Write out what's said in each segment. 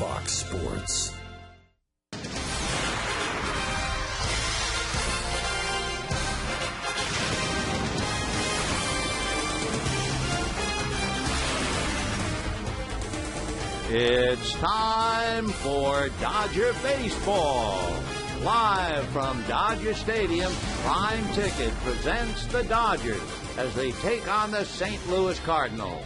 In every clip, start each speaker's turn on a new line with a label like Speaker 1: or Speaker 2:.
Speaker 1: Fox Sports.
Speaker 2: It's time for Dodger Baseball. Live from Dodger Stadium, Prime Ticket presents the Dodgers as they take on the St. Louis Cardinals.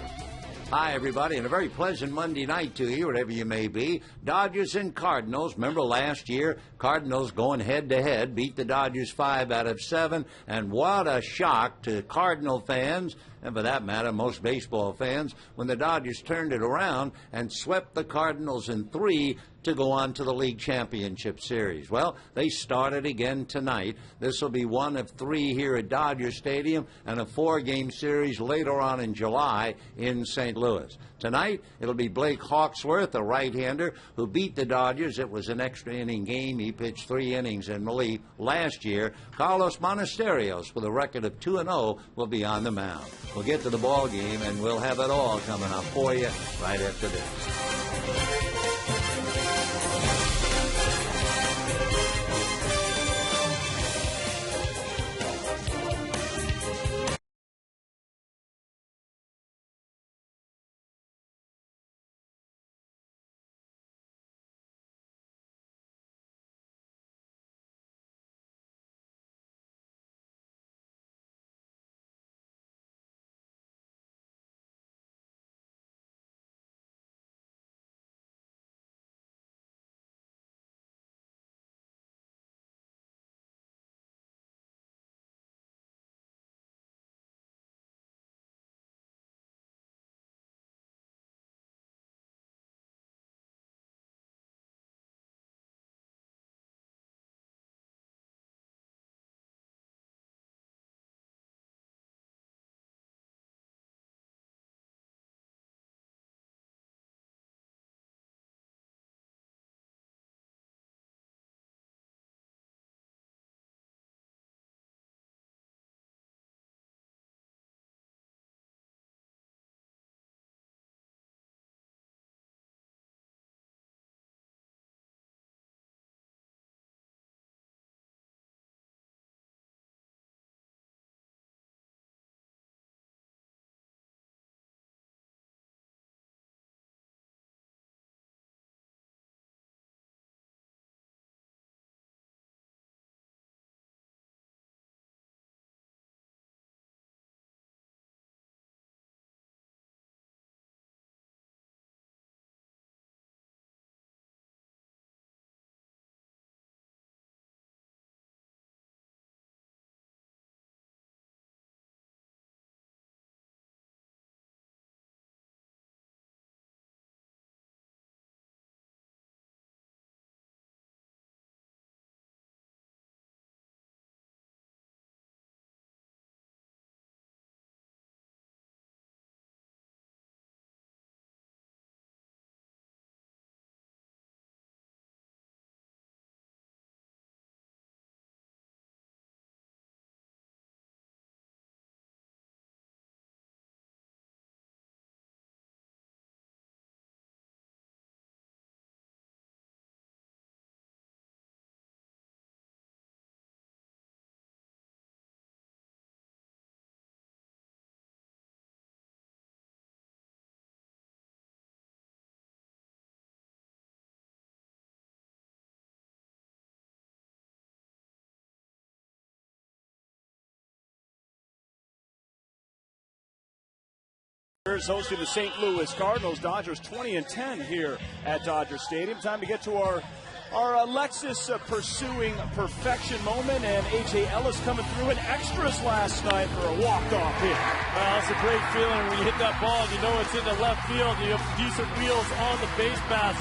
Speaker 2: Hi, everybody, and a very pleasant Monday night to you, wherever you may be. Dodgers and Cardinals. Remember last year, Cardinals going head-to-head, beat the Dodgers 5 out of 7, and what a shock to Cardinal fans, and for that matter, most baseball fans, when the Dodgers turned it around and swept the Cardinals in 3 to go on to the League Championship Series. Well, they started again tonight. This will be one of 3 here at Dodger Stadium and a 4-game series later on in July in St. Louis. Tonight, it'll be Blake Hawksworth, a right-hander, who beat the Dodgers. It was an extra-inning game. He pitched 3 innings in relief last year. Carlos Monasterios, with a record of 2-0, will be on the mound. We'll get to the ball game, and we'll have it all coming up for you right after this.
Speaker 3: Hosting the St. Louis Cardinals. Dodgers 20-10 here at Dodger Stadium. Time to get to our Alexis pursuing perfection moment, and A.J. Ellis coming through in extras last night for a walk-off hit.
Speaker 4: Well, it's a great feeling when you hit that ball and you know it's in the left field. You have decent wheels on the base pass.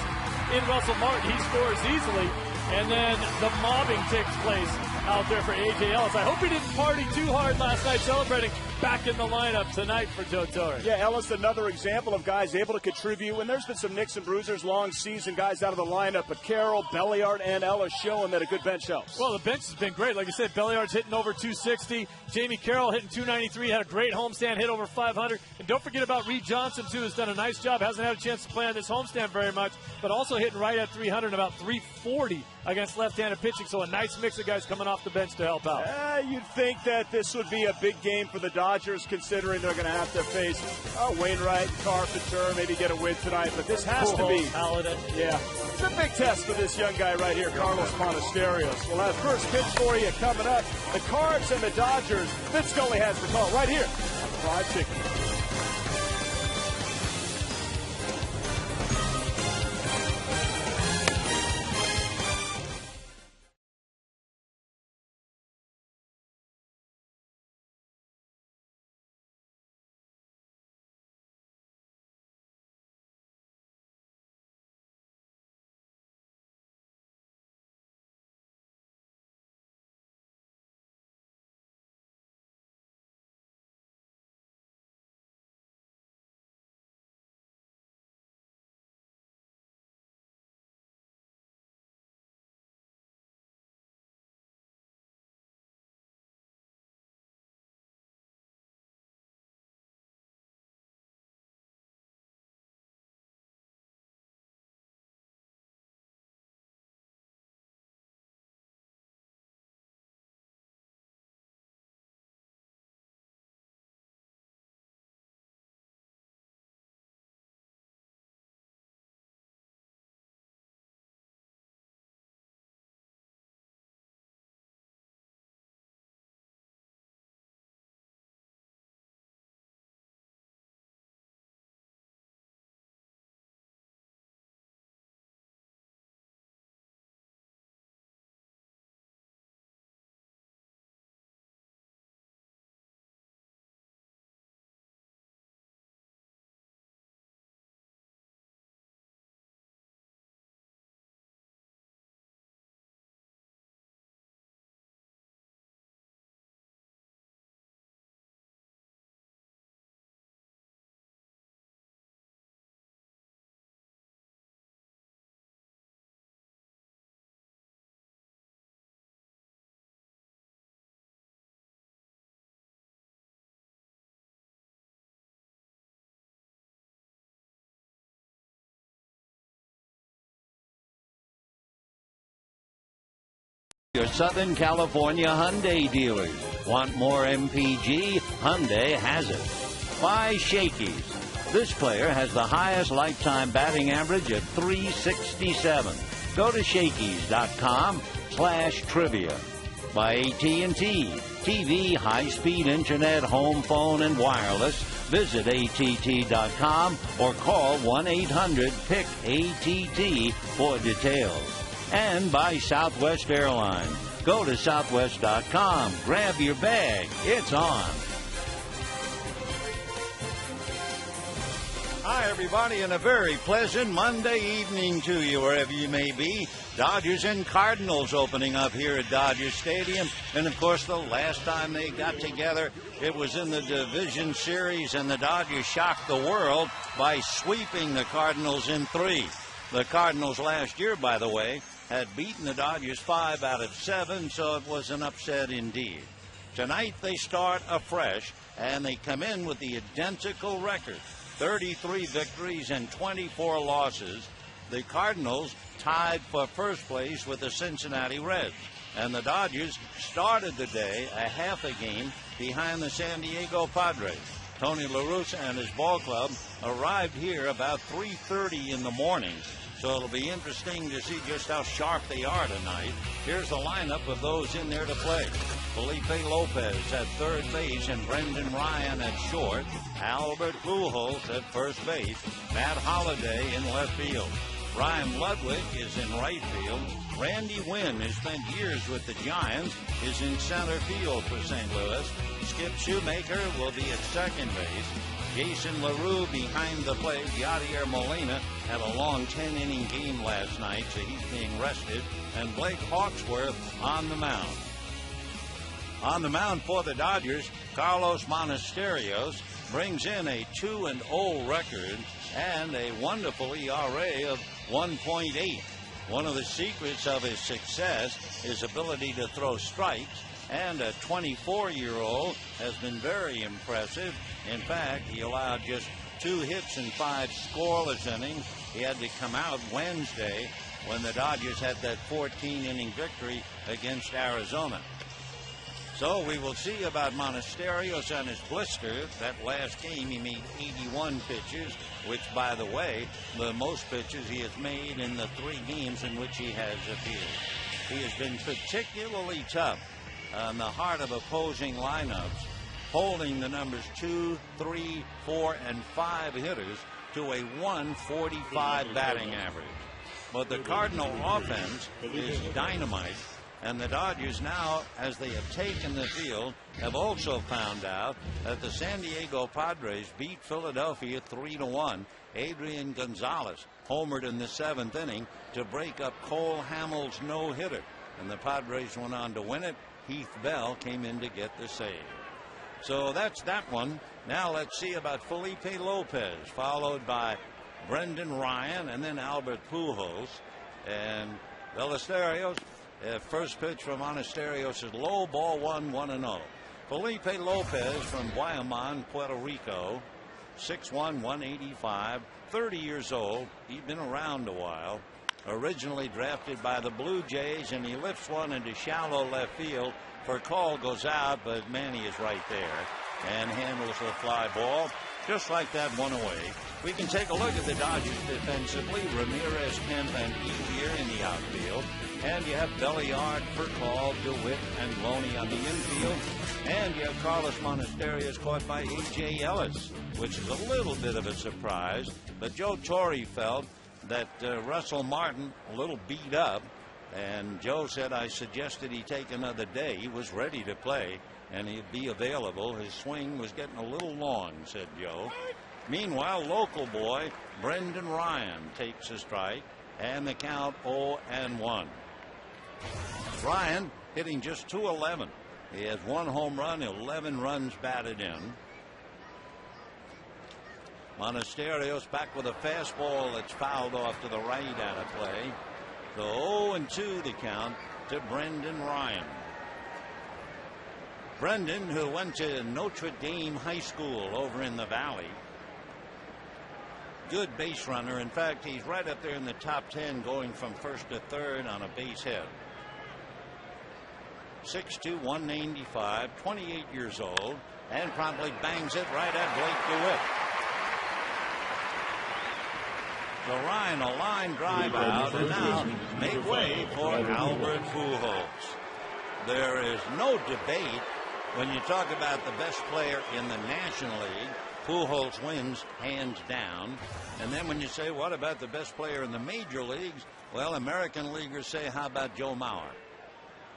Speaker 4: In Russell Martin, he scores easily, and then the mobbing takes place out there for A.J. Ellis. I hope he didn't party too hard last night celebrating, back in the lineup tonight for Joe Torre.
Speaker 3: Yeah, Ellis, another example of guys able to contribute. And there's been some nicks and bruisers, long season guys out of the lineup. But Carroll, Belliard, and Ellis showing that a good bench helps.
Speaker 4: Well, the bench has been great. Like you said, Belliard's hitting over 260. Jamie Carroll hitting 293. Had a great homestand, hit over 500. And don't forget about Reed Johnson, too, who's done a nice job. Hasn't had a chance to play on this homestand very much, but also hitting right at 300 and about 340 against left-handed pitching. So a nice mix of guys coming off the bench to help out.
Speaker 3: You'd think that this would be a big game for the Dodgers, considering they're going to have to face Wainwright, Carpenter, maybe get a win tonight. But this has to be
Speaker 4: Paladin.
Speaker 3: Yeah, it's a big test for this young guy right here, Carlos Montesterios. We'll have first pitch for you coming up. The Cards and the Dodgers. Vince Scully has the call right here on Fried Chicken.
Speaker 2: Your Southern California Hyundai dealers. Want more MPG? Hyundai has it. By Shakey's. This player has the highest lifetime batting average at .367. Go to Shakey's.com/trivia. By AT&T. TV, high-speed internet, home phone, and wireless. Visit att.com or call 1-800-PIC-ATT for details. And by Southwest Airlines. Go to southwest.com. Grab your bag. It's on. Hi, everybody, and a very pleasant Monday evening to you, wherever you may be. Dodgers and Cardinals opening up here at Dodger Stadium. And, of course, the last time they got together, it was in the division series, and the Dodgers shocked the world by sweeping the Cardinals in 3. The Cardinals last year, by the way, had beaten the Dodgers 5 out of 7, so it was an upset indeed. Tonight they start afresh, and they come in with the identical record, 33 victories and 24 losses. The Cardinals tied for first place with the Cincinnati Reds, and the Dodgers started the day a half a game behind the San Diego Padres. Tony La Russa and his ball club arrived here about 3:30 in the morning. So it'll be interesting to see just how sharp they are tonight. Here's the lineup of those in there to play. Felipe Lopez at third base and Brendan Ryan at short. Albert Pujols at first base. Matt Holliday in left field. Ryan Ludwig is in right field. Randy Wynn, who spent years with the Giants, is in center field for St. Louis. Skip Shoemaker will be at second base. Jason LaRue behind the plate. Yadier Molina had a long 10-inning game last night, so he's being rested. And Blake Hawksworth on the mound. On the mound for the Dodgers, Carlos Monasterios brings in a 2-0 record and a wonderful ERA of 1.8. One of the secrets of his success is ability to throw strikes, and a 24-year-old has been very impressive. In fact, he allowed just 2 hits in 5 scoreless innings. He had to come out Wednesday when the Dodgers had that 14-inning victory against Arizona. So we will see about Monasterios and his blister. That last game he made 81 pitches, which, by the way, the most pitches he has made in the 3 games in which he has appeared. He has been particularly tough on the heart of opposing lineups, holding the numbers 2, 3, 4, and 5 hitters to a 145 batting average. But the Cardinal offense is dynamite, and the Dodgers now, as they have taken the field, have also found out that the San Diego Padres beat Philadelphia 3-1. Adrian Gonzalez homered in the 7th inning to break up Cole Hamels' no-hitter, and the Padres went on to win it. Heath Bell came in to get the save. So that's that one. Now let's see about Felipe Lopez, followed by Brendan Ryan and then Albert Pujols. And Monasterios, first pitch from Monasterios is low, ball 1-0. Felipe Lopez from Guayamán, Puerto Rico, 6'1", 185, 30 years old. He's been around a while. Originally drafted by the Blue Jays, and he lifts one into shallow left field. For call goes out, but Manny is right there and handles the fly ball. Just like that, one away. We can take a look at the Dodgers defensively. Ramirez, Kemp, and Evier in the outfield. And you have Belliard, Furcal, DeWitt, and Loney on the infield. And you have Carlos Monasterios caught by A.J. Ellis, which is a little bit of a surprise. But Joe Torre felt that Russell Martin a little beat up, and Joe said, I suggested he take another day. He was ready to play, and he'd be available. His swing was getting a little long, said Joe. Meanwhile, local boy Brendan Ryan takes a strike, and the count 0-1. Ryan hitting just .211. He has 1 home run, 11 runs batted in. Monasterios back with a fastball that's fouled off to the right out of play. So 0-2 the count to Brendan Ryan. Brendan, who went to Notre Dame High School over in the Valley. Good base runner. In fact, he's right up there in the top 10, going from first to third on a base hit. 6'2", 195, 28 years old, and promptly bangs it right at Blake DeWitt. So Ryan, a line drive out, and now make way for Albert Pujols. There is no debate when you talk about the best player in the National League. Pujols wins hands down. And then when you say, what about the best player in the major leagues? Well, American leaguers say, how about Joe Mauer?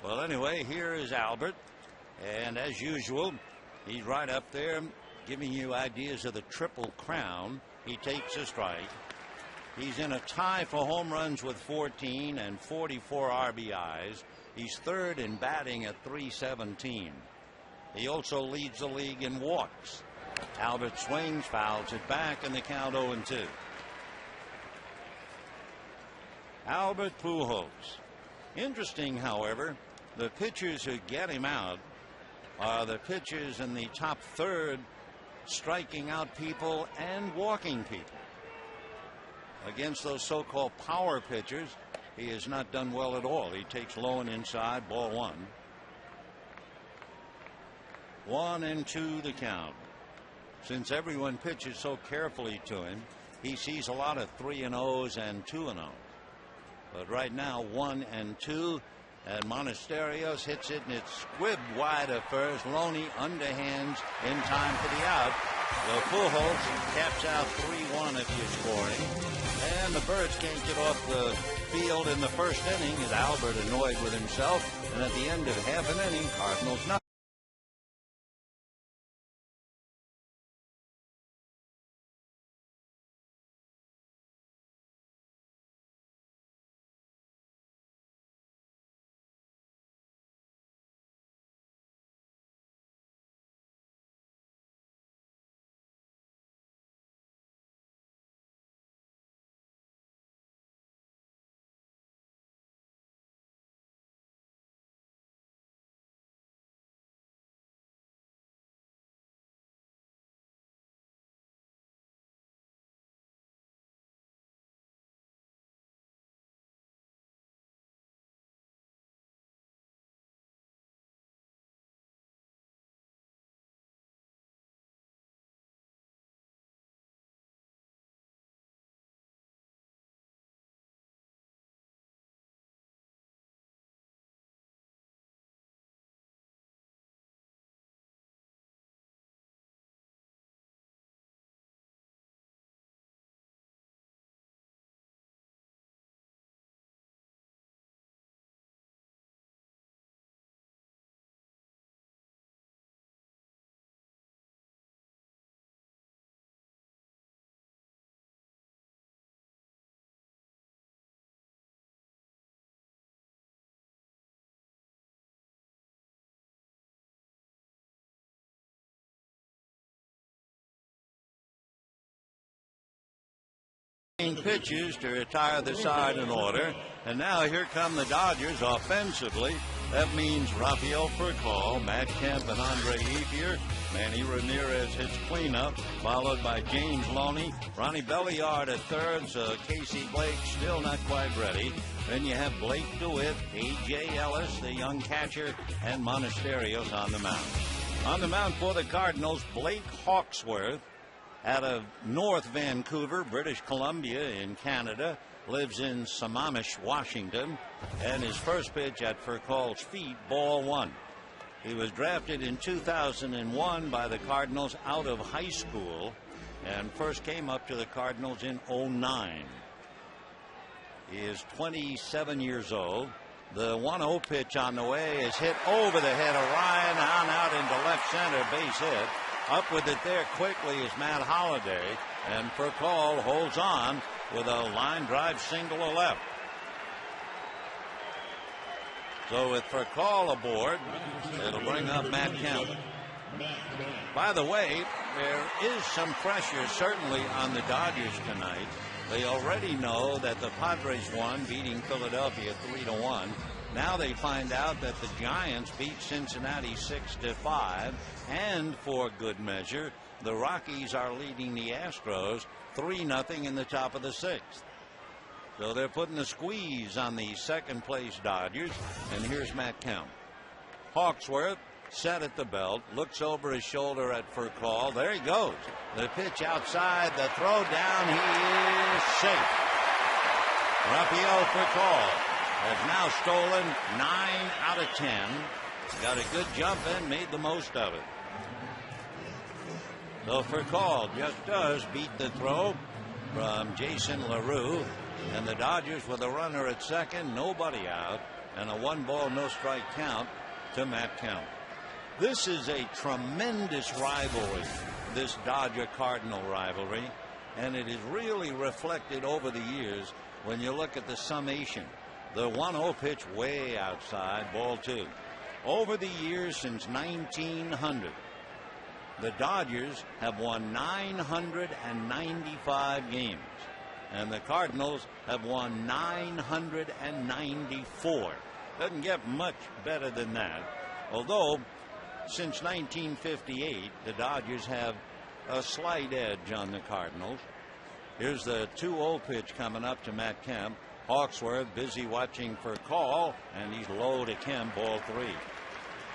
Speaker 2: Well, anyway, here is Albert. And as usual, he's right up there giving you ideas of the Triple Crown. He takes a strike. He's in a tie for home runs with 14 and 44 RBIs. He's third in batting at .317. He also leads the league in walks. Albert swings, fouls it back, and the count 0-2. Albert Pujols. Interesting, however, the pitchers who get him out are the pitchers in the top third, striking out people and walking people. Against those so-called power pitchers, he has not done well at all. He takes low and inside, ball 1. 1-2 the count. Since everyone pitches so carefully to him, he sees a lot of 3-0s and 2-0. But right now, 1-2, and Monasterios hits it, and it's squibbed wide at first. Loney underhands in time for the out. So Pujols caps out 3-1 if you're scoring. And the Birds can't get off the field in the first inning, as Albert annoyed with himself. And at the end of half an inning, Cardinals nothing. remaining pitches to retire the side in order. And now here come the Dodgers offensively. That means Rafael Furcal, Matt Kemp, and Andre Ethier. Manny Ramirez hits cleanup, followed by James Loney. Ronnie Belliard at third, so Casey Blake still not quite ready. Then you have Blake DeWitt, A.J. Ellis, the young catcher, and Monasterios on the mound. On the mound for the Cardinals, Blake Hawksworth out of North Vancouver, British Columbia in Canada. Lives in Sammamish, Washington, and his first pitch at Furcal's feet, ball one. He was drafted in 2001 by the Cardinals out of high school and first came up to the Cardinals in 2009. He is 27 years old. The 1-0 pitch on the way is hit over the head of Ryan, on out into left center, base hit. Up with it there quickly is Matt Holliday, and Furcal holds on with a line drive single to left. So with Furcal aboard, it'll bring up Matt Kemp. By the way, there is some pressure certainly on the Dodgers tonight. They already know that the Padres won, beating Philadelphia 3-1. Now they find out that the Giants beat Cincinnati 6-5, and for good measure, the Rockies are leading the Astros 3-0 in the top of the sixth. So they're putting a squeeze on the second place Dodgers, and here's Matt Kemp. Hawksworth set at the belt, looks over his shoulder at Furcal. There he goes. The pitch outside, the throw down, he is safe. Rafael Furcal has now stolen 9 out of 10. Got a good jump in, made the most of it. So Furcal just does beat the throw from Jason LaRue, and the Dodgers with a runner at second, nobody out, and a 1-ball, no-strike count to Matt Kemp. This is a tremendous rivalry, this Dodger-Cardinal rivalry, and it is really reflected over the years when you look at the summation. The 1-0 pitch way outside, ball two. Over the years since 1900, the Dodgers have won 995 games, and the Cardinals have won 994. Doesn't get much better than that, although since 1958, the Dodgers have a slight edge on the Cardinals. Here's the 2-0 pitch coming up to Matt Kemp. Hawksworth busy watching for call, and he's low to Kemp, ball three.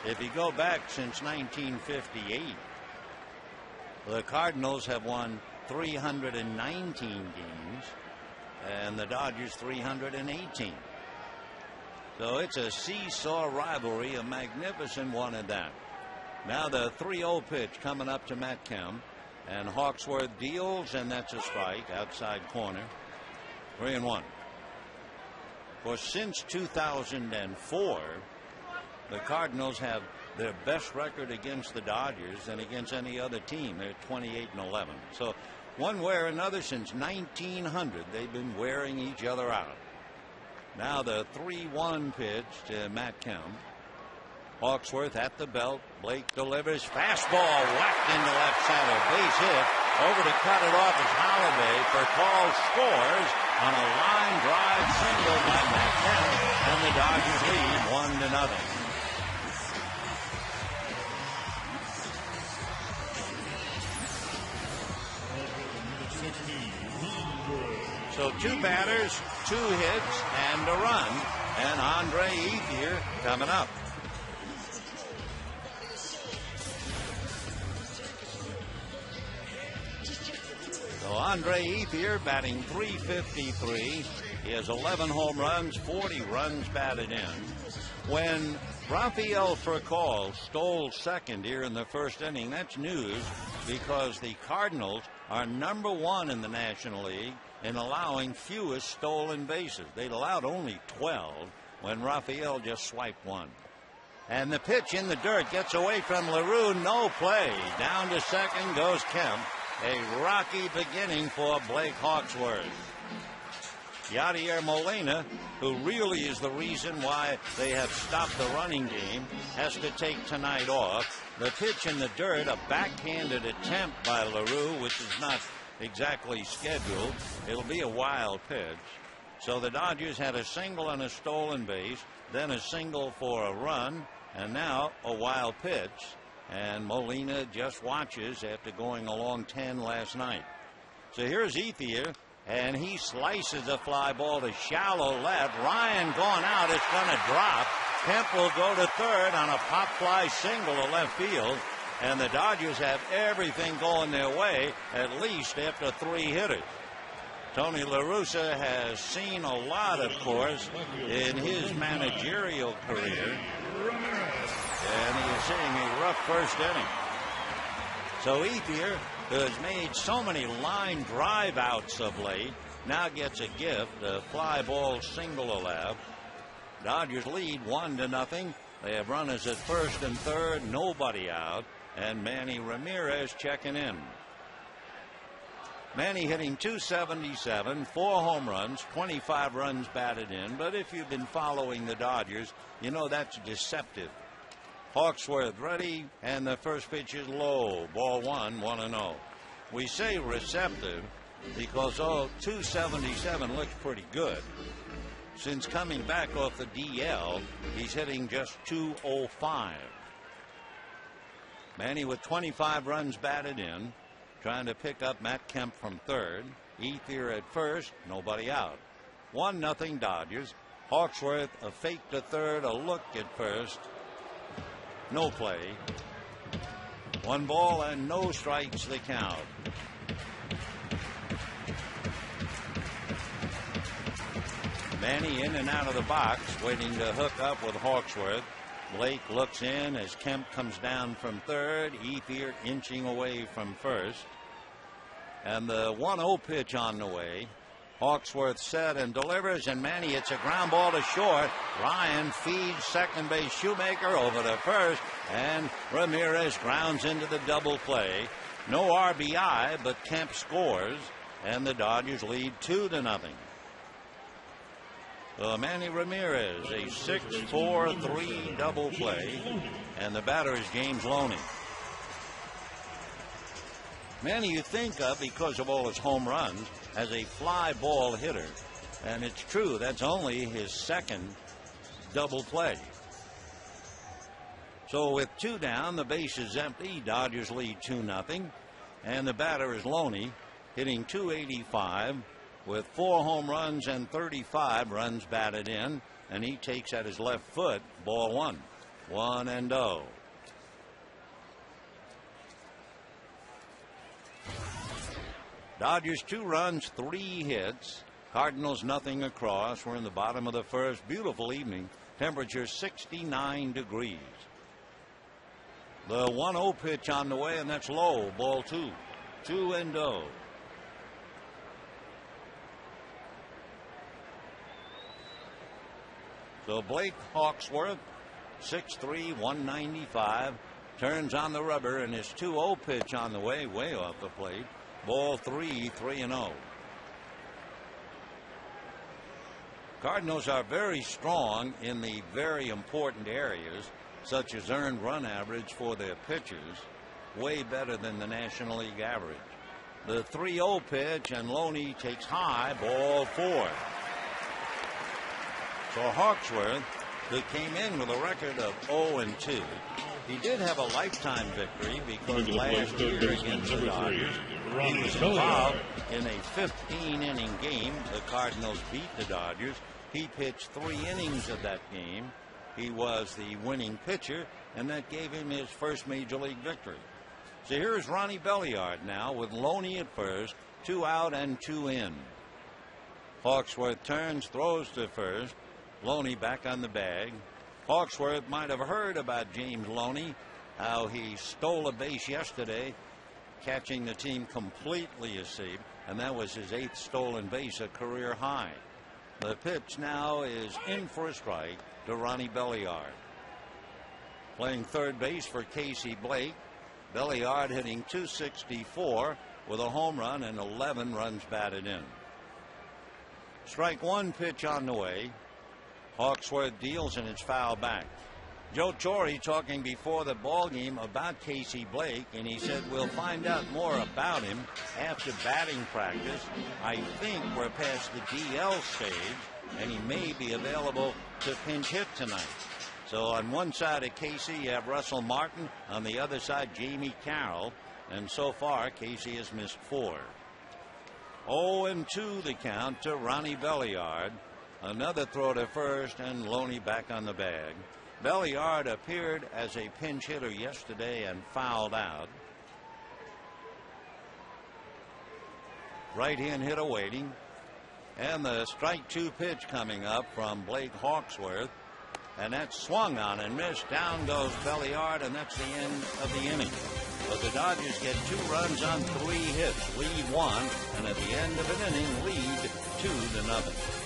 Speaker 2: If you go back since 1958, the Cardinals have won 319 games, and the Dodgers 318. So it's a seesaw rivalry, a magnificent one at that. Now the 3-0 pitch coming up to Matt Kemp, and Hawksworth deals, and that's a strike, outside corner. 3-1. For since 2004, the Cardinals have their best record against the Dodgers than against any other team. They're 28-11. So one way or another, since 1900, they've been wearing each other out. Now the 3-1 pitch to Matt Kemp. Hawksworth at the belt. Blake delivers. Fastball whacked into left center. Base hit. Over to cut it off is Holliday. Furcal scores on a line drive single by Matt Kemp, and the Dodgers lead 1-0. So 2 batters, 2 hits, and a run. And Andre Ethier coming up. So Andre Ethier batting .353. He has 11 home runs, 40 runs batted in. When Rafael Furcal stole second here in the first inning, that's news, because the Cardinals are #1 in the National League in allowing fewest stolen bases. They'd allowed only 12 when Rafael just swiped one. And the pitch in the dirt gets away from LaRue. No play. Down to second goes Kemp. A rocky beginning for Blake Hawksworth. Yadier Molina, who really is the reason why they have stopped the running game, has to take tonight off. The pitch in the dirt, a backhanded attempt by LaRue, which is not exactly scheduled. It'll be a wild pitch. So the Dodgers had a single and a stolen base, then a single for a run, and now a wild pitch. And Molina just watches after going along 10 last night. So here's Ethier, and he slices a fly ball to shallow left. Ryan gone out. It's going to drop. Kemp will go to third on a pop fly single to left field. And the Dodgers have everything going their way, at least after 3 hitters. Tony La Russa has seen a lot, of course, in his managerial career. And he is seeing a rough first inning. So Ethier, who has made so many line drive outs of late, now gets a gift, a fly ball single to left. Dodgers lead 1-0. They have runners at first and third, nobody out, and Manny Ramirez checking in. Manny hitting .277, 4 home runs, 25 runs batted in. But if you've been following the Dodgers, you know that's deceptive. Hawksworth ready, and the first pitch is low. Ball 1-0. We say receptive because, .277 looks pretty good. Since coming back off the DL, he's hitting just .205. Manny with 25 runs batted in, trying to pick up Matt Kemp from third. Ethier at first, nobody out. 1-0 Dodgers. Hawksworth a fake to third, a look at first. No play. 1 ball and no strikes the count. Manny in and out of the box, waiting to hook up with Hawksworth. Blake looks in as Kemp comes down from third. Ethier inching away from first. And the 1-0 pitch on the way. Hawksworth set and delivers, and Manny hits a ground ball to short. Ryan feeds second base Shoemaker over to first, and Ramirez grounds into the double play. No RBI, but Kemp scores, and the Dodgers lead 2-0. Manny Ramirez, a 6-4-3 double play, and the batter is James Loney. Manny you think of, because of all his home runs, as a fly ball hitter. And it's true, that's only his second double play. So with 2 down, the base is empty. Dodgers lead 2-0. And the batter is Loney, hitting .285 with 4 home runs and 35 runs batted in. And he takes at his left foot, ball 1. 1-0. Dodgers 2 runs, 3 hits. Cardinals nothing across. We're in the bottom of the first. Beautiful evening. Temperature 69 degrees. The 1-0 pitch on the way, and that's low. Ball 2. 2-0. So Blake Hawksworth, 6'3", 195, turns on the rubber, and his 2-0 pitch on the way off the plate. Ball 3, 3-0. Cardinals are very strong in the very important areas, such as earned run average for their pitchers, way better than the National League average. The 3-0 pitch, and Loney takes high, ball 4. So Hawksworth, who came in with a record of 0-2, he did have a lifetime victory because last year against the Dodgers, he was involved in a 15-inning game. The Cardinals beat the Dodgers. He pitched 3 innings of that game. He was the winning pitcher, and that gave him his first major league victory. So here's Ronnie Belliard now with Loney at first, 2 out and 2 in. Hawksworth turns, throws to first. Loney back on the bag. Hawksworth might have heard about James Loney, how he stole a base yesterday, catching the team completely asleep, and that was his 8th stolen base, a career high. The pitch now is in for a strike to Ronnie Belliard. Playing third base for Casey Blake. Belliard hitting .264 with a home run and 11 runs batted in. Strike 1 pitch on the way. Hawksworth deals, and it's foul back. Joe Torre talking before the ball game about Casey Blake, and he said we'll find out more about him after batting practice. I think we're past the DL stage, and he may be available to pinch hit tonight. So on one side of Casey, you have Russell Martin. On the other side, Jamie Carroll. And so far, Casey has missed 4. 0-2 the count to Ronnie Belliard. Another throw to first, and Loney back on the bag. Belliard appeared as a pinch hitter yesterday and fouled out. Right-hand hitter waiting. And the strike 2 pitch coming up from Blake Hawksworth. And that's swung on and missed. Down goes Belliard, and that's the end of the inning. But the Dodgers get 2 runs on 3 hits, lead 1, and at the end of an inning, lead 2-0.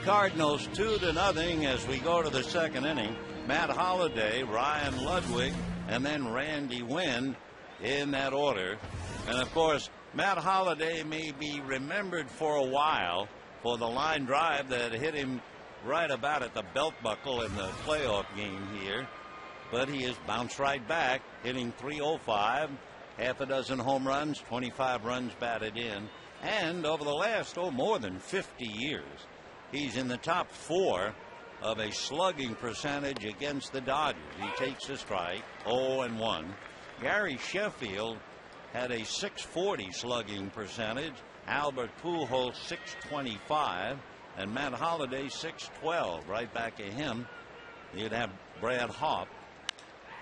Speaker 2: Cardinals 2-0 as we go to the second inning. Matt Holliday, Ryan Ludwig, and then Randy Wynn in that order. And of course, Matt Holliday may be remembered for a while for the line drive that hit him right about at the belt buckle in the playoff game here. But he has bounced right back, hitting .305, half a dozen home runs, 25 runs batted in. And over the last, more than 50 years, he's in the top 4 of a slugging percentage against the Dodgers. He takes a strike, 0-1. Gary Sheffield had a .640 slugging percentage. Albert Pujols .625, and Matt Holliday .612. Right back at him, you'd have Brad Hawpe.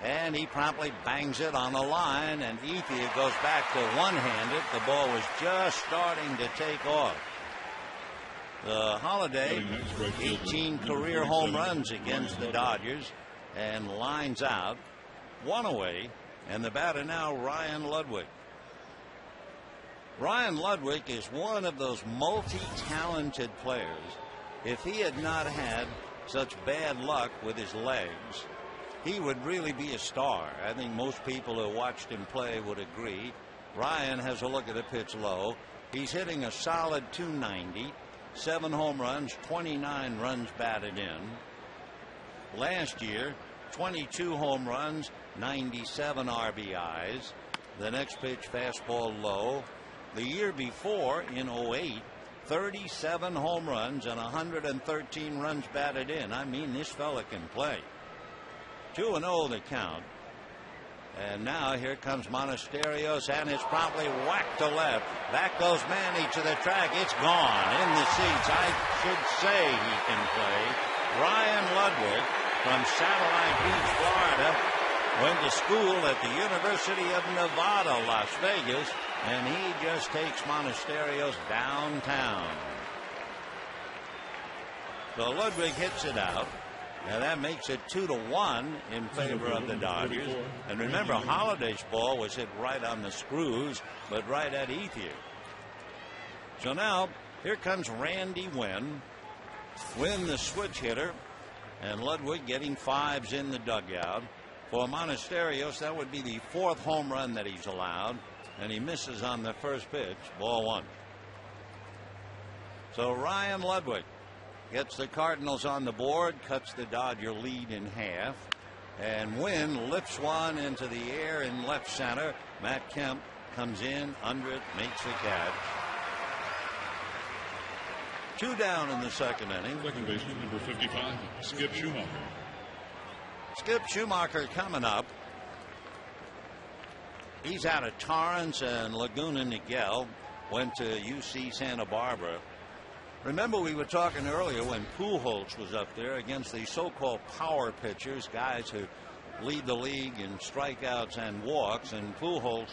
Speaker 2: And he promptly bangs it on the line, and Ethier goes back to one-handed. The ball was just starting to take off. Holliday, 18 career home runs against the Dodgers, and lines out, 1 away, and the batter now Ryan Ludwig. Ryan Ludwig is one of those multi-talented players. If he had not had such bad luck with his legs, he would really be a star. I think most people who watched him play would agree. Ryan has a look at the pitch low. He's hitting a solid .290. 7 home runs, 29 runs batted in. Last year, 22 home runs, 97 RBIs. The next pitch, fastball low. The year before, in 08, 37 home runs and 113 runs batted in. I mean, this fella can play. 2-0 the count. And now here comes Monasterio, and it's promptly whacked to left. Back goes Manny to the track. It's gone in the seats. I should say he can play. Ryan Ludwig from Satellite Beach, Florida, went to school at the University of Nevada, Las Vegas, and he just takes Monasterios downtown. So Ludwig hits it out. Now that makes it 2-1 in favor of the Dodgers. And remember, Holliday's ball was hit right on the screws, but right at Ethier. So now here comes Randy Wynn. Wynn, the switch hitter, and Ludwig getting fives in the dugout. For Monasterios, that would be the 4th home run that he's allowed, and he misses on the first pitch, ball 1. So Ryan Ludwig gets the Cardinals on the board, cuts the Dodger lead in half, and Wynn lifts one into the air in left center. Matt Kemp comes in under it, makes the catch. 2 down in the second inning.
Speaker 1: Second baseman, number 55, Skip Schumacher.
Speaker 2: Skip Schumacher coming up. He's out of Torrance, and Laguna Niguel went to UC Santa Barbara. Remember, we were talking earlier when Pujols was up there against the so-called power pitchers, guys who lead the league in strikeouts and walks, and Pujols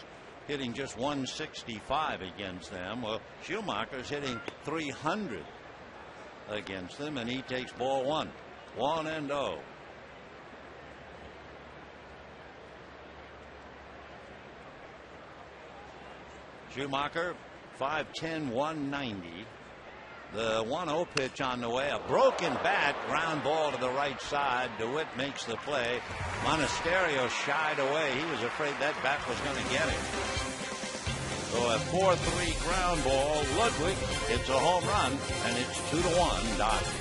Speaker 2: hitting just 165 against them. Well, Schumacher's hitting 300 against them, and he takes ball 1. 1-0. Schumacher, 5'10", 190. The 1-0 pitch on the way. A broken bat, ground ball to the right side. DeWitt makes the play. Monasterio shied away. He was afraid that bat was going to get him. So a 4-3 ground ball. Ludwig hits a home run, and it's 2-1 Dodgers.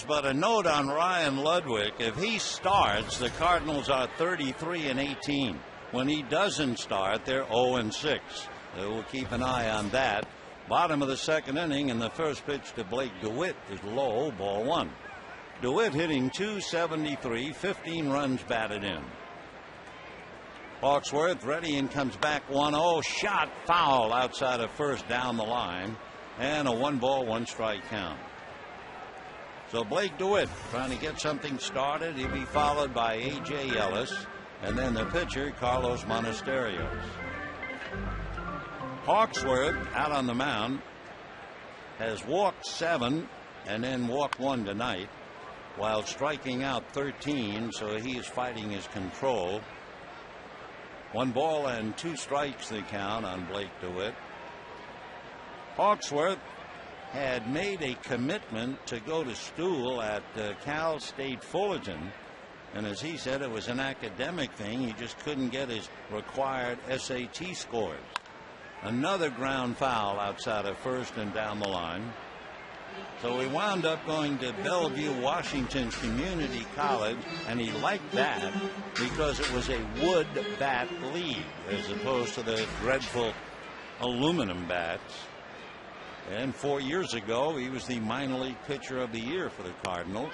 Speaker 2: But a note on Ryan Ludwig: if he starts, the Cardinals are 33-18. When he doesn't start, they're 0-6. We'll keep an eye on that. Bottom of the second inning, and the first pitch to Blake DeWitt is low, ball 1. DeWitt hitting .273, 15 runs batted in. Hawksworth ready and comes back 1-0. Shot foul outside of first down the line, and a 1-ball, 1-strike count. So Blake DeWitt trying to get something started. He'll be followed by A.J. Ellis, and then the pitcher, Carlos Monasterios. Hawksworth out on the mound has walked 7 and then walked 1 tonight, while striking out 13, so he is fighting his control. 1 ball and 2 strikes the count on Blake DeWitt. Hawksworth had made a commitment to go to school at Cal State Fullerton, and as he said, it was an academic thing. He just couldn't get his required SAT scores. Another ground foul outside of first and down the line. So he wound up going to Bellevue Washington Community College, and he liked that because it was a wood bat league as opposed to the dreadful aluminum bats. And 4 years ago, he was the minor league pitcher of the year for the Cardinals.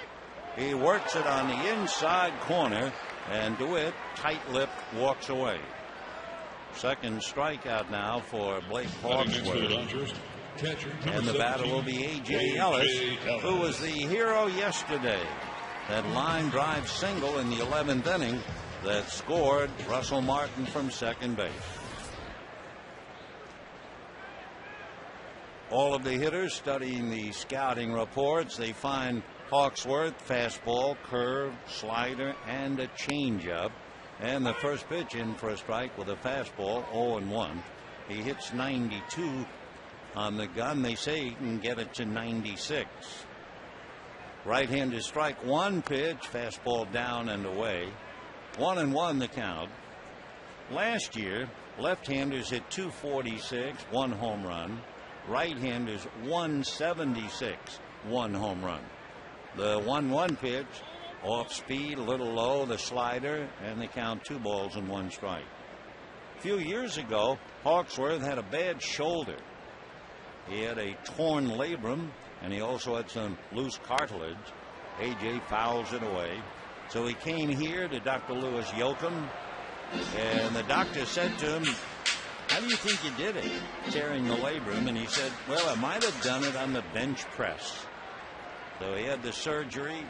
Speaker 2: He works it on the inside corner, and DeWit, tight-lipped, walks away. Second strikeout now for Blake Hawksworth. And the batter will be A.J. Ellis, who was the hero yesterday. That line drive single in the 11th inning that scored Russell Martin from second base. All of the hitters studying the scouting reports. They find Hawksworth, fastball, curve, slider, and a changeup. And the first pitch in for a strike with a fastball, 0-1. He hits 92 on the gun. They say he can get it to 96. Right-handed strike one pitch, fastball down and away. 1-1 the count. Last year, left-handers hit 246, 1 home run. Right-handers 176, 1 home run. The 1-1 pitch, off speed, a little low, the slider, and they count 2 balls and 1 strike. A few years ago, Hawksworth had a bad shoulder. He had a torn labrum, and he also had some loose cartilage. AJ fouls it away. So he came here to Dr. Louis Yoakum, and the doctor said to him, "How do you think you did it, tearing the labrum?" And he said, "Well, I might have done it on the bench press." So he had the surgery.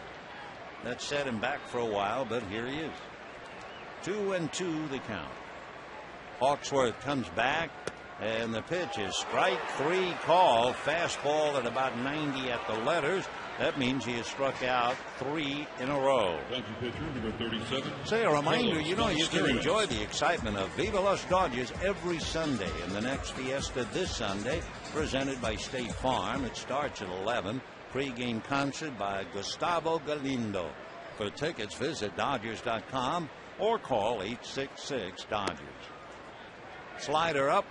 Speaker 2: That set him back for a while, but here he is. 2-2 the count. Hawksworth comes back, and the pitch is strike 3 call. Fastball at about 90 at the letters. That means he has struck out 3 in a row.
Speaker 1: Thank you, pitcher, number 37.
Speaker 2: Say, a reminder, you know, you can enjoy the excitement of Viva Los Dodgers every Sunday. And the next Fiesta this Sunday, presented by State Farm. It starts at 11. Pre-game concert by Gustavo Galindo. For tickets, visit Dodgers.com or call 866-DODGERS. Slider up.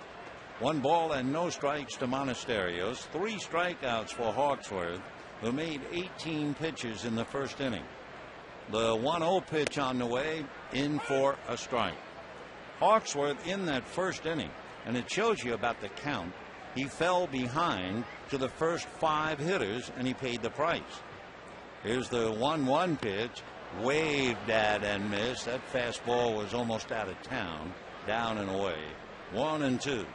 Speaker 2: 1 ball and no strikes to Monasterios. 3 strikeouts for Hawksworth, who made 18 pitches in the first inning. The 1-0 pitch on the way, in for a strike. Hawksworth in that first inning, and it shows you about the count. He fell behind to the first 5 hitters, and he paid the price. Here's the 1-1 pitch, waved at and missed. That fastball was almost out of town, down and away. 1-2.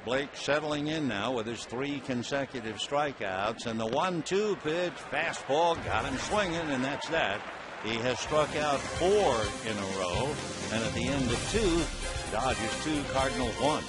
Speaker 2: Blake settling in now with his 3 consecutive strikeouts, and the 1-2 pitch, fastball, got him swinging, and that's that. He has struck out 4 in a row, and at the end of 2, Dodgers 2, Cardinals 1.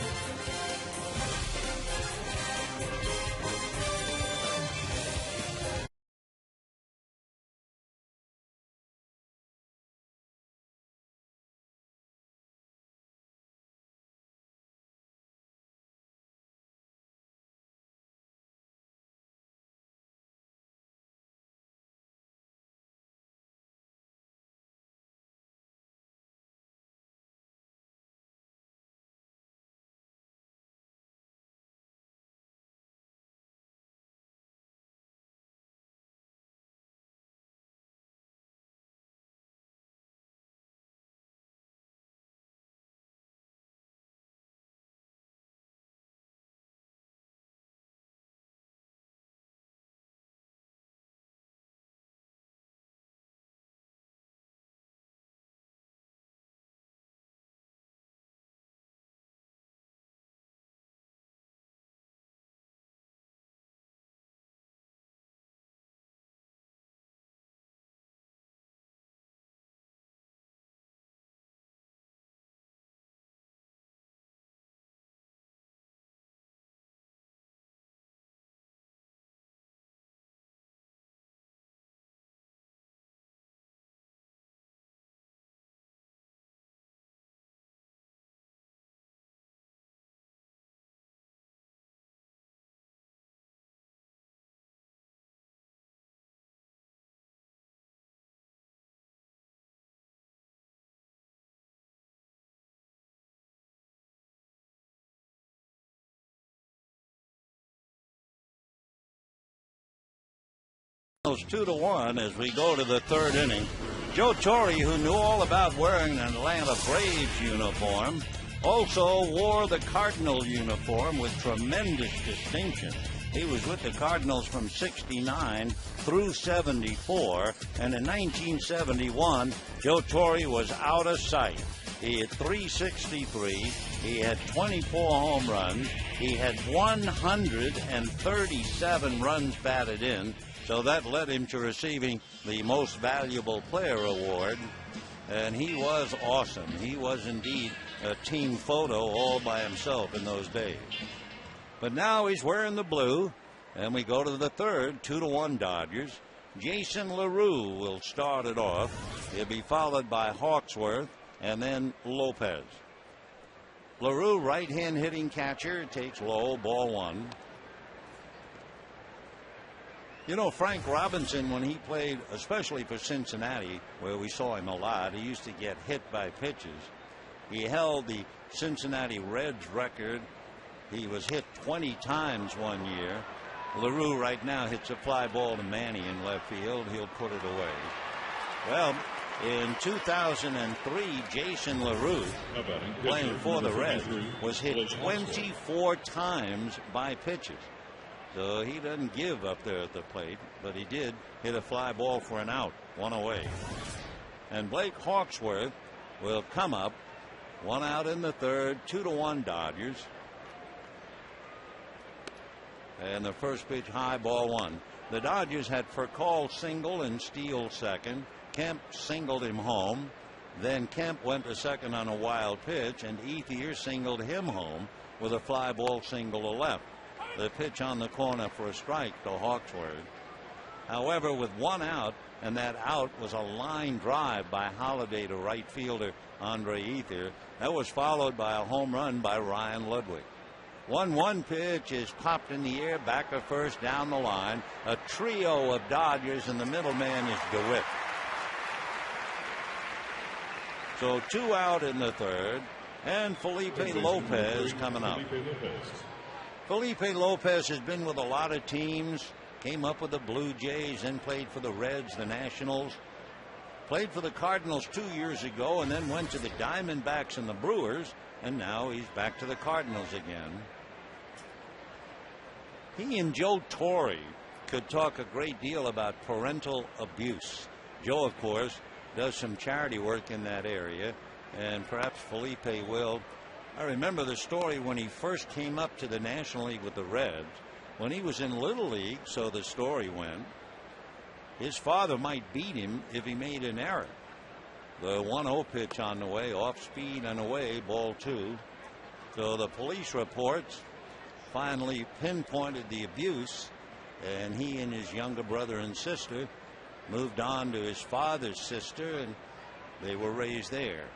Speaker 2: It's 2-1 as we go to the 3rd inning. Joe Torre, who knew all about wearing an Atlanta Braves uniform, also wore the Cardinal uniform with tremendous distinction. He was with the Cardinals from 69 through 74, and in 1971, Joe Torre was out of sight. He had 363, he had 24 home runs, he had 137 runs batted in, so that led him to receiving the Most Valuable Player award, and he was awesome. He was indeed a team photo all by himself in those days. But now he's wearing the blue, and we go to the third, 2-1 Dodgers. Jason LaRue will start it off. He'll be followed by Hawksworth and then Lopez. LaRue, right-hand hitting catcher, takes low, ball one. You know, Frank Robinson, when he played, especially for Cincinnati, where we saw him a lot, he used to get hit by pitches. He held the Cincinnati Reds record. He was hit 20 times one year. LaRue right now hits a fly ball to Manny in left field. He'll put it away. Well, in 2003, Jason LaRue, playing for the Reds, was hit 24 times by pitches. So he doesn't give up there at the plate, but he did hit a fly ball for an out, one away. And Blake Hawksworth will come up, one out in the third, 2-1 Dodgers. And the first pitch high, ball one. The Dodgers had Furcal single and Steele second. Kemp singled him home. Then Kemp went to second on a wild pitch, and Ethier singled him home with a fly ball single to left. The pitch on the corner for a strike to Hawksworth. However, with one out, and that out was a line drive by Holliday to right fielder Andre Ethier, that was followed by a home run by Ryan Ludwig. 1-1 pitch is popped in the air, back to first, down the line. A trio of Dodgers, and the middleman is DeWit. So 2 out in the third, and Felipe Lopez coming up. Felipe Lopez has been with a lot of teams. Came up with the Blue Jays, then played for the Reds, the Nationals. Played for the Cardinals 2 years ago, and then went to the Diamondbacks and the Brewers, and now he's back to the Cardinals again. He and Joe Torre could talk a great deal about parental abuse. Joe, of course, does some charity work in that area, and perhaps Felipe will. I remember the story when he first came up to the National League with the Reds. When he was in Little League, so the story went, his father might beat him if he made an error. The 1-0 pitch on the way, off speed and away, ball two. So the police reports finally pinpointed the abuse, and he and his younger brother and sister moved on to his father's sister, and they were raised there.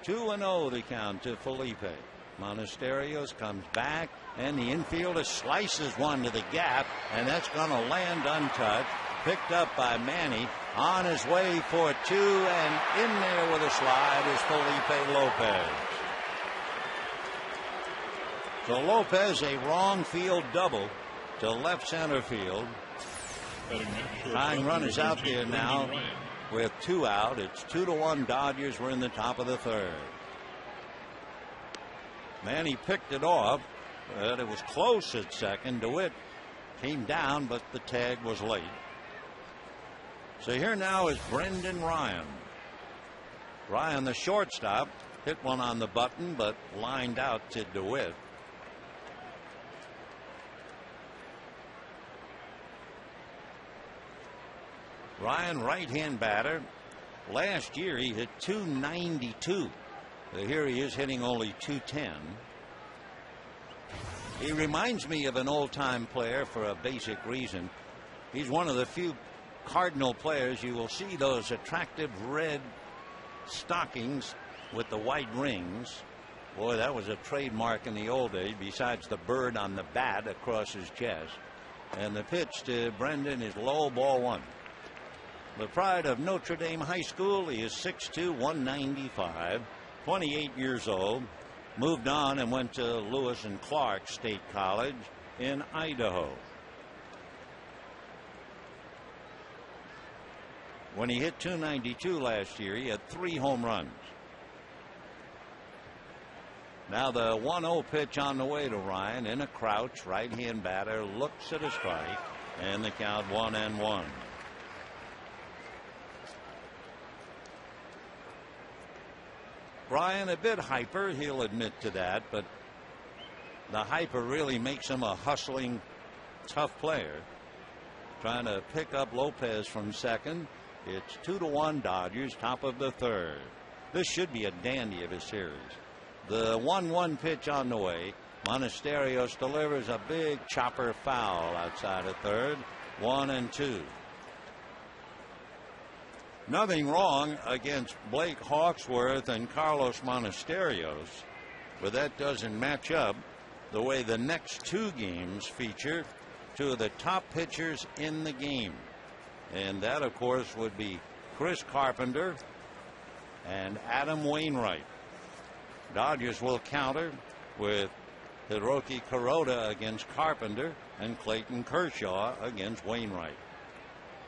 Speaker 2: 2-0 the count to Felipe. Monasterio comes back, and the infielder slices one to the gap, and that's going to land untouched. Picked up by Manny, on his way for 2, and in there with a slide is Felipe Lopez. So Lopez, a wrong field double to left center field. Tying run is out there now with 2 out. It's 2-1 Dodgers. We're in the top of the third. Manny picked it off, but it was close at second. DeWitt came down, but the tag was late. So here now is Brendan Ryan. Ryan, the shortstop, hit one on the button, but lined out to DeWitt. Ryan, right-hand batter. Last year he hit .292. Here he is hitting only .210. He reminds me of an old-time player for a basic reason. He's one of the few Cardinal players you will see those attractive red stockings with the white rings. Boy, that was a trademark in the old days, besides the bird on the bat across his chest. And the pitch to Brendan is low, ball one. The pride of Notre Dame High School. He is 6'2", 195, 28 years old. Moved on and went to Lewis and Clark State College in Idaho. When he hit 292 last year, he had 3 home runs. Now the 1-0 pitch on the way to Ryan in a crouch. Right-hand batter looks at a strike, and the count 1-1. Ryan a bit hyper, he'll admit to that, but the hyper really makes him a hustling, tough player. Trying to pick up Lopez from second. It's 2-1 Dodgers, top of the third. This should be a dandy of a series. The 1-1 pitch on the way. Monasterio delivers a big chopper foul outside of third. 1-2. Nothing wrong against Blake Hawksworth and Carlos Monasterios, but that doesn't match up the way the next 2 games feature 2 of the top pitchers in the game. And that, of course, would be Chris Carpenter and Adam Wainwright. Dodgers will counter with Hiroki Kuroda against Carpenter and Clayton Kershaw against Wainwright.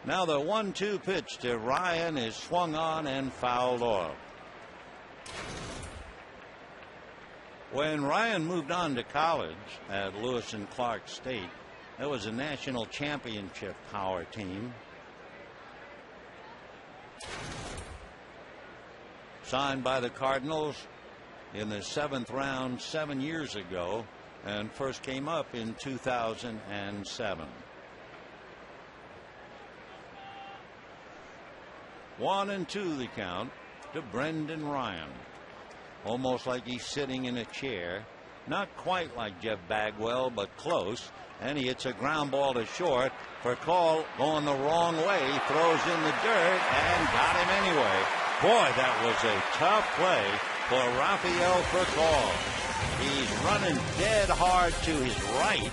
Speaker 2: Now the 1-2 pitch to Ryan is swung on and fouled off. When Ryan moved on to college at Lewis and Clark State, that was a national championship power team. Signed by the Cardinals in the 7th round 7 years ago, and first came up in 2007. 1-2 the count to Brendan Ryan. Almost like he's sitting in a chair. Not quite like Jeff Bagwell, but close. And he hits a ground ball to short. Furcal going the wrong way. Throws in the dirt and got him anyway. Boy, that was a tough play for Rafael Furcal. He's running dead hard to his right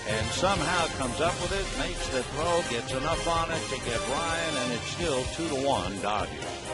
Speaker 2: and somehow comes up with it, makes the throw, gets enough on it to get Ryan, and it's still 2-1 Dodgers.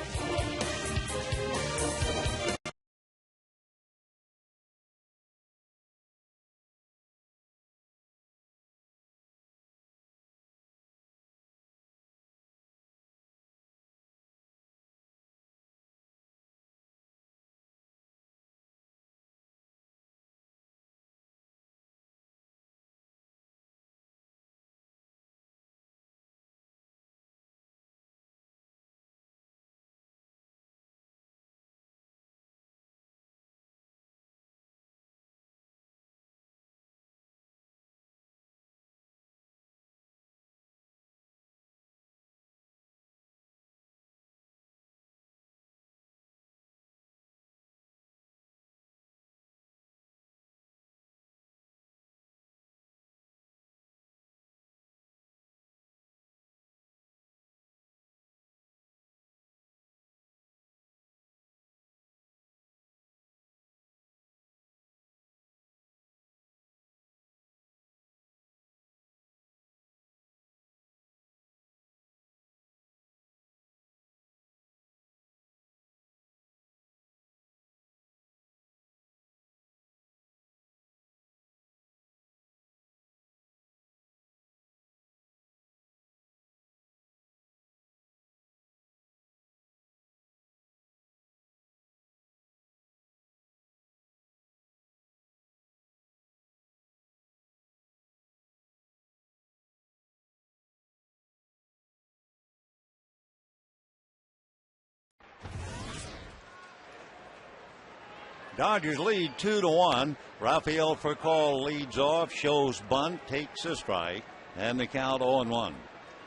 Speaker 2: Dodgers lead 2-1. Rafael Furcal leads off, shows bunt, takes a strike, and the count 0-1.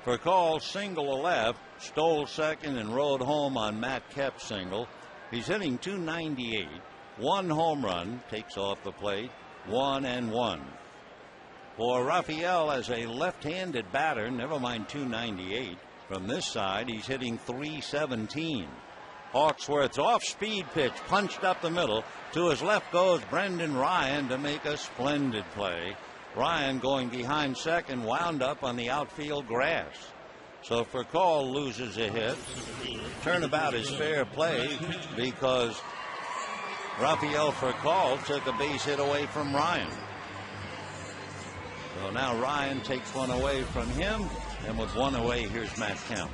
Speaker 2: Furcal single to left, stole second and rode home on Matt Kep's single. He's hitting .298, 1 home run, takes off the plate, 1-1. For Rafael, as a left-handed batter, never mind .298, from this side he's hitting .317. Hawksworth's off-speed pitch punched up the middle. To his left goes Brendan Ryan to make a splendid play. Ryan, going behind second, wound up on the outfield grass. So Furcal loses a hit. Turnabout is fair play because Rafael Furcal took a base hit away from Ryan. So now Ryan takes one away from him, and with one away, here's Matt Kemp.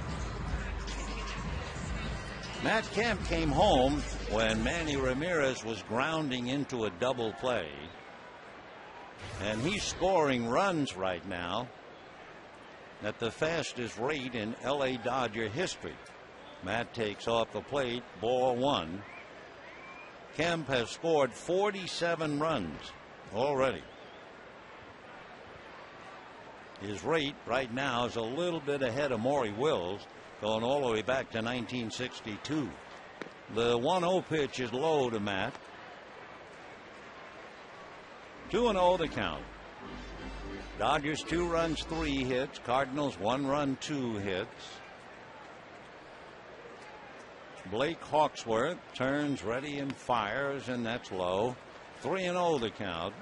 Speaker 2: Matt Kemp came home when Manny Ramirez was grounding into a double play. And he's scoring runs right now at the fastest rate in LA Dodger history. Matt takes off the plate, ball one. Kemp has scored 47 runs already. His rate right now is a little bit ahead of Maury Wills, going all the way back to 1962. The 1-0 pitch is low to Matt. 2-0 the count. Dodgers 2 runs, 3 hits. Cardinals 1 run, 2 hits. Blake Hawksworth turns, ready, and fires, and that's low. 3-0 the count.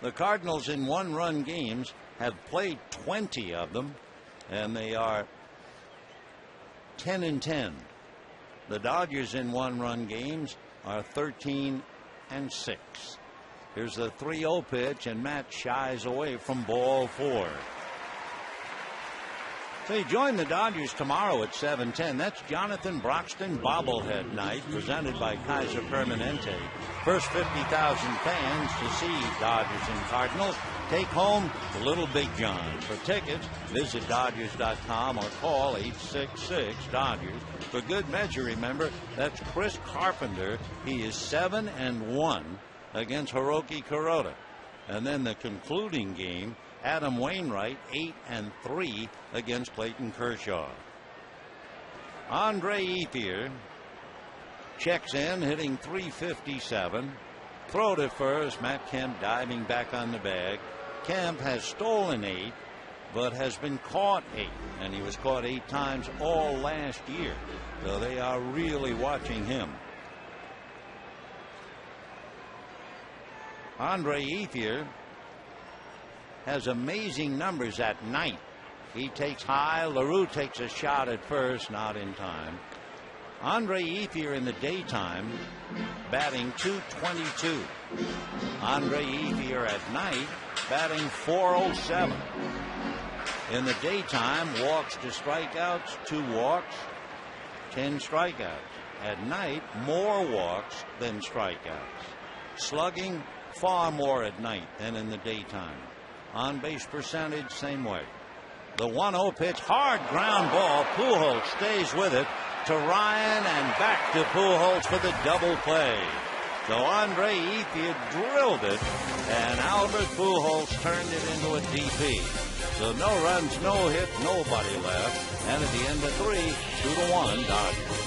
Speaker 2: The Cardinals in 1-run games have played 20 of them, and they are 10-10. The Dodgers in 1-run games are 13-6. Here's the 3-0 pitch, and Matt shies away from ball 4. So you join the Dodgers tomorrow at 7:10. That's Jonathan Broxton bobblehead night, presented by Kaiser Permanente. First 50,000 fans to see Dodgers and Cardinals take home the Little Big John. For tickets, visit Dodgers.com or call 866-DODGERS. For good measure, remember, that's Chris Carpenter. He is 7-1 against Hiroki Kuroda. And then the concluding game, Adam Wainwright 8-3 against Clayton Kershaw. Andre Ethier checks in, hitting .357. Throw to first. Matt Kemp diving back on the bag. Kemp has stolen 8, but has been caught 8, and he was caught 8 times all last year. So they are really watching him. Andre Ethier has amazing numbers at night. He takes high. LaRue takes a shot at first, not in time. Andre Ethier in the daytime batting .222. Andre Ethier at night batting .407. In the daytime, walks to strikeouts, 2 walks, 10 strikeouts. At night, more walks than strikeouts. Slugging, far more at night than in the daytime. On base percentage, same way. The 1-0 pitch, hard ground ball. Pujols stays with it to Ryan and back to Pujols for the double play. So Andre Ethier drilled it, and Albert Pujols turned it into a DP. So no runs, no hit, nobody left. And at the end of 3, 2-1 Dodgers.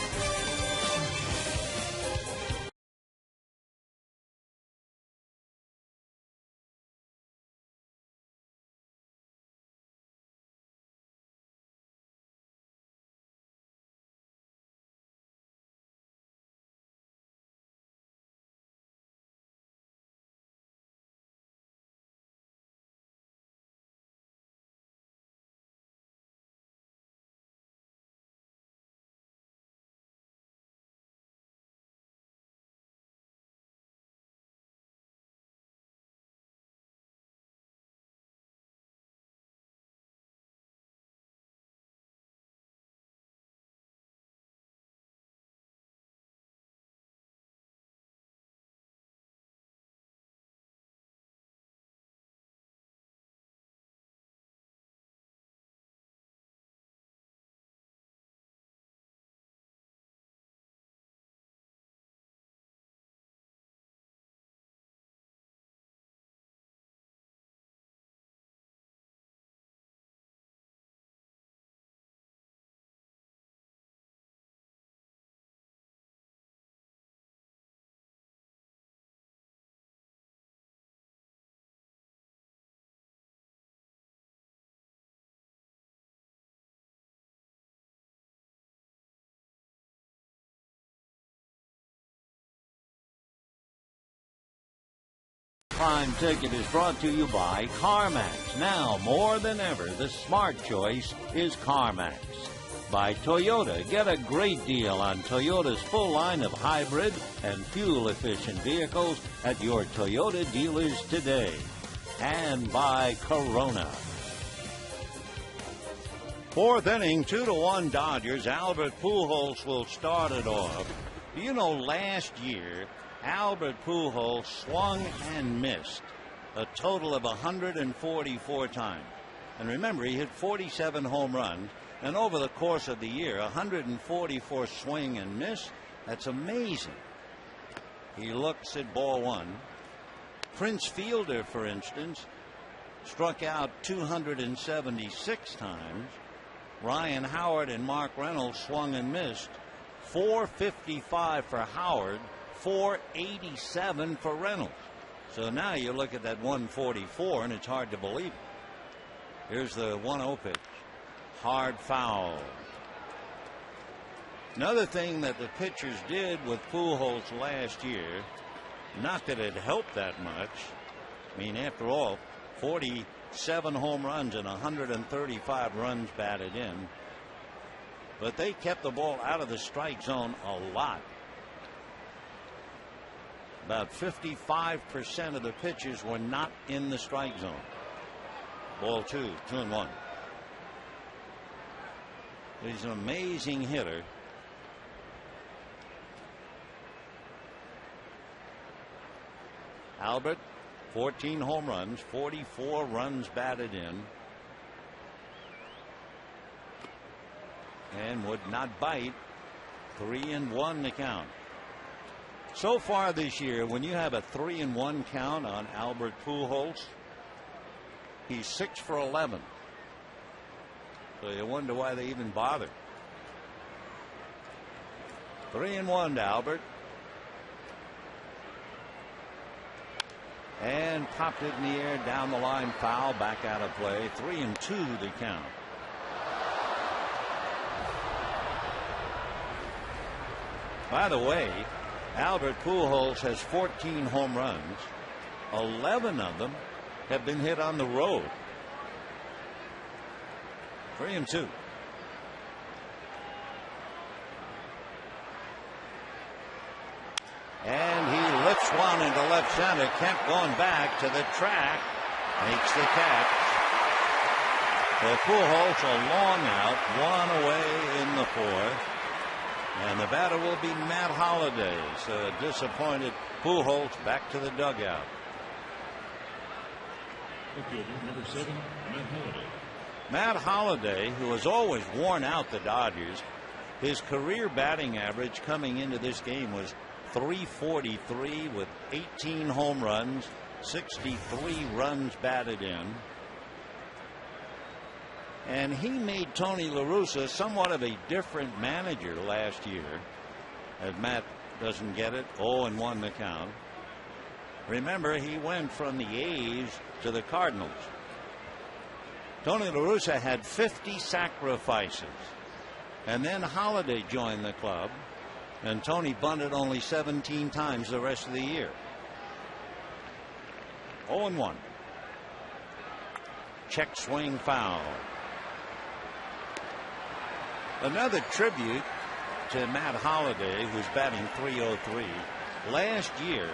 Speaker 2: Prime Ticket is brought to you by CarMax. Now, more than ever, the smart choice is CarMax. By Toyota. Get a great deal on Toyota's full line of hybrid and fuel-efficient vehicles at your Toyota dealers today. And by Corona. Fourth inning, 2-1 Dodgers. Albert Pujols will start it off. Do you know last year Albert Pujols swung and missed a total of 144 times? And remember, he hit 47 home runs, and over the course of the year, 144 swing and miss. That's amazing. He looks at ball one. Prince Fielder, for instance, struck out 276 times. Ryan Howard and Mark Reynolds swung and missed. 455 for Howard, 487 for Reynolds. So now you look at that 144 and it's hard to believe it. Here's the 1-0 pitch. Hard foul. Another thing that the pitchers did with Pujols last year, not that it helped that much. I mean, after all, 47 home runs and 135 runs batted in. But they kept the ball out of the strike zone a lot. About 55% of the pitches were not in the strike zone. Ball two, 2-1. He's an amazing hitter. Albert, 14 home runs, 44 runs batted in. And would not bite. 3-1 the count. So far this year, when you have a 3-1 count on Albert Pujols, he's 6 for 11. So you wonder why they even bother. 3-1 to Albert. And popped it in the air, down the line, foul, back out of play. 3-2 the count. By the way, Albert Pujols has 14 home runs. 11 of them have been hit on the road. 3-2. And he lifts one into left center. Kemp going back to the track. Makes the catch. So Pujols a long out. One away in the fourth. And the batter will be Matt Holliday. So disappointed Pujols back to the dugout.
Speaker 1: Number 7, Matt Holliday.
Speaker 2: Matt Holliday, who has always worn out the Dodgers, his career batting average coming into this game was .343 with 18 home runs, 63 runs batted in. And he made Tony La Russa somewhat of a different manager last year. As Matt doesn't get it, 0-1 the count. Remember, he went from the A's to the Cardinals. Tony La Russa had 50 sacrifices. And then Holliday joined the club. And Tony bunted only 17 times the rest of the year. 0-1. Check swing foul. Another tribute to Matt Holliday, who's batting .303. Last year,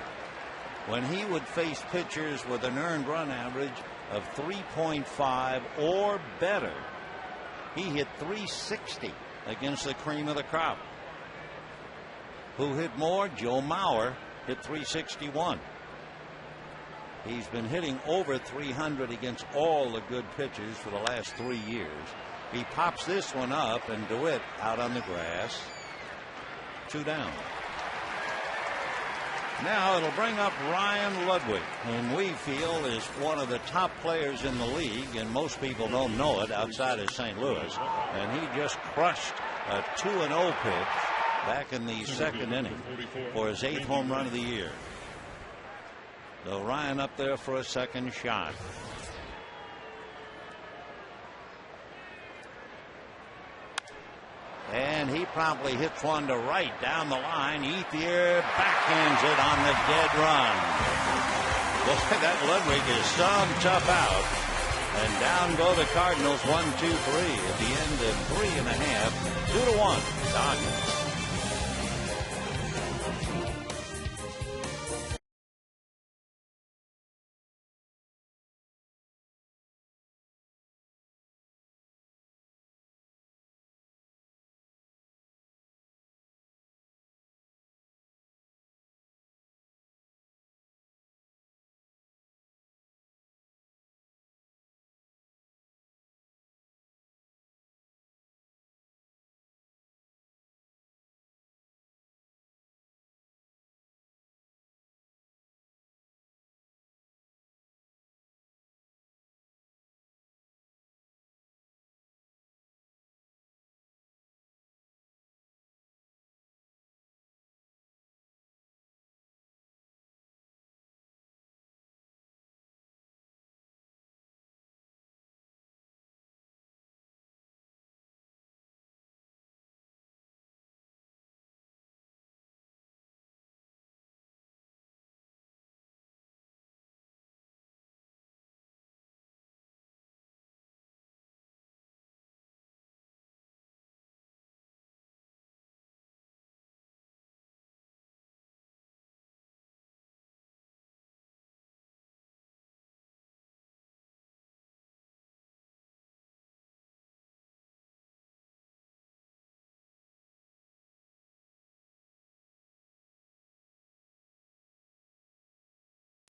Speaker 2: when he would face pitchers with an earned run average of 3.5 or better, he hit .360 against the cream of the crop. Who hit more? Joe Mauer hit .361. He's been hitting over .300 against all the good pitchers for the last 3 years. He pops this one up, and DeWit out on the grass. 2 down. Now it'll bring up Ryan Ludwig, whom we feel is one of the top players in the league, and most people don't know it outside of St. Louis. And he just crushed a 2-0 pitch back in the second inning for his 8th home run of the year. So Ryan up there for a second shot. And he promptly hits one to right down the line. Ethier backhands it on the dead run. Boy, that Ludwig is some tough out. And down go the Cardinals 1-2-3 at the end of 3.5. 2-1 Dodgers.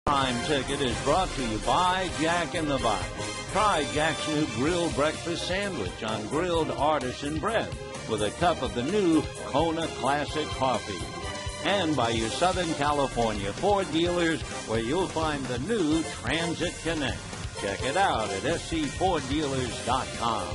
Speaker 2: Prime Ticket is brought to you by Jack in the Box. Try Jack's new grilled breakfast sandwich on grilled artisan bread with a cup of the new Kona Classic coffee. And by your Southern California Ford dealers, where you'll find the new Transit Connect. Check it out at scforddealers.com.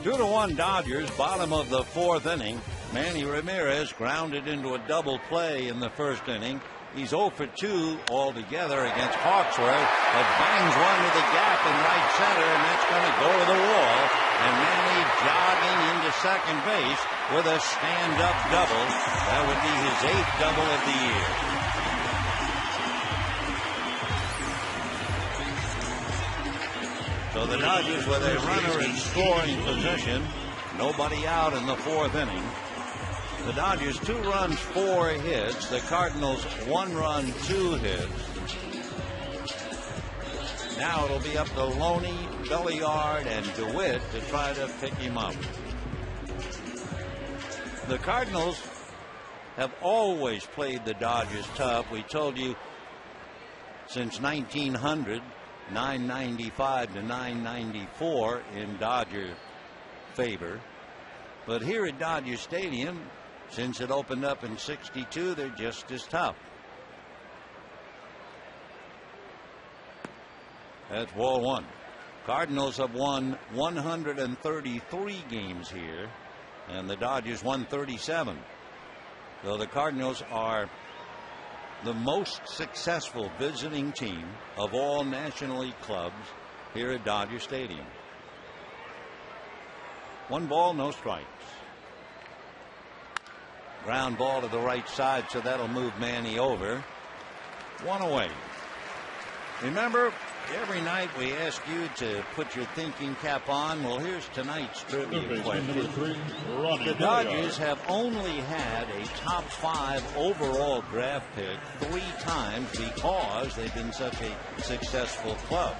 Speaker 2: 2-1 Dodgers, bottom of the fourth inning. Manny Ramirez grounded into a double play in the first inning. He's 0 for 2 altogether against Hawksworth, but bangs one to the gap in right center, and that's going to go to the wall. And Manny jogging into second base with a stand-up double. That would be his 8th double of the year. So the Dodgers with a runner in scoring position, nobody out in the fourth inning. The Dodgers 2 runs, 4 hits. The Cardinals 1 run, 2 hits. Now it'll be up to Loney, Belliard, and DeWitt to try to pick him up. The Cardinals have always played the Dodgers tough. We told you since 1900, 995 to 994 in Dodger favor. But here at Dodger Stadium, since it opened up in '62, they're just as tough. That's ball one. Cardinals have won 133 games here, and the Dodgers won 37. So the Cardinals are the most successful visiting team of all National League clubs here at Dodger Stadium. 1 ball, no strikes. Ground ball to the right side, so that'll move Manny over. 1 away. Remember, every night we ask you to put your thinking cap on. Well, here's tonight's trivia question. The Dodgers have only had a top 5 overall draft pick 3 times because they've been such a successful club.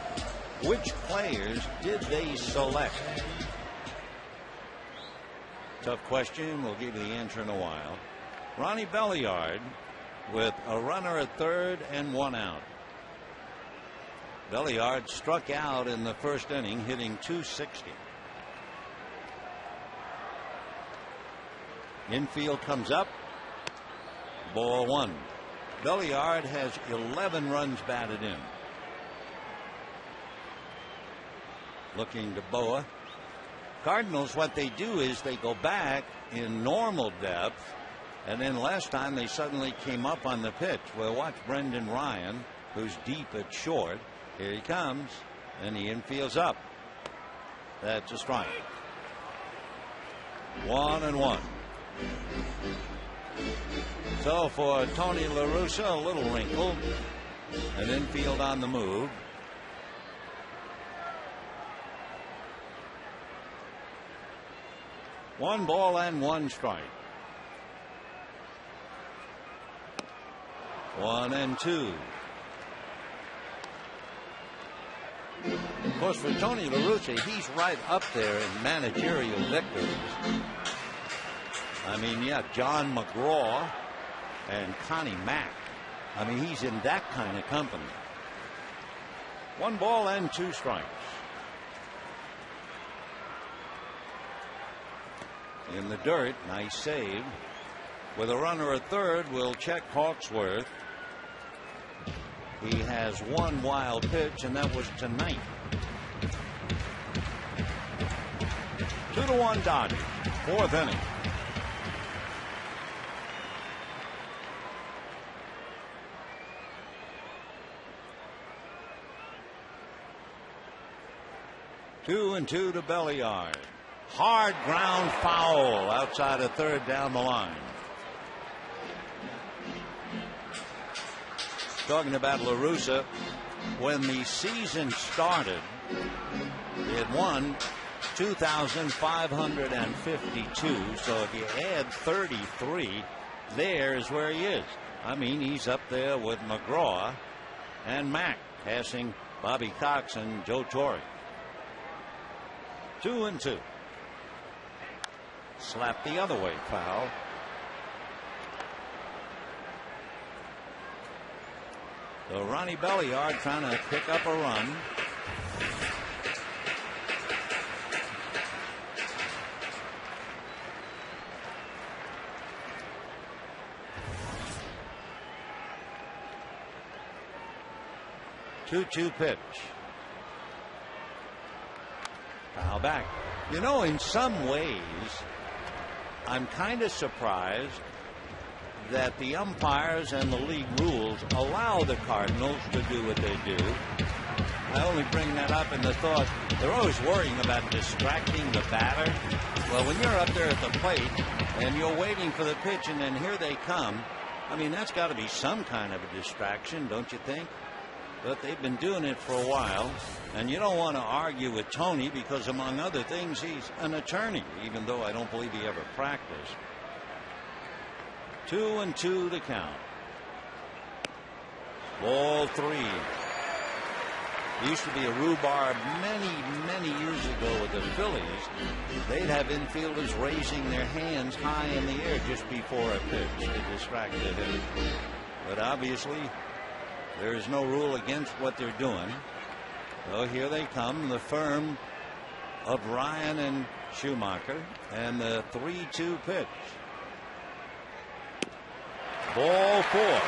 Speaker 2: Which players did they select? Tough question. We'll give you the answer in a while. Ronnie Belliard with a runner at third and 1 out. Belliard struck out in the first inning, hitting .260. Infield comes up. Ball 1. Belliard has 11 runs batted in. Looking to Boa. Cardinals, what they do is they go back in normal depth, and then last time they suddenly came up on the pitch. Well, watch Brendan Ryan, who's deep at short. Here he comes, and the infield's up. That's a strike. 1-1. So for Tony La Russa, a little wrinkle. An infield on the move. One ball and 1 strike. 1-2. Of course, for Tony La Russa, he's right up there in managerial victories. I mean, yeah, John McGraw and Connie Mack. I mean, he's in that kind of company. 1 ball and 2 strikes. In the dirt, nice save. With a runner at third, we'll check Hawksworth. He has 1 wild pitch, and that was tonight. 2-1 Dodgers, 4th inning. Two and 2 to Belliard. Hard ground foul outside of third down the line. Talking about La Russa, when the season started, he had won 2,552. So if you add 33, there's where he is. I mean, he's up there with McGraw and Mack, passing Bobby Cox and Joe Torre. 2-2. Slap the other way, foul. So Ronnie Belliard trying to pick up a run. Two-two pitch. Foul back. You know, in some ways, I'm kind of surprised that the umpires and the league rules allow the Cardinals to do what they do. I only bring that up in the thought they're always worrying about distracting the batter. Well, when you're up there at the plate and you're waiting for the pitch and then here they come, I mean, that's got to be some kind of a distraction, don't you think? But they've been doing it for a while, and you don't want to argue with Tony because, among other things, he's an attorney, even though I don't believe he ever practiced. 2-2 to count. Ball 3. It used to be a rhubarb many years ago with the Phillies. They'd have infielders raising their hands high in the air just before a pitch to distract the hitter. But obviously, there is no rule against what they're doing. So here they come, the firm of Ryan and Schumacher, and the 3-2 pitch. Ball 4.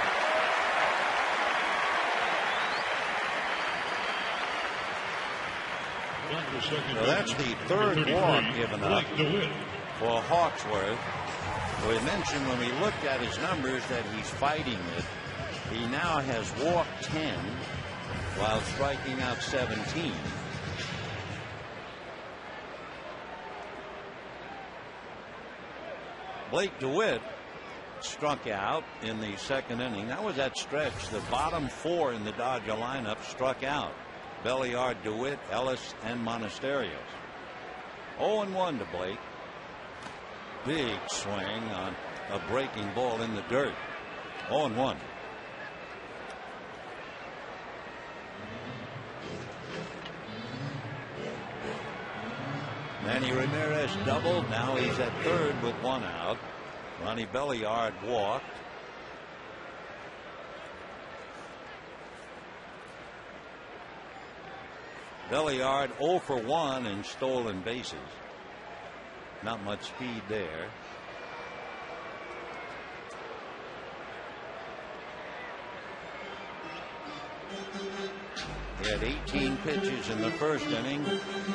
Speaker 2: So that's the third walk given up for Hawksworth. We mentioned when we looked at his numbers that he's fighting it. He now has walked 10 while striking out 17. Blake DeWitt struck out in the second inning. That was that stretch. The bottom 4 in the Dodger lineup struck out. Belliard, DeWitt, Ellis, and Monasterios. 0-1 to Blake. Big swing on a breaking ball in the dirt. 0-1. Manny Ramirez doubled. Now he's at third with 1 out. Ronnie Belliard walked. Belliard 0 for 1 in stolen bases. Not much speed there. He had 18 pitches in the first inning,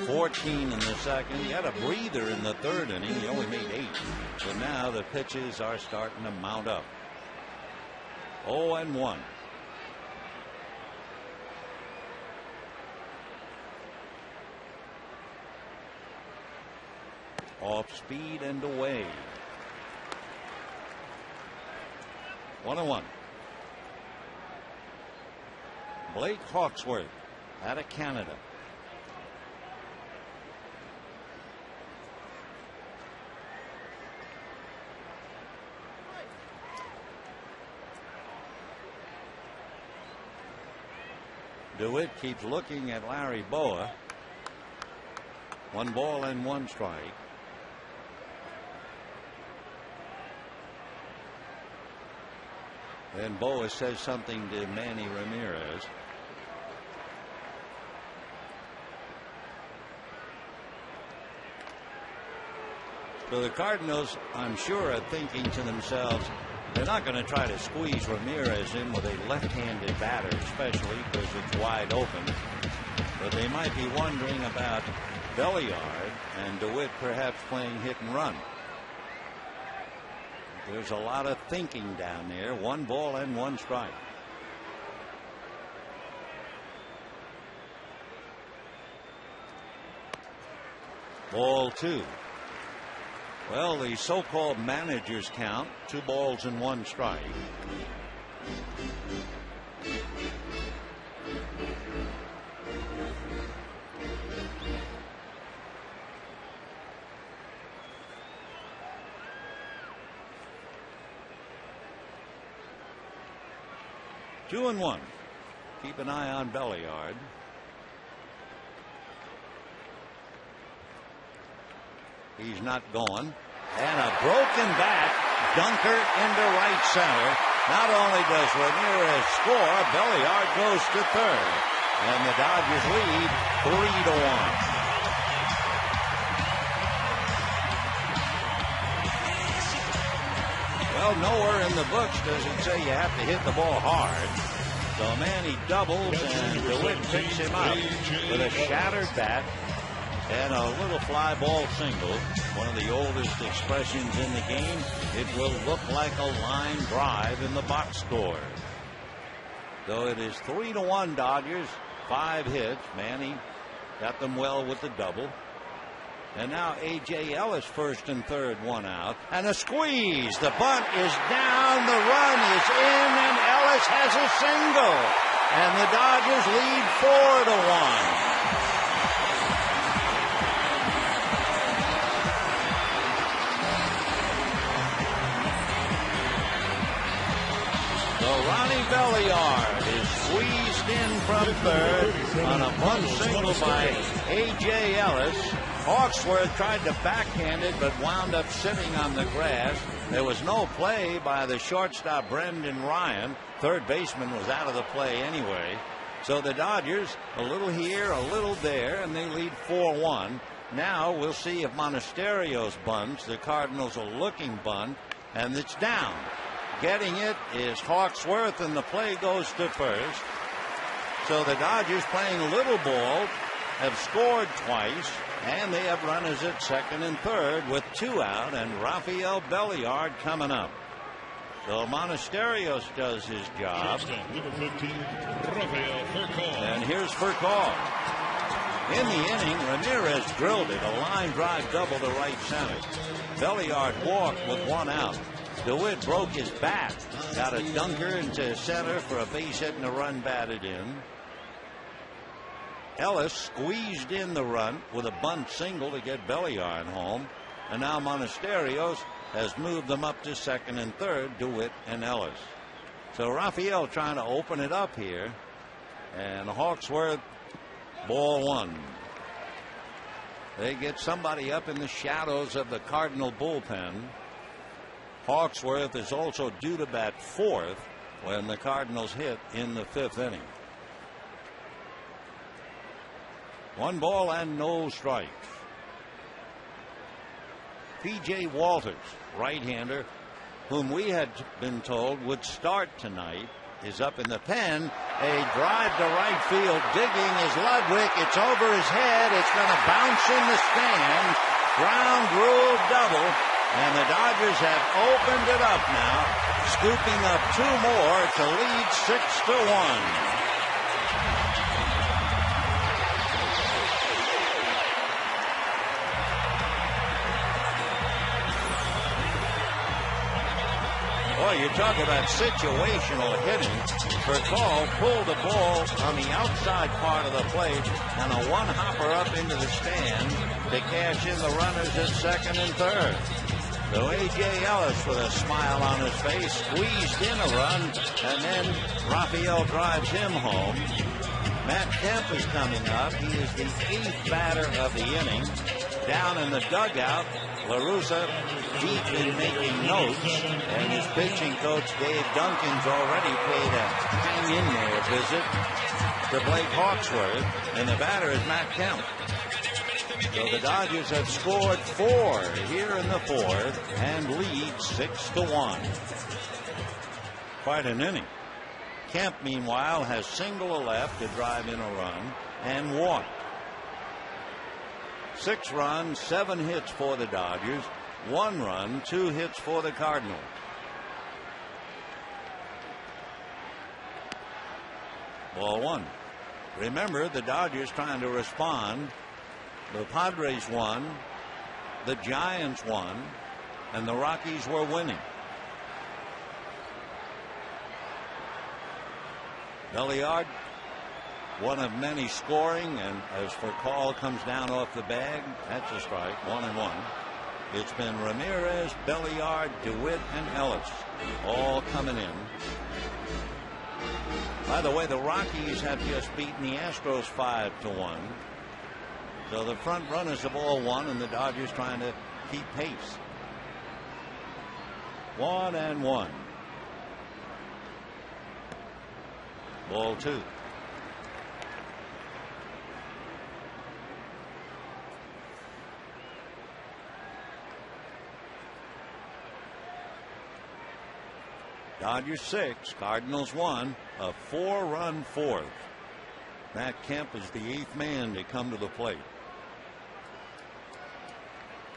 Speaker 2: 14 in the second. He had a breather in the third inning. He only made 8. So now the pitches are starting to mount up. 0-1. Off speed and away. 1-1. Blake Hawksworth out of Canada. DeWitt keeps looking at Larry Boa. 1 ball and 1 strike. Then Boa says something to Manny Ramirez. So the Cardinals, I'm sure, are thinking to themselves, they're not going to try to squeeze Ramirez in with a left-handed batter, especially because it's wide open. But they might be wondering about Belliard and DeWitt perhaps playing hit and run. There's a lot of thinking down there. 1 ball and 1 strike. Ball 2. Well, the so-called manager's count, 2 balls and 1 strike. Two and 1. Keep an eye on Belliard. He's not going. And a broken bat. Dunker into right center. Not only does Ramirez score, Belliard goes to third. And the Dodgers lead 3-1. Well, nowhere in the books does it say you have to hit the ball hard. So Manny doubles and DeWit picks him up with a shattered bat and a little fly ball single. One of the oldest expressions in the game. It will look like a line drive in the box score. So it is 3-1 Dodgers. 5 hits. Manny got them well with the double. And now A.J. Ellis first and third, 1 out. And a squeeze. The bunt is down. The run is in. And Ellis has a single. And the Dodgers lead 4-1. So Ronnie Belliard is squeezed in from third on a bunt single by A.J. Ellis. Hawksworth tried to backhand it, but wound up sitting on the grass. There was no play by the shortstop, Brendan Ryan. Third baseman was out of the play anyway. So the Dodgers, a little here, a little there, and they lead 4-1. Now we'll see if Monasterio's bunts. The Cardinals are looking bunt, and it's down. Getting it is Hawksworth, and the play goes to first. So the Dodgers, playing little ball, have scored twice. And they have runners at second and third with 2 out, and Rafael Belliard coming up. So Monasterios does his job.
Speaker 1: Number 15, Rafael Furcal.
Speaker 2: And here's Furcal. In the inning, Ramirez drilled it, a line drive double to right center. Belliard walked with 1 out. DeWitt broke his bat, got a dunker into center for a base hit and a run batted in. Ellis squeezed in the run with a bunt single to get Belliard home. And now Monasterios has moved them up to second and third, DeWitt and Ellis. So Rafael trying to open it up here. And Hawksworth, ball 1. They get somebody up in the shadows of the Cardinal bullpen. Hawksworth is also due to bat 4th when the Cardinals hit in the 5th inning. 1 ball and no strikes. P.J. Walters, right-hander, whom we had been told would start tonight, is up in the pen. A drive to right field. Digging is Ludwig. It's over his head. It's going to bounce in the stands. Ground rule double. And the Dodgers have opened it up now, scooping up 2 more to lead 6-1. Boy, you talk about situational hitting. Furcal pulled the ball on the outside part of the plate and a 1-hopper up into the stand to cash in the runners at second and third. So A.J. Ellis, with a smile on his face, squeezed in a run, and then Rafael drives him home. Matt Kemp is coming up. He is the 8th batter of the inning. Down in the dugout, La Russa deep in making notes, and his pitching coach Dave Duncan's already paid a hang-in-there visit to Blake Hawksworth, and the batter is Matt Kemp. So the Dodgers have scored 4 here in the 4th and lead 6-1. Quite an inning. Kemp, meanwhile, has single left to drive in a run and walk. 6 runs, 7 hits for the Dodgers, 1 run, 2 hits for the Cardinals. Ball 1. Remember, the Dodgers trying to respond. The Padres won, the Giants won, and the Rockies were winning. Belliard, one of many scoring, and as Furcal comes down off the bag, that's a strike, 1-1. It's been Ramirez, Belliard, DeWitt, and Ellis all coming in. By the way, the Rockies have just beaten the Astros 5-1. So the front runners have all won, and the Dodgers trying to keep pace. 1-1. Ball 2. Dodgers 6, Cardinals 1, a 4-run fourth. Matt Kemp is the 8th man to come to the plate.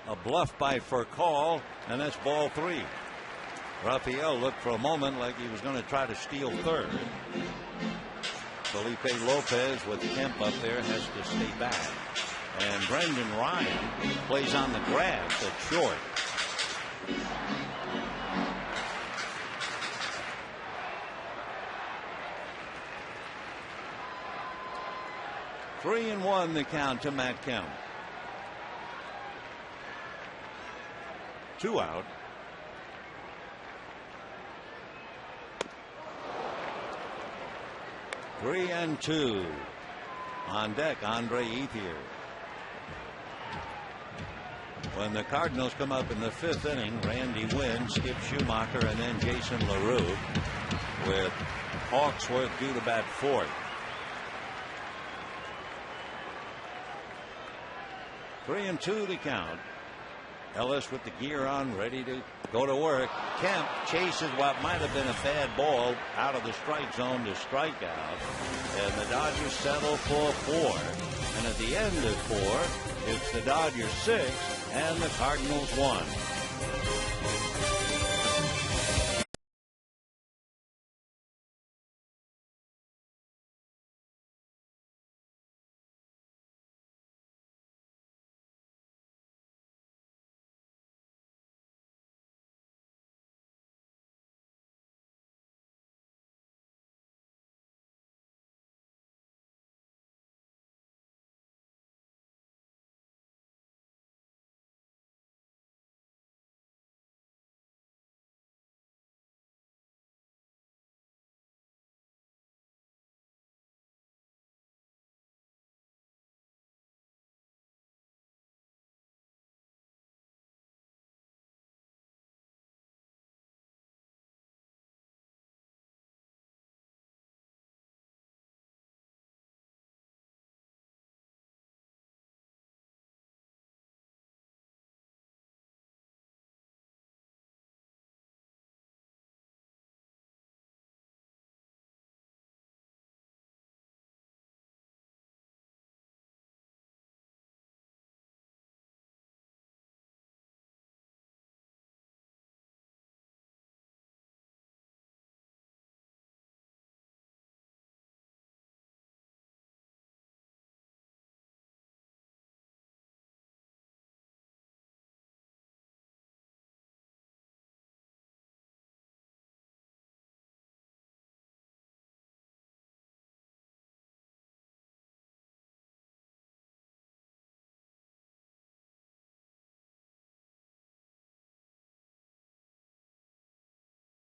Speaker 2: A bluff by Furcal, and that's ball 3. Rafael looked for a moment like he was going to try to steal third. Felipe Lopez with Kemp up there has to stay back. And Brendan Ryan plays on the grass at short. Three and 1 the count to Matt Kemp. 2 out. Three and 2. On deck, Andre Ethier. When the Cardinals come up in the 5th inning, Randy Wynn, Skip Schumacher, and then Jason LaRue, with Hawksworth due to bat 4th. 3 and 2 the count. Ellis with the gear on, ready to go to work. Kemp chases what might have been a bad ball out of the strike zone to strike out. And the Dodgers settle for 4. And at the end of 4, it's the Dodgers 6 and the Cardinals 1.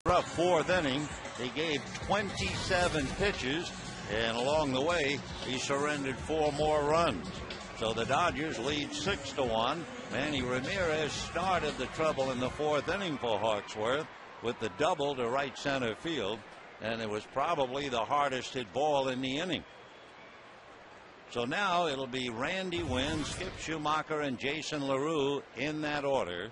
Speaker 2: Rough 4th inning. He gave 27 pitches, and along the way, he surrendered 4 more runs. So the Dodgers lead 6-1. Manny Ramirez started the trouble in the 4th inning for Hawksworth with the double to right center field, and it was probably the hardest hit ball in the inning. So now it'll be Randy Wynn, Skip Schumacher, and Jason LaRue in that order.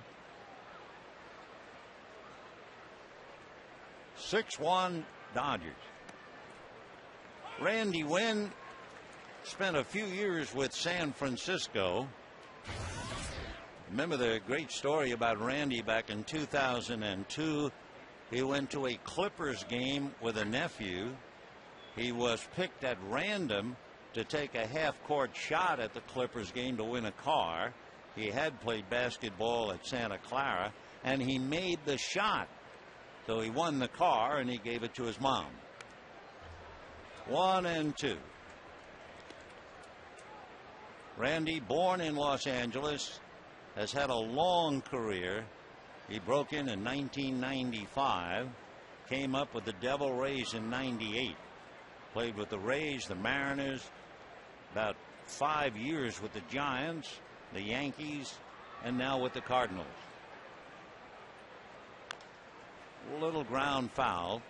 Speaker 2: 6-1 Dodgers. Randy Wynn spent a few years with San Francisco. Remember the great story about Randy back in 2002. He went to a Clippers game with a nephew. He was picked at random to take a half-court shot at the Clippers game to win a car. He had played basketball at Santa Clara, and he made the shot. So he won the car, and he gave it to his mom. 1 and 2. Randy, born in Los Angeles, has had a long career. He broke in 1995, came up with the Devil Rays in 98. Played with the Rays, the Mariners, about 5 years with the Giants, the Yankees, and now with the Cardinals. Little ground foul.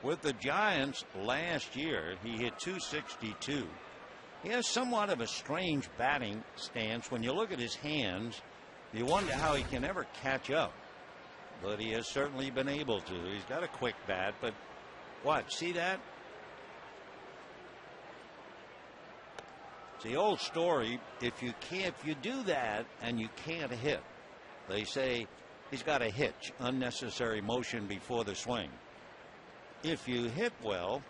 Speaker 2: With the Giants last year, he hit .262. He has somewhat of a strange batting stance. When you look at his hands, you wonder how he can ever catch up. But he has certainly been able to. He's got a quick bat, but watch, see that? It's the old story. If you do that and you can't hit, they say he's got a hitch, unnecessary motion before the swing. If you hit well,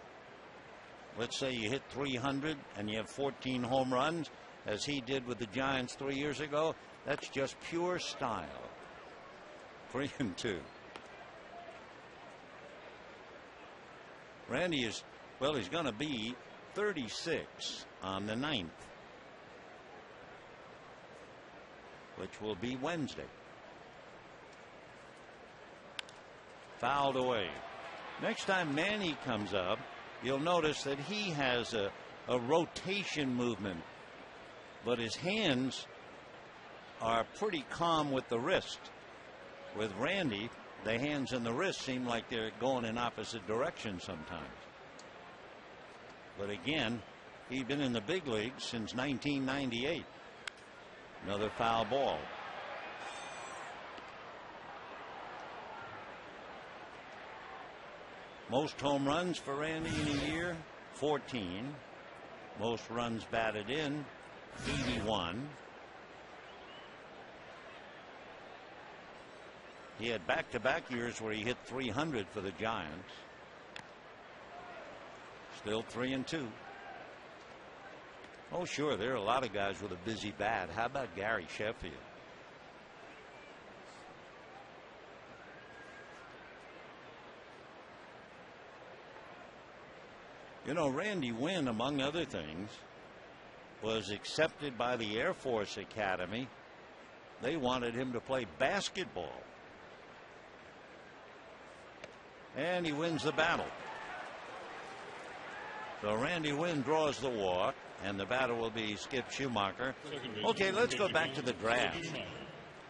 Speaker 2: let's say you hit 300 and you have 14 home runs, as he did with the Giants 3 years ago, that's just pure style. 3-2. Randy is, well, he's going to be 36 on the 9th, which will be Wednesday. Fouled away. Next time Manny comes up, you'll notice that he has a rotation movement, but his hands are pretty calm with the wrist. With Randy, the hands and the wrist seem like they're going in opposite directions sometimes. But again, he's been in the big leagues since 1998. Another foul ball. Most home runs for Randy in a year, 14. Most runs batted in, 81. He had back-to-back years where he hit 300 for the Giants. Still 3-2. Oh, sure, there are a lot of guys with a busy bat. How about Gary Sheffield? You know, Randy Wynn, among other things, was accepted by the Air Force Academy. They wanted him to play basketball. And he wins the battle. So Randy Wynn draws the walk, and the batter will be Skip Schumacher. Okay, let's go back to the draft.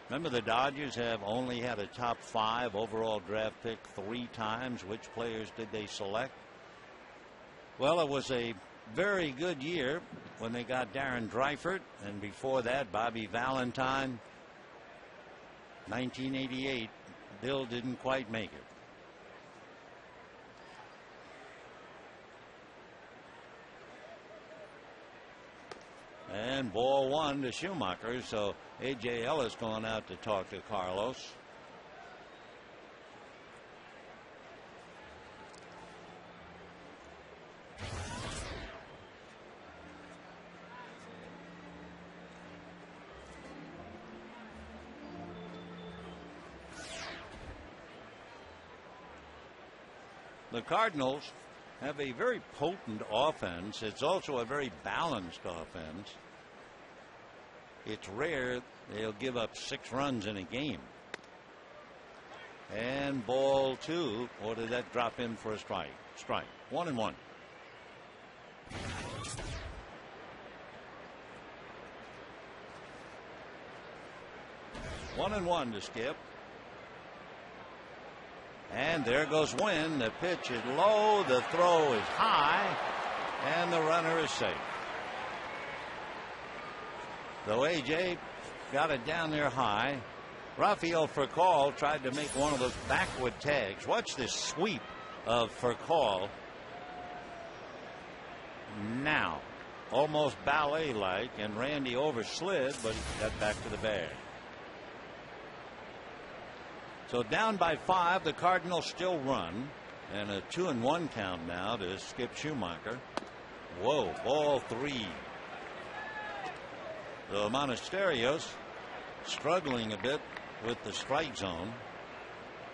Speaker 2: Remember, the Dodgers have only had a top 5 overall draft pick 3 times. Which players did they select? Well, it was a very good year when they got Darren Dreifert, and before that, Bobby Valentine. 1988, Bill didn't quite make it. And ball 1 to Schumacher, so A.J. Ellis going out to talk to Carlos. The Cardinals have a very potent offense. It's also a very balanced offense. It's rare they'll give up 6 runs in a game. And ball 2, or did that drop in for a strike? Strike. 1-1. One and one to Skip. And there goes Wynn. The pitch is low, the throw is high, and the runner is safe. So A.J. got it down there high. Rafael Furcal tried to make one of those backward tags. Watch this sweep of Furcal. Now, almost ballet-like, and Randy overslid, but he got back to the bag. So down by 5, the Cardinals still run, and a 2-1 count now to Skip Schumacher. Whoa, ball 3. So Monasterios struggling a bit with the strike zone.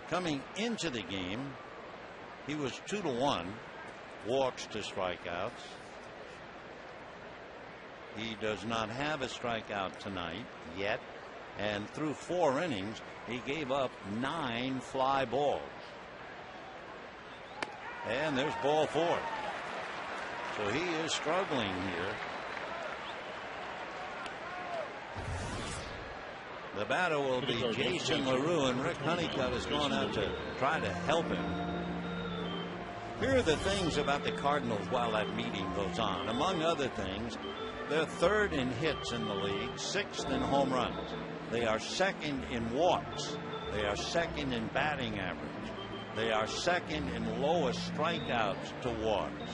Speaker 2: Coming into the game, he was 2-1, walks to strikeouts. He does not have a strikeout tonight yet, and through 4 innings, he gave up 9 fly balls. And there's ball 4. So he is struggling here. The batter will be Jason LaRue, and Rick Honeycutt is going out to try to help him. Here are the things about the Cardinals while that meeting goes on. Among other things, they're third in hits in the league, sixth in home runs. They are second in walks. They are second in batting average. They are second in lowest strikeouts to walks.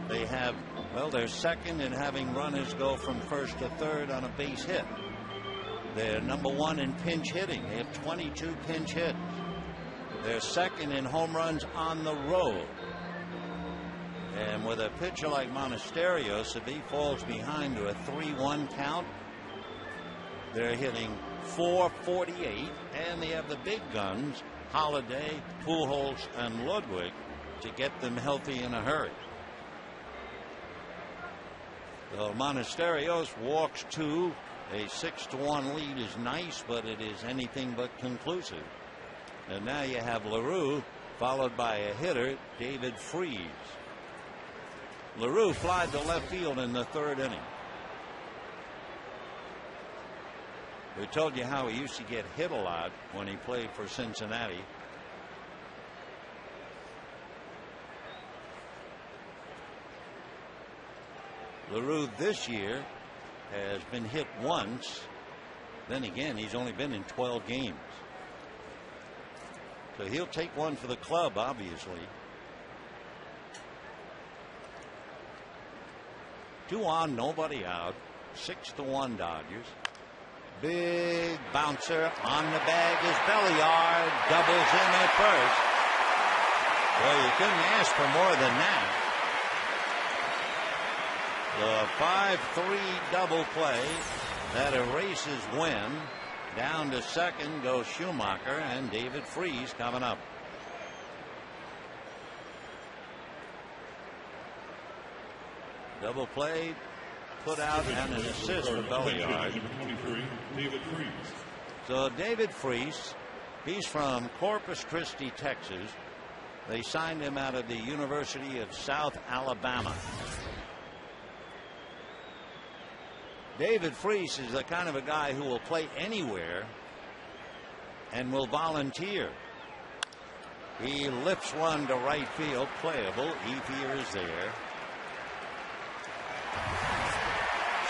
Speaker 2: They have, well, they're second in having runners go from first to third on a base hit. They're number one in pinch hitting. They have 22 pinch hits. They're second in home runs on the road. And with a pitcher like Monasterio, if he falls behind to a 3-1 count, they're hitting .448, and they have the big guns, Holiday, Pujols, and Ludwig, to get them healthy in a hurry. So Monasterios walks 2. A 6-1 lead is nice, but it is anything but conclusive. And now you have LaRue, followed by a hitter, David Freese. LaRue flied to left field in the third inning. We told you how he used to get hit a lot when he played for Cincinnati. LaRue this year has been hit once. Then again, he's only been in 12 games. So he'll take one for the club, obviously. 2 on, nobody out. 6-1 Dodgers. Big bouncer on the bag is Belliard. Doubles in at first. Well, you couldn't ask for more than that. The 5-3 double play that erases Wynn. Down to second goes Schumacher, and David Freese coming up. Double play, put out, and an assist for Belliard. So David Freese, he's from Corpus Christi, Texas. They signed him out of the University of South Alabama. David Freese is the kind of a guy who will play anywhere and will volunteer. He lifts one to right field, playable. Ethier is there.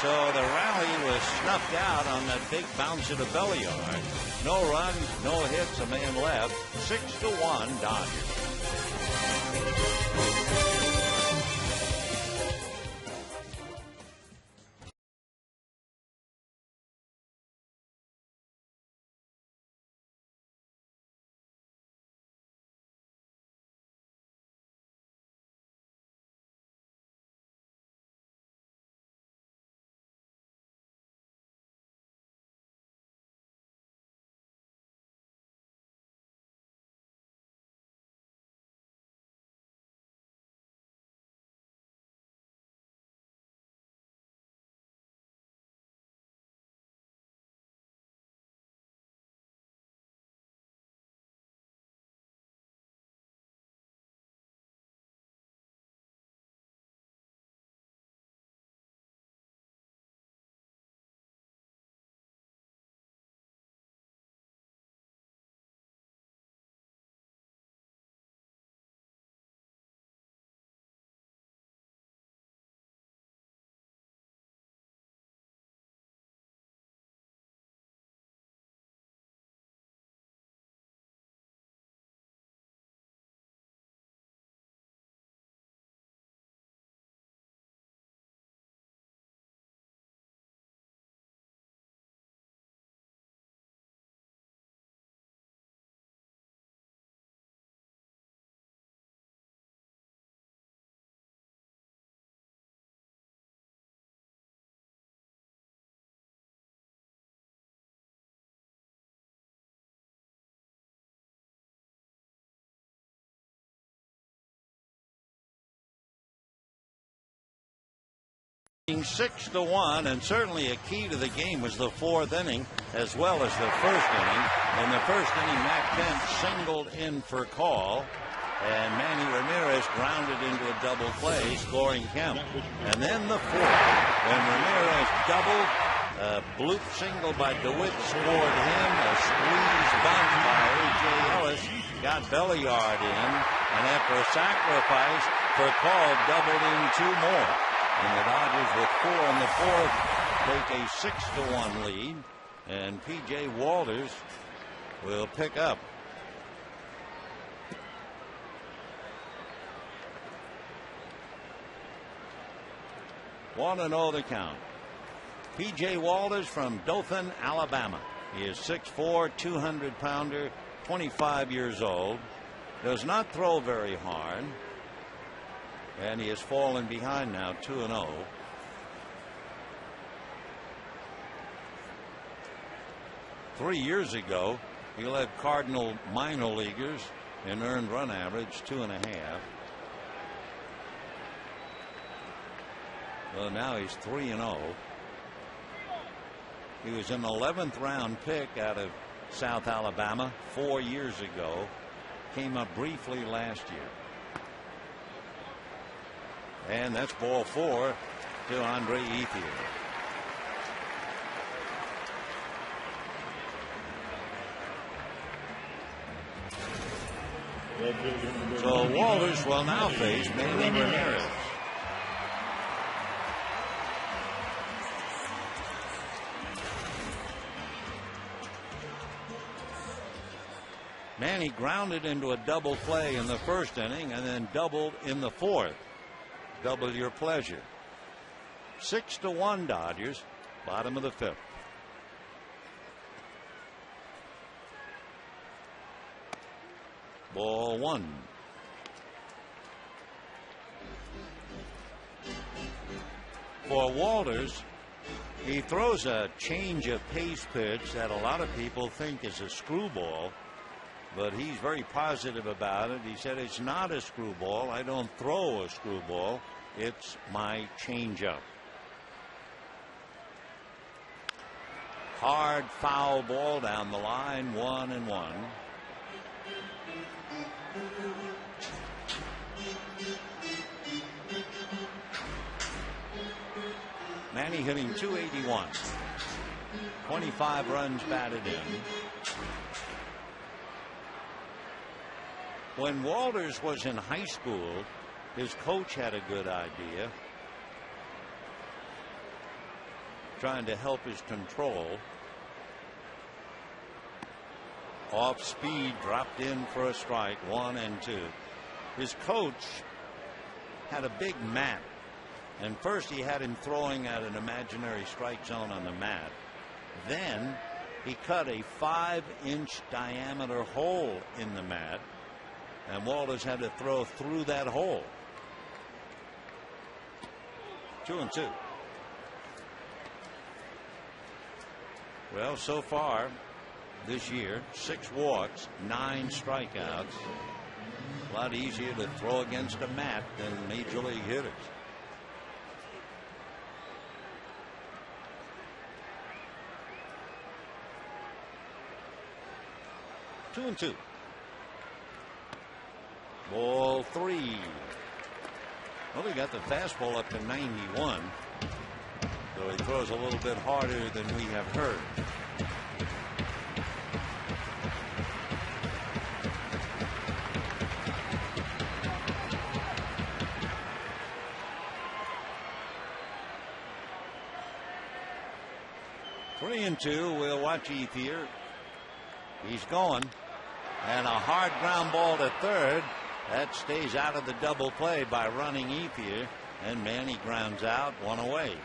Speaker 2: So the rally was snuffed out on that big bouncer to Belliard. No runs, no hits, a man left. 6-1 Dodgers. Being 6-1, and certainly a key to the game was the fourth inning as well as the first inning. In the first inning, Matt Kemp singled in for call, and Manny Ramirez grounded into a double play, scoring Kemp. And then the fourth, when Ramirez doubled, a bloop single by DeWit scored him. A squeeze bunt by A.J. Ellis got Belliard in, And after a sacrifice, Furcal doubled in 2 more. And the Dodgers with 4 in the 4th take a 6-1 lead. And P.J. Walters will pick up. Want to know the count. P.J. Walters from Dothan, Alabama. He is 6'4", 200-pounder, 25 years old. Does not throw very hard. And he has fallen behind now, 2-0. Three years ago, he led Cardinal minor leaguers in earned run average, 2.5. Well, now he's 3-0. He was an 11th round pick out of South Alabama 4 years ago. Came up briefly last year. And that's ball 4 to Andre Ethier. So Walters will now face Manny Ramirez. Manny grounded into a double play in the first inning and then doubled in the 4th. Double your pleasure. 6-1 Dodgers, bottom of the 5th. Ball 1. For Walters, he throws a change of pace pitch that a lot of people think is a screwball, but he's very positive about it. He said, it's not a screwball. I don't throw a screwball. It's my changeup. Hard foul ball down the line, 1-1. Manny hitting .281. 25 runs batted in. When Walters was in high school, his coach had a good idea, trying to help his control. Off speed, dropped in for a strike, 1-2. His coach had a big mat, and first he had him throwing at an imaginary strike zone on the mat. Then he cut a 5-inch diameter hole in the mat, and Walters had to throw through that hole. 2-2. Well, so far this year, 6 walks, 9 strikeouts. A lot easier to throw against a mat than major league hitters. Two and 2. Ball 3. Well, he got the fastball up to 91. So he throws a little bit harder than we have heard. Three and 2. We'll watch Ethier. He's going. And a hard ground ball to third. That stays out of the double play by running Ethier. And Manny grounds out, 1 away.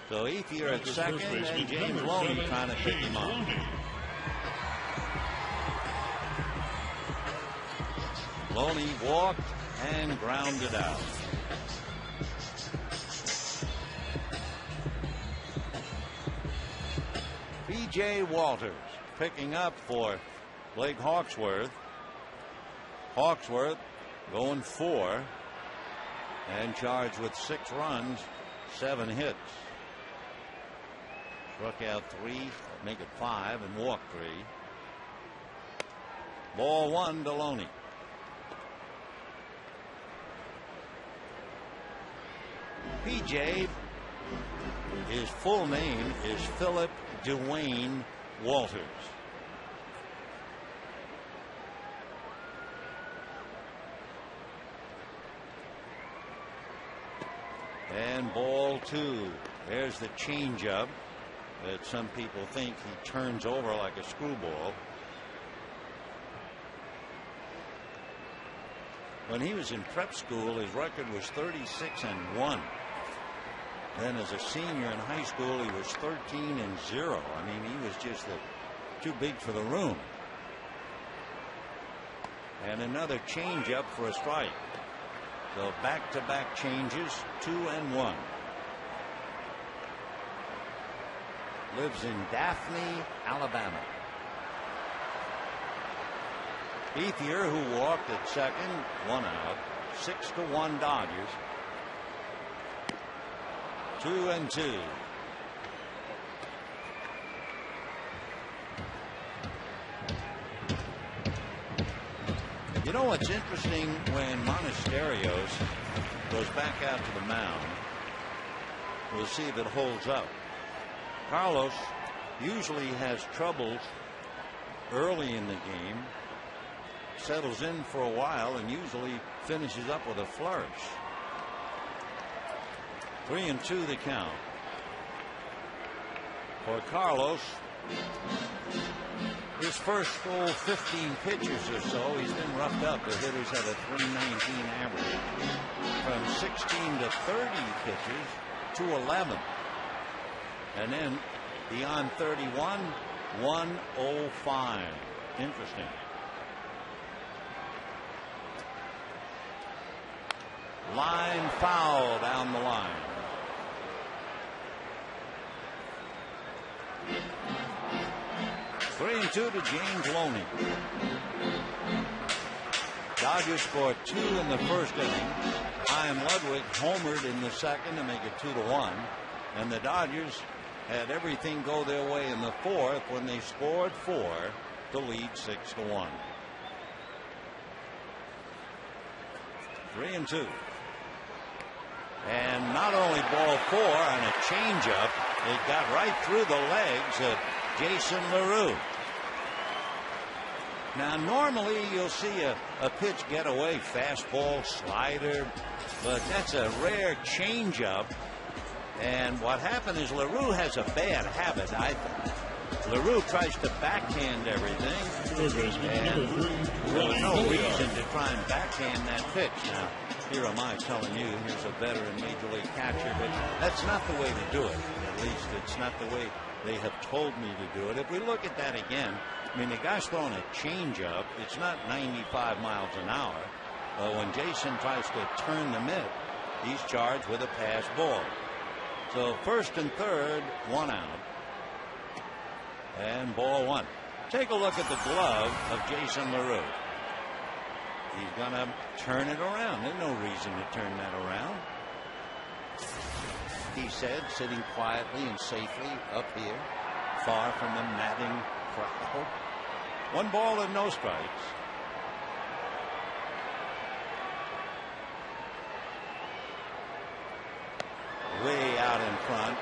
Speaker 2: So Ethier at second and James Loney trying to pick him up. Loney walked and grounded out. P.J. Walters picking up for Blake Hawksworth. Hawksworth going 4 and charged with 6 runs, 7 hits. Struck out 3, make it 5, and walked 3. Ball 1 to Loney. P.J. his full name is Philip Dwayne Walters. And ball 2. There's the changeup that some people think he turns over like a screwball. When he was in prep school, his record was 36-1. Then as a senior in high school, he was 13-0. I mean, he was just too big for the room. And another changeup for a strike. So back-to-back changes, 2-1. Lives in Daphne, Alabama. Ethier, who walked at second, 1 out. 6-1 Dodgers. 2-2. You know what's interesting, when Monasterio goes back out to the mound, we'll see if it holds up. Carlos usually has troubles early in the game, settles in for a while, and usually finishes up with a flourish. 3-2 the count. For Carlos, his first 15 pitches or so, he's been roughed up. The hitters had a .319 average. From 16 to 30 pitches to 11. And then beyond 31, 105. Interesting. Line foul down the line. Three and 2 to James Loney. Dodgers scored 2 in the first inning. Ryan Ludwig homered in the second to make it 2-1. And the Dodgers had everything go their way in the fourth when they scored 4 to lead 6-1. 3-2. And not only ball 4 on a changeup, it got right through the legs of Jason LaRue. Now, normally you'll see a pitch get away, fastball, slider, but that's a rare changeup. And what happened is LaRue has a bad habit, I think. LaRue tries to backhand everything, and there was no reason to try and backhand that pitch. Now, here am I telling you, here's a veteran major league catcher, but that's not the way to do it. At least it's not the way they have told me to do it. If we look at that again, I mean, the guy's throwing a changeup. It's not 95 miles an hour. When Jason tries to turn the mitt, he's charged with a pass ball. So first and third, 1 out. And ball 1. Take a look at the glove of Jason LaRue. He's going to turn it around. There's no reason to turn that around. He said, sitting quietly and safely up here, far from the madding crowd. 1 ball and no strikes. Way out in front.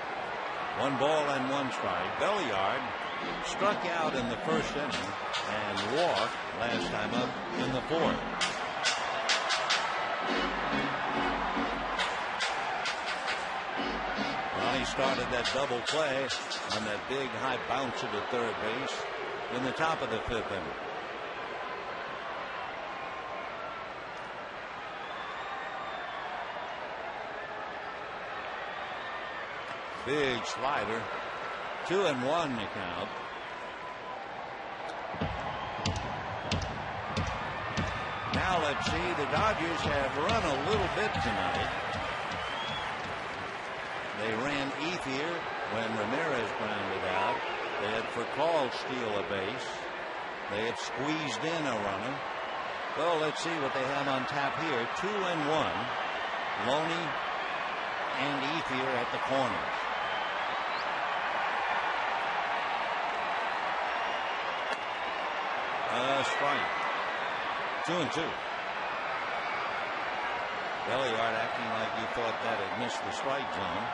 Speaker 2: 1 ball and 1 strike. Belliard struck out in the first inning and walked last time up in the 4th. Well, he started that double play on that big high bounce to the third base in the top of the 5th inning. Big slider. 2-1 the count. Now let's see. The Dodgers have run a little bit tonight. They ran Ethier when Ramirez grounded out. They had Furcal steal a base. They had squeezed in a runner. Well, let's see what they have on tap here. 2-1. Loney and Ethier at the corners. Strike. 2-2. Belliard acting like he thought that had missed the strike zone.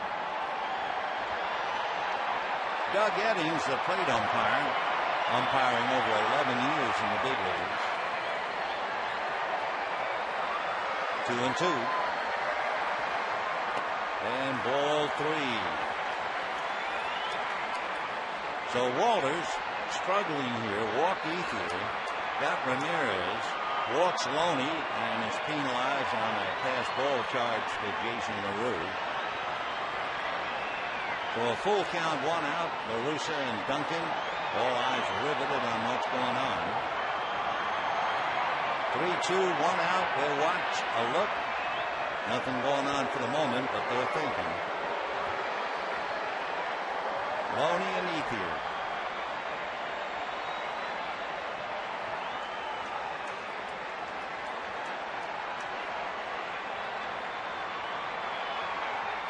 Speaker 2: Doug Eddings, the plate umpire, umpiring over 11 years in the big leagues. 2-2. And ball 3. So Walters struggling here. Walk Ethier. Got Ramirez. Walks Loney and is penalized on a pass ball charge to Jason LaRue. For a full count, 1 out. LaRussa and Duncan. All eyes riveted on what's going on. 3-2, 1 out. They'll watch a look. Nothing going on for the moment, but they're thinking. Loney and Ethier.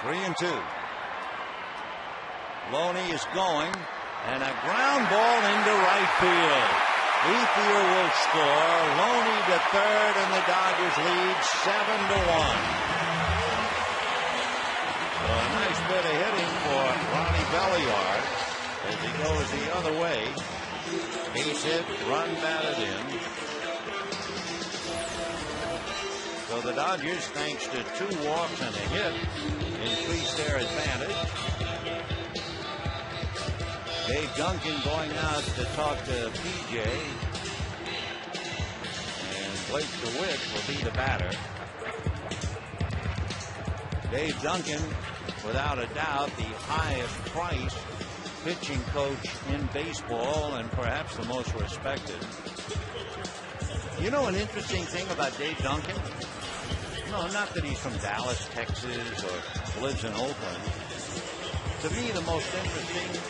Speaker 2: Three and 2. Loney is going, and a ground ball into right field. Ethier will score. Loney to third, and the Dodgers lead 7-1. So a nice bit of hitting for Ronnie Belliard as he goes the other way. Base hit, run batted in. So the Dodgers, thanks to 2 walks and a hit, increase their advantage. Dave Duncan going out to talk to PJ. And Blake DeWitt will be the batter. Dave Duncan, without a doubt, the highest priced pitching coach in baseball and perhaps the most respected. You know an interesting thing about Dave Duncan? No, not that he's from Dallas, Texas, or lives in Oakland. To me, the most interesting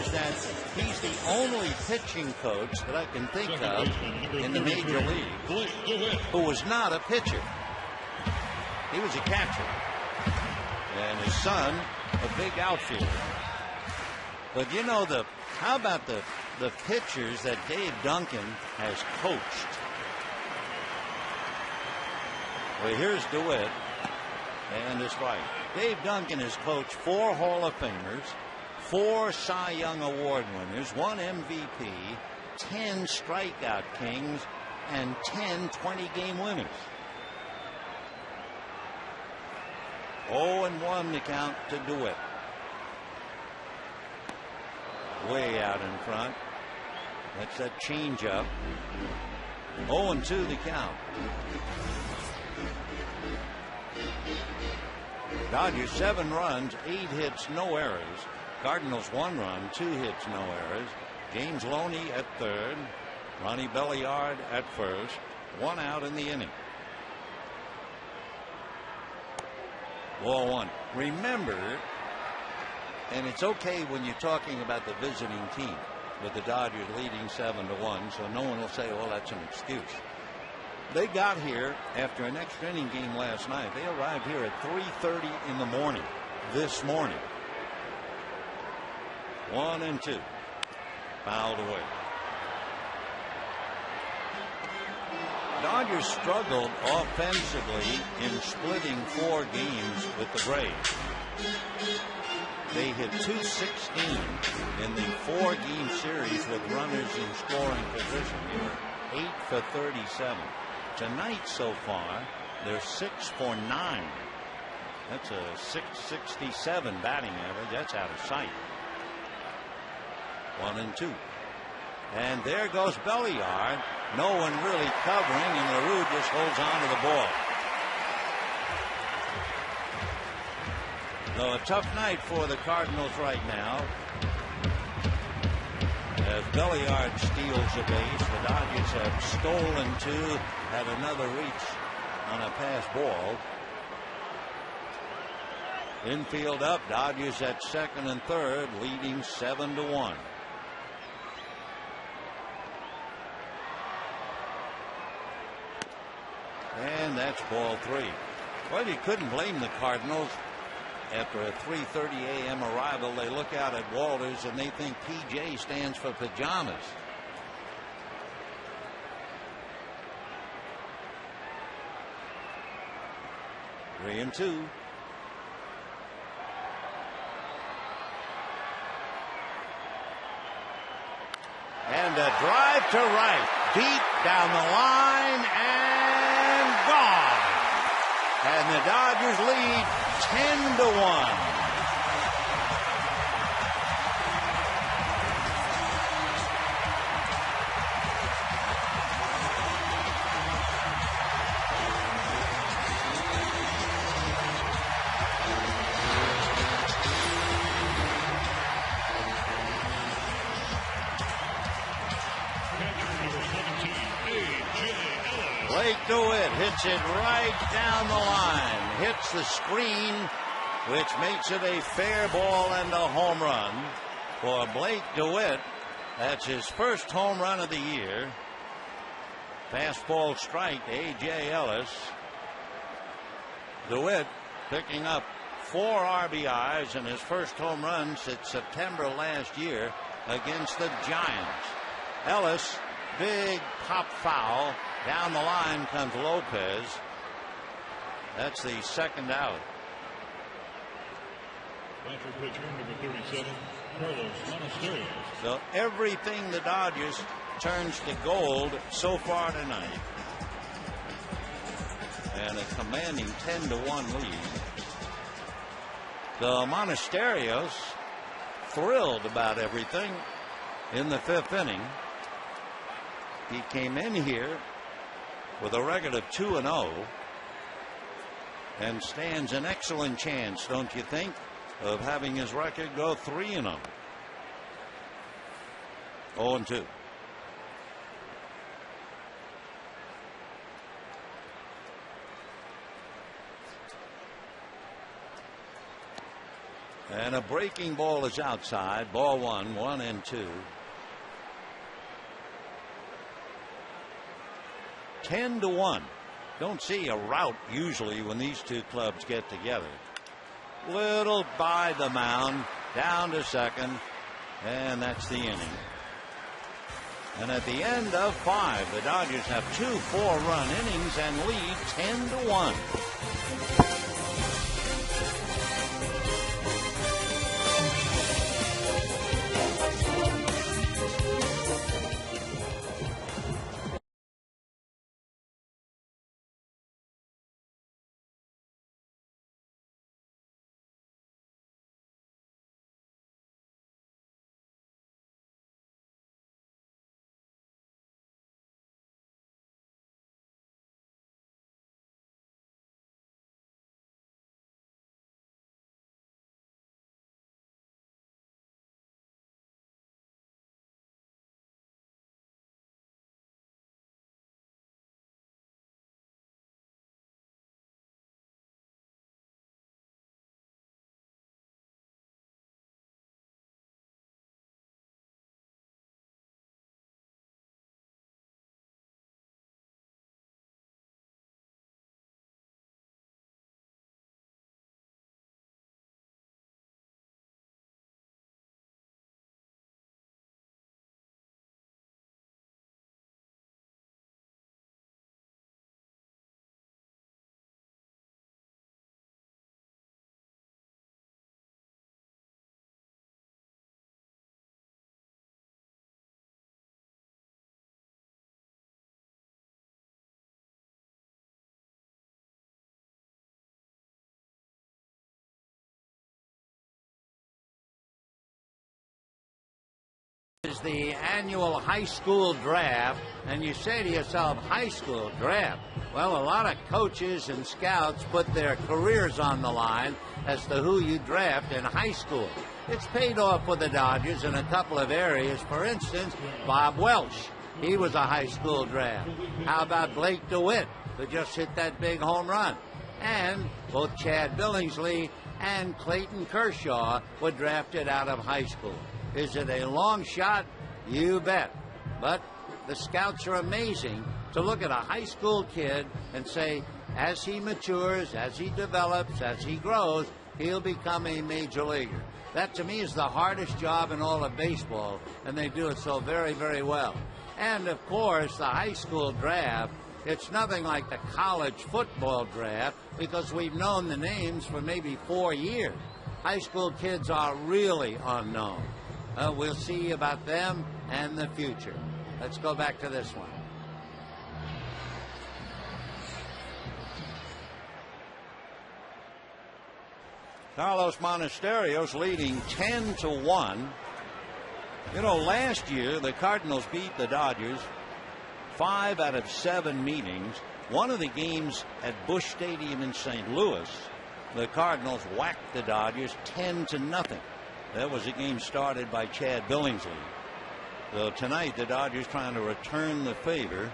Speaker 2: is that he's the only pitching coach that I can think of in the major league who was not a pitcher. He was a catcher. And his son, a big outfielder. But you know, how about the pitchers that Dave Duncan has coached? Well, here's DeWitt, and it's right. Dave Duncan has coached 4 Hall of Famers, 4 Cy Young Award winners, 1 MVP, 10 strikeout kings, and 10 20-game winners. 0-1 the count to DeWitt. Way out in front. That's that changeup. 0-2 the count. Dodgers 7 runs, 8 hits, no errors. Cardinals 1 run, 2 hits, no errors. James Loney at third. Ronnie Belliard at first. 1 out in the inning. Ball 1. Remember, and it's okay when you're talking about the visiting team, with the Dodgers leading 7-1, so no one will say, well, that's an excuse. They got here after an extra inning game last night. They arrived here at 3:30 in the morning this morning. 1-2. Fouled away. Dodgers struggled offensively in splitting 4 games with the Braves. They hit .216 in the 4-game series with runners in scoring position. They were 8 for 37. Tonight so far, they're 6 for 9. That's a .667 batting average. That's out of sight. 1-2. And there goes Belliard. No one really covering, and LaRue just holds on to the ball. So a tough night for the Cardinals right now. As Belliard steals a base, the Dodgers have stolen 2, had another reach on a pass ball. Infield up, Dodgers at second and third, leading 7-1. And that's ball 3. Well, you couldn't blame the Cardinals. After a 3:30 a.m. arrival, they look out at Walters and they think PJ stands for pajamas. Three and 2. And a drive to right, deep down the line, and gone. And the Dodgers lead 10-1. DeWit hits it right down the line, hits the screen, which makes it a fair ball and a home run for Blake DeWit. That's his first home run of the year. Fastball strike to A.J. Ellis. DeWit picking up 4 RBIs in his first home run since September last year against the Giants. Ellis, big pop foul. Down the line comes Lopez. That's the second out.
Speaker 1: After pitcher number 37, Carlos Monasterio.
Speaker 2: So everything the Dodgers turns to gold so far tonight. And a commanding 10-1 lead. The Monasterios thrilled about everything in the 5th inning. He came in here with a record of 2-0 and stands an excellent chance, don't you think, of having his record go 3-0. 0-2. And a breaking ball is outside. Ball 1, 1-2. 10-1. Don't see a rout usually when these two clubs get together. Little by the mound, down to second, and that's the inning. And at the end of 5, the Dodgers have 2 4-run innings and lead 10-1. Is the annual high school draft, and you say to yourself, high school draft? Well, a lot of coaches and scouts put their careers on the line as to who you draft in high school. It's paid off for the Dodgers in a couple of areas. For instance, Bob Welch, he was a high school draft. How about Blake DeWitt, who just hit that big home run? And both Chad Billingsley and Clayton Kershaw were drafted out of high school. Is it a long shot? You bet. But the scouts are amazing to look at a high school kid and say, as he matures, as he develops, as he grows, he'll become a major leaguer. That, to me, is the hardest job in all of baseball, and they do it so very, very well. And, of course, the high school draft, it's nothing like the college football draft because we've known the names for maybe 4 years. High school kids are really unknown. We'll see about them and the future. Let's go back to this one. Carlos Monasterios leading 10-1. You know, last year the Cardinals beat the Dodgers 5 out of 7 meetings. One of the games at Busch Stadium in St. Louis, the Cardinals whacked the Dodgers 10-0. That was a game started by Chad Billingsley. So tonight the Dodgers trying to return the favor,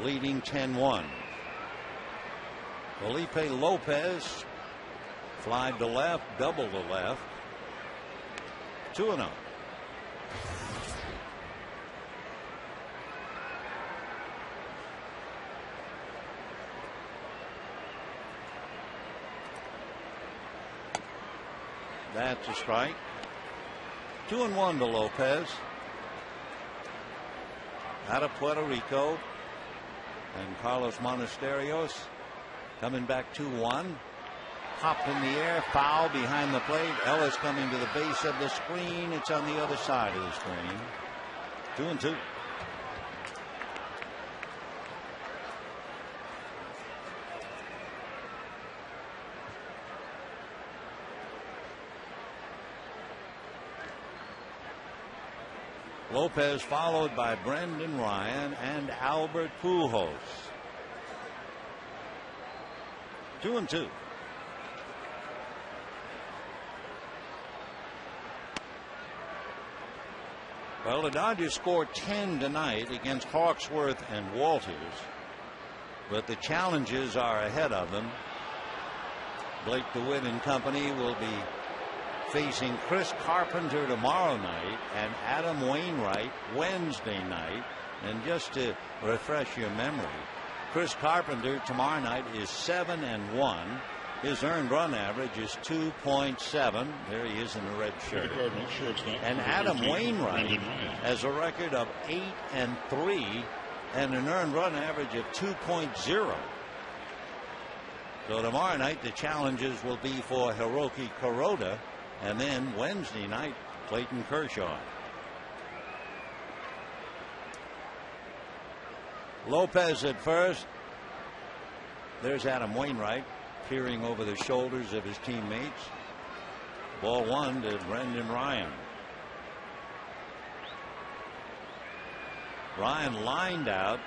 Speaker 2: leading 10-1. Felipe Lopez flied to left, double to left. 2-0. That's a strike. 2-1 to Lopez. Out of Puerto Rico. And Carlos Monasterios coming back 2-1. Hop in the air, foul behind the plate. Ellis coming to the base of the screen. It's on the other side of the screen. 2-2. Lopez followed by Brendan Ryan and Albert Pujols. 2-2. Well, the Dodgers scored 10 tonight against Hawksworth and Walters, but the challenges are ahead of them. Blake DeWitt and company will be facing Chris Carpenter tomorrow night and Adam Wainwright Wednesday night. And just to refresh your memory, Chris Carpenter tomorrow night is 7-1. His earned run average is 2.7. There he is in the red shirt. And Adam Wainwright has a record of 8-3 and an earned run average of 2.0. So tomorrow night the challenges will be for Hiroki Kuroda, and then Wednesday night Clayton Kershaw. Lopez at first. There's Adam Wainwright peering over the shoulders of his teammates. Ball 1 to Brendan Ryan. Ryan lined out,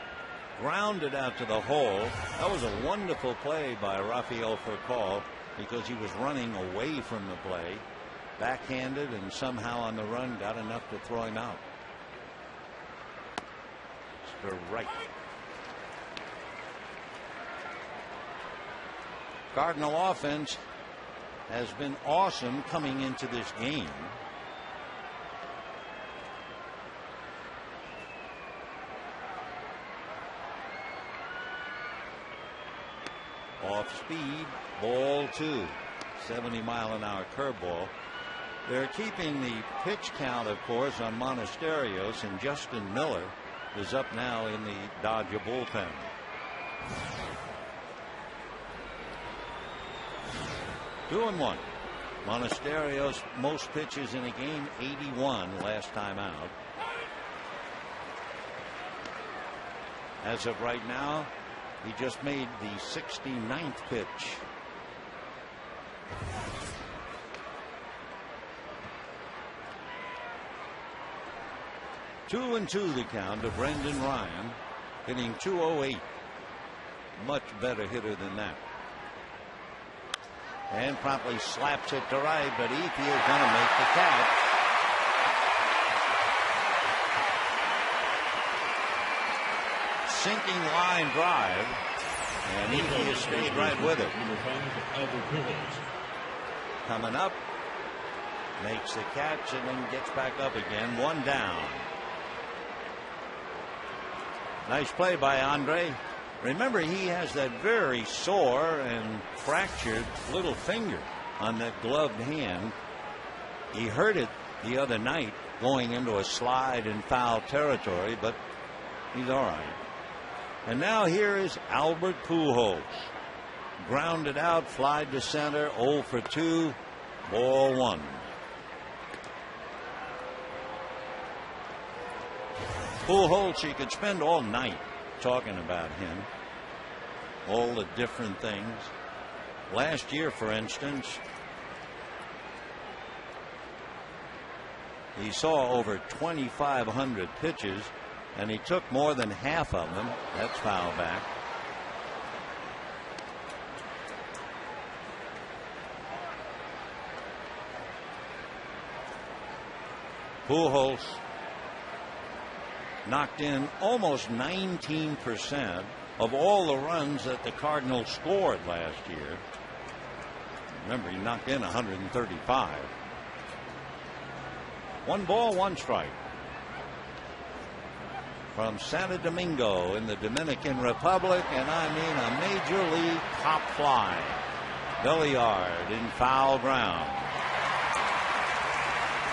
Speaker 2: grounded out to the hole. That was a wonderful play by Rafael Furcal because he was running away from the play. Backhanded and somehow on the run got enough to throw him out. Strike. Cardinal offense has been awesome coming into this game. Off speed, ball 2. 70-mile-an-hour curveball. They're keeping the pitch count, of course, on Monasterios, and Justin Miller is up now in the Dodger bullpen. Two and one. Monasterios most pitches in a game, 81 last time out. As of right now, he just made the 69th pitch. Two and two the count to Brendan Ryan, hitting .208. Much better hitter than that. And promptly slaps it to right, but Efe is going to make the catch. Sinking line drive, and Efe has stayed right with it. Coming up, makes the catch and then gets back up again. One down. Nice play by Andre. Remember, he has that very sore and fractured little finger on that gloved hand. He hurt it the other night going into a slide in foul territory, but he's all right. And now here is Albert Pujols. Grounded out, fly to center, 0 for 2, ball 1. Pujols, you could spend all night talking about him, all the different things. Last year, for instance, He saw over 2,500 pitches, and he took more than half of them. That's foul back. Pujols knocked in almost 19% of all the runs that the Cardinals scored last year. Remember, he knocked in 135. 1 ball, 1 strike. From Santo Domingo in the Dominican Republic, and I mean a major league pop fly. Belliard in foul ground.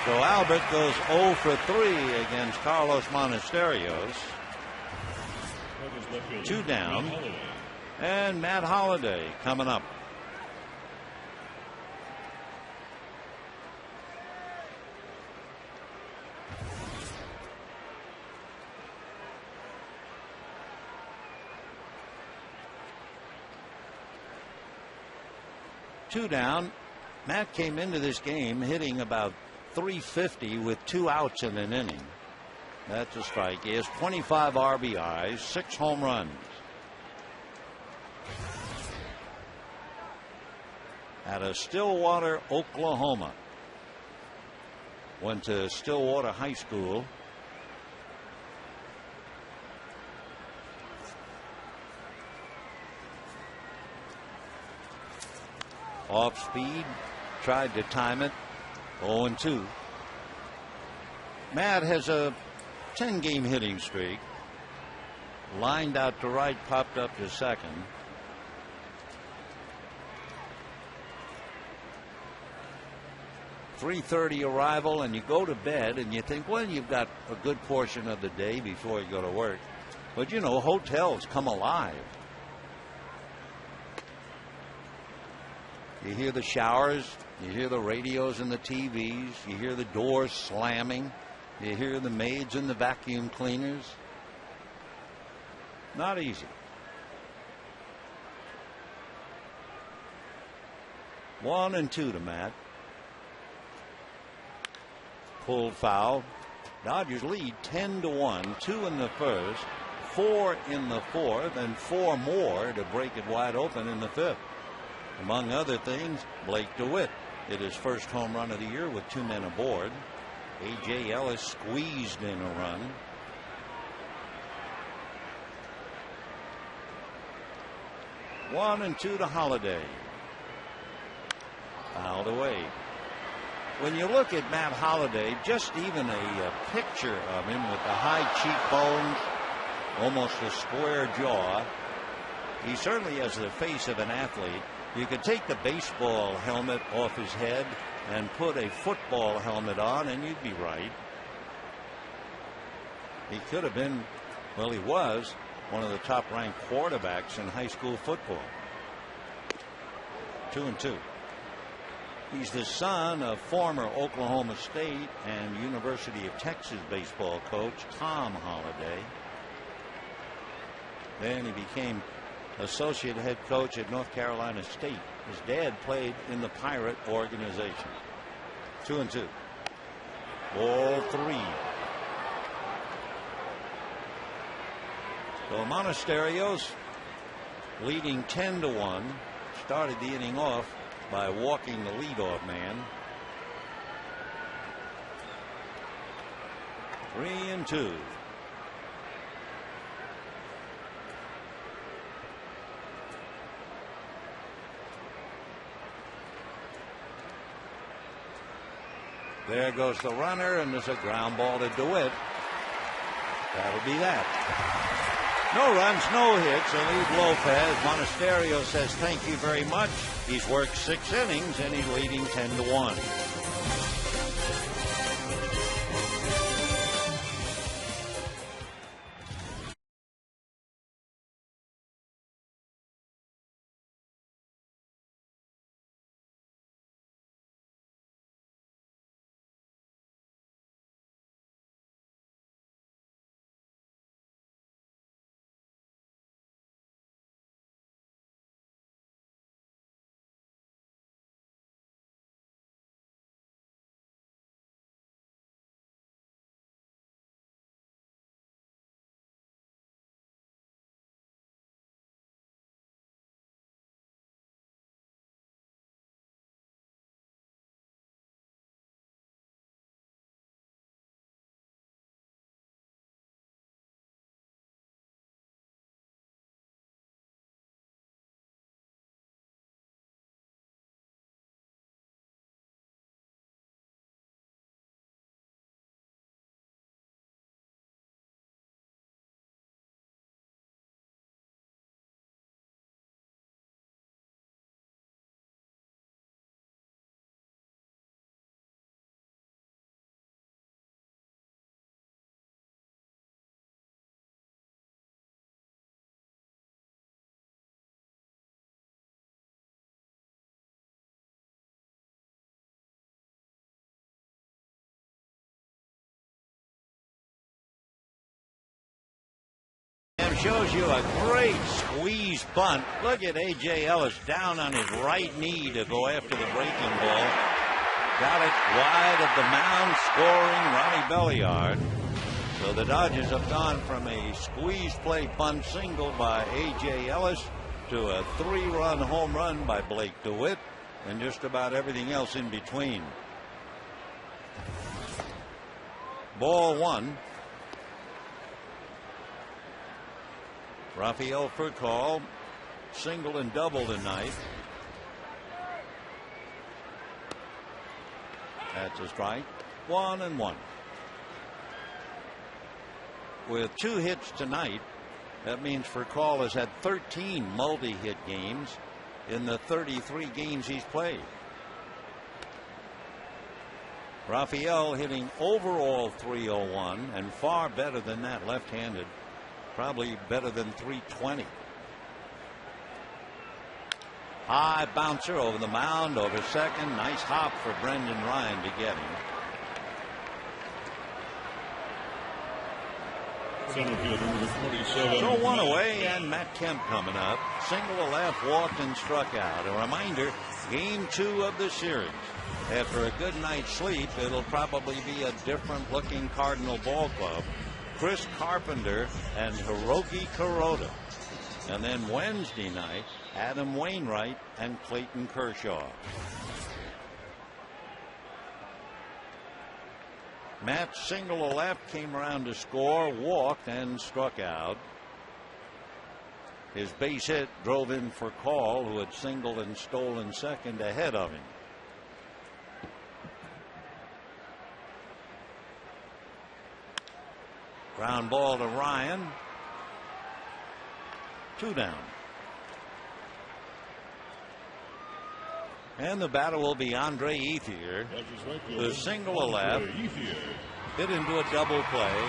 Speaker 2: So Albert goes 0 for 3 against Carlos Monasterios. 2 down. And Matt Holliday coming up. Two down. Matt came into this game hitting about .350 with 2 outs in an inning. That's a strike. He has 25 RBIs, 6 home runs. Out of Stillwater, Oklahoma. Went to Stillwater High School. Off speed, tried to time it. 0-2. Matt has a 10-game hitting streak. Lined out to right, popped up to second. .330 arrival, and you go to bed and you think, well, you've got a good portion of the day before you go to work. But you know, hotels come alive. You hear the showers, you hear the radios and the TVs, you hear the doors slamming, you hear the maids and the vacuum cleaners. Not easy. 1-2 to Matt. Pulled foul. Dodgers lead 10-1. 2 in the first, 4 in the fourth, and 4 more to break it wide open in the fifth. Among other things, Blake DeWit hit his first home run of the year with 2 men aboard. A.J. Ellis squeezed in a run. One and 2 to Holliday. Fouled away. When you look at Matt Holliday, just even a picture of him with the high cheekbones, almost a square jaw, he certainly has the face of an athlete. You could take the baseball helmet off his head and put a football helmet on, and you'd be right. He could have been, well, he was one of the top-ranked quarterbacks in high school football. 2-2. He's the son of former Oklahoma State and University of Texas baseball coach Tom Holliday. Then he became associate head coach at North Carolina State. His dad played in the Pirate organization. 2-2. Ball 3. So Monasterios leading 10-1. Started the inning off by walking the leadoff man. 3-2. There goes the runner, and there's a ground ball to DeWitt. That'll be that. No runs, no hits. Elide Lopez. Monasterio says thank you very much. He's worked 6 innings, and he's leading 10-1. shows you a great squeeze bunt. Look at A.J. Ellis down on his right knee to go after the breaking ball. Got it wide of the mound, scoring Ronnie Belliard. So the Dodgers have gone from a squeeze play bunt single by A.J. Ellis to a 3-run home run by Blake DeWitt, and just about everything else in between. Ball 1. Rafael Furcal single and double tonight. That's a strike. 1-1. With 2 hits tonight, that means Furcal has had 13 multi-hit games in the 33 games he's played. Rafael hitting overall .301 and far better than that left-handed. Probably better than .320. High bouncer over the mound, over second. Nice hop for Brendan Ryan to get him. So 1 away, and Matt Kemp coming up. Single to left, walked and struck out. A reminder, game 2 of the series. After a good night's sleep, it'll probably be a different looking Cardinal ball club. Chris Carpenter and Hiroki Kuroda. And then Wednesday night, Adam Wainwright and Clayton Kershaw. Matt single to left, came around to score, walked and struck out. His base hit drove in for Call, who had singled and stolen second ahead of him. Ground ball to Ryan. 2 down. And the batter will be Andre Ethier. The single to left, hit into a double play,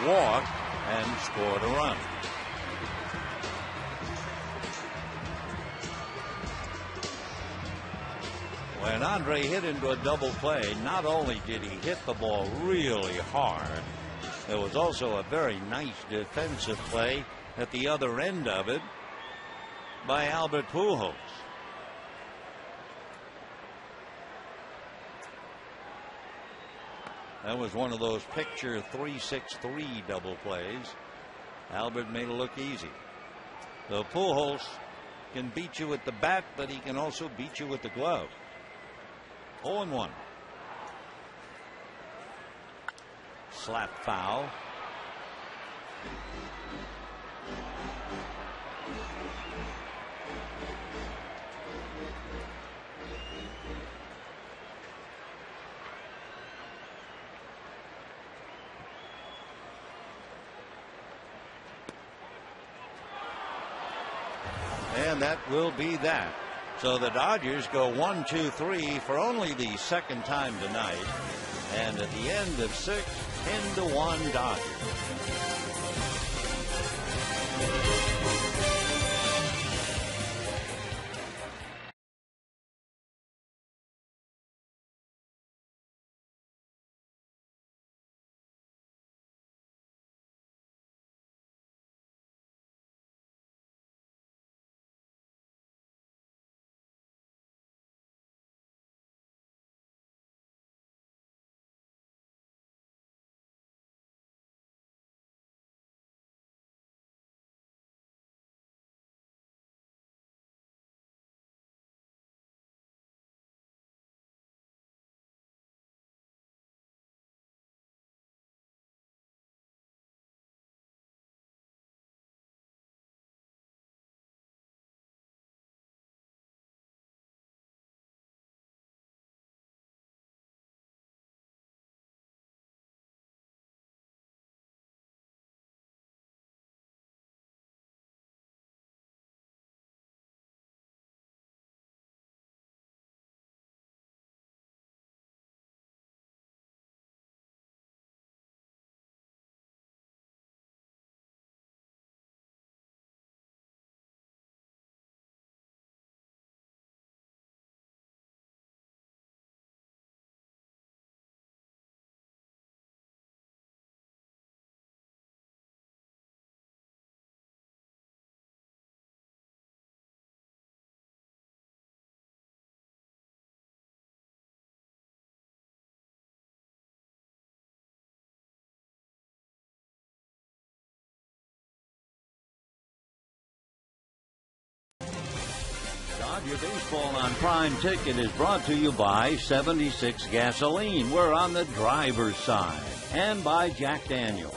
Speaker 2: walked, and scored a run. When Andre hit into a double play, not only did he hit the ball really hard, there was also a very nice defensive play at the other end of it by Albert Pujols. That was one of those picture 3-6-3 double plays. Albert made it look easy. So Pujols can beat you with the bat, but he can also beat you with the glove. 0-1. Slap foul. And that will be that. So the Dodgers go 1-2-3 for only the second time tonight. And at the end of 6, 10-1 Dodgers. Dodger Baseball on Prime Ticket is brought to you by 76 Gasoline. We're on the driver's side. And by Jack Daniels.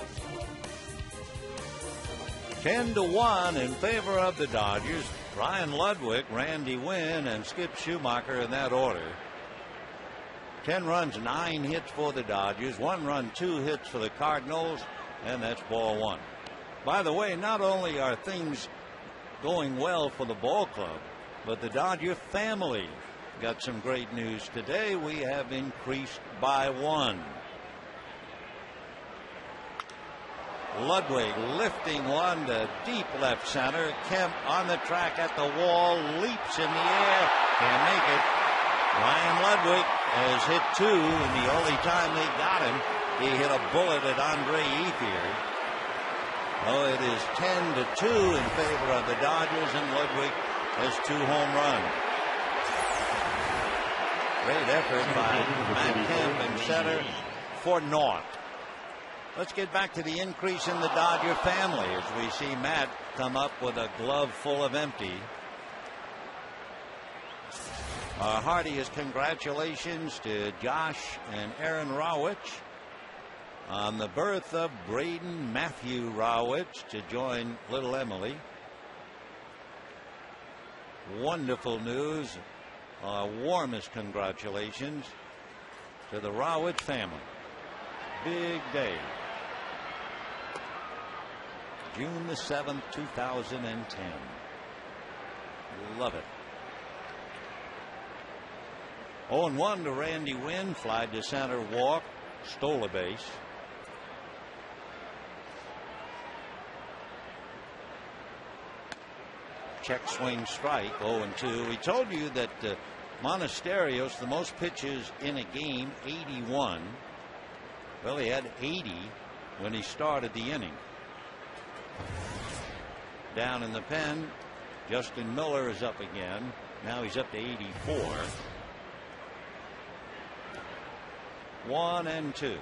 Speaker 2: 10-1 in favor of the Dodgers. Brian Ludwig, Randy Wynn, and Skip Schumacher in that order. 10 runs, 9 hits for the Dodgers. 1 run, 2 hits for the Cardinals. And that's ball 1. By the way, not only are things going well for the ball club, but the Dodger family got some great news today. We have increased by 1. Ludwig lifting one to deep left center. Kemp on the track at the wall, leaps in the air, can't make it. Ryan Ludwig has hit 2, and the only time they got him, he hit a bullet at Andre Ethier. Oh, it is 10-2 in favor of the Dodgers, and Ludwig has 2 home runs. Great effort by Matt Kemp in center for naught. Let's get back to the increase in the Dodger family as we see Matt come up with a glove full of empty. Our heartiest congratulations to Josh and Aaron Rawitz on the birth of Braden Matthew Rawitz to join little Emily. Wonderful news. Our warmest congratulations to the Rawitz family. Big day. June the 7th, 2010. Love it. 0-1 to Randy Wynn. Fly to center, walk, stole a base. Check swing strike, 0-2. We told you that Monasterios, the most pitches in a game, 81. Well, he had 80 when he started the inning. Down in the pen, Justin Miller is up again. Now he's up to 84. 1-2.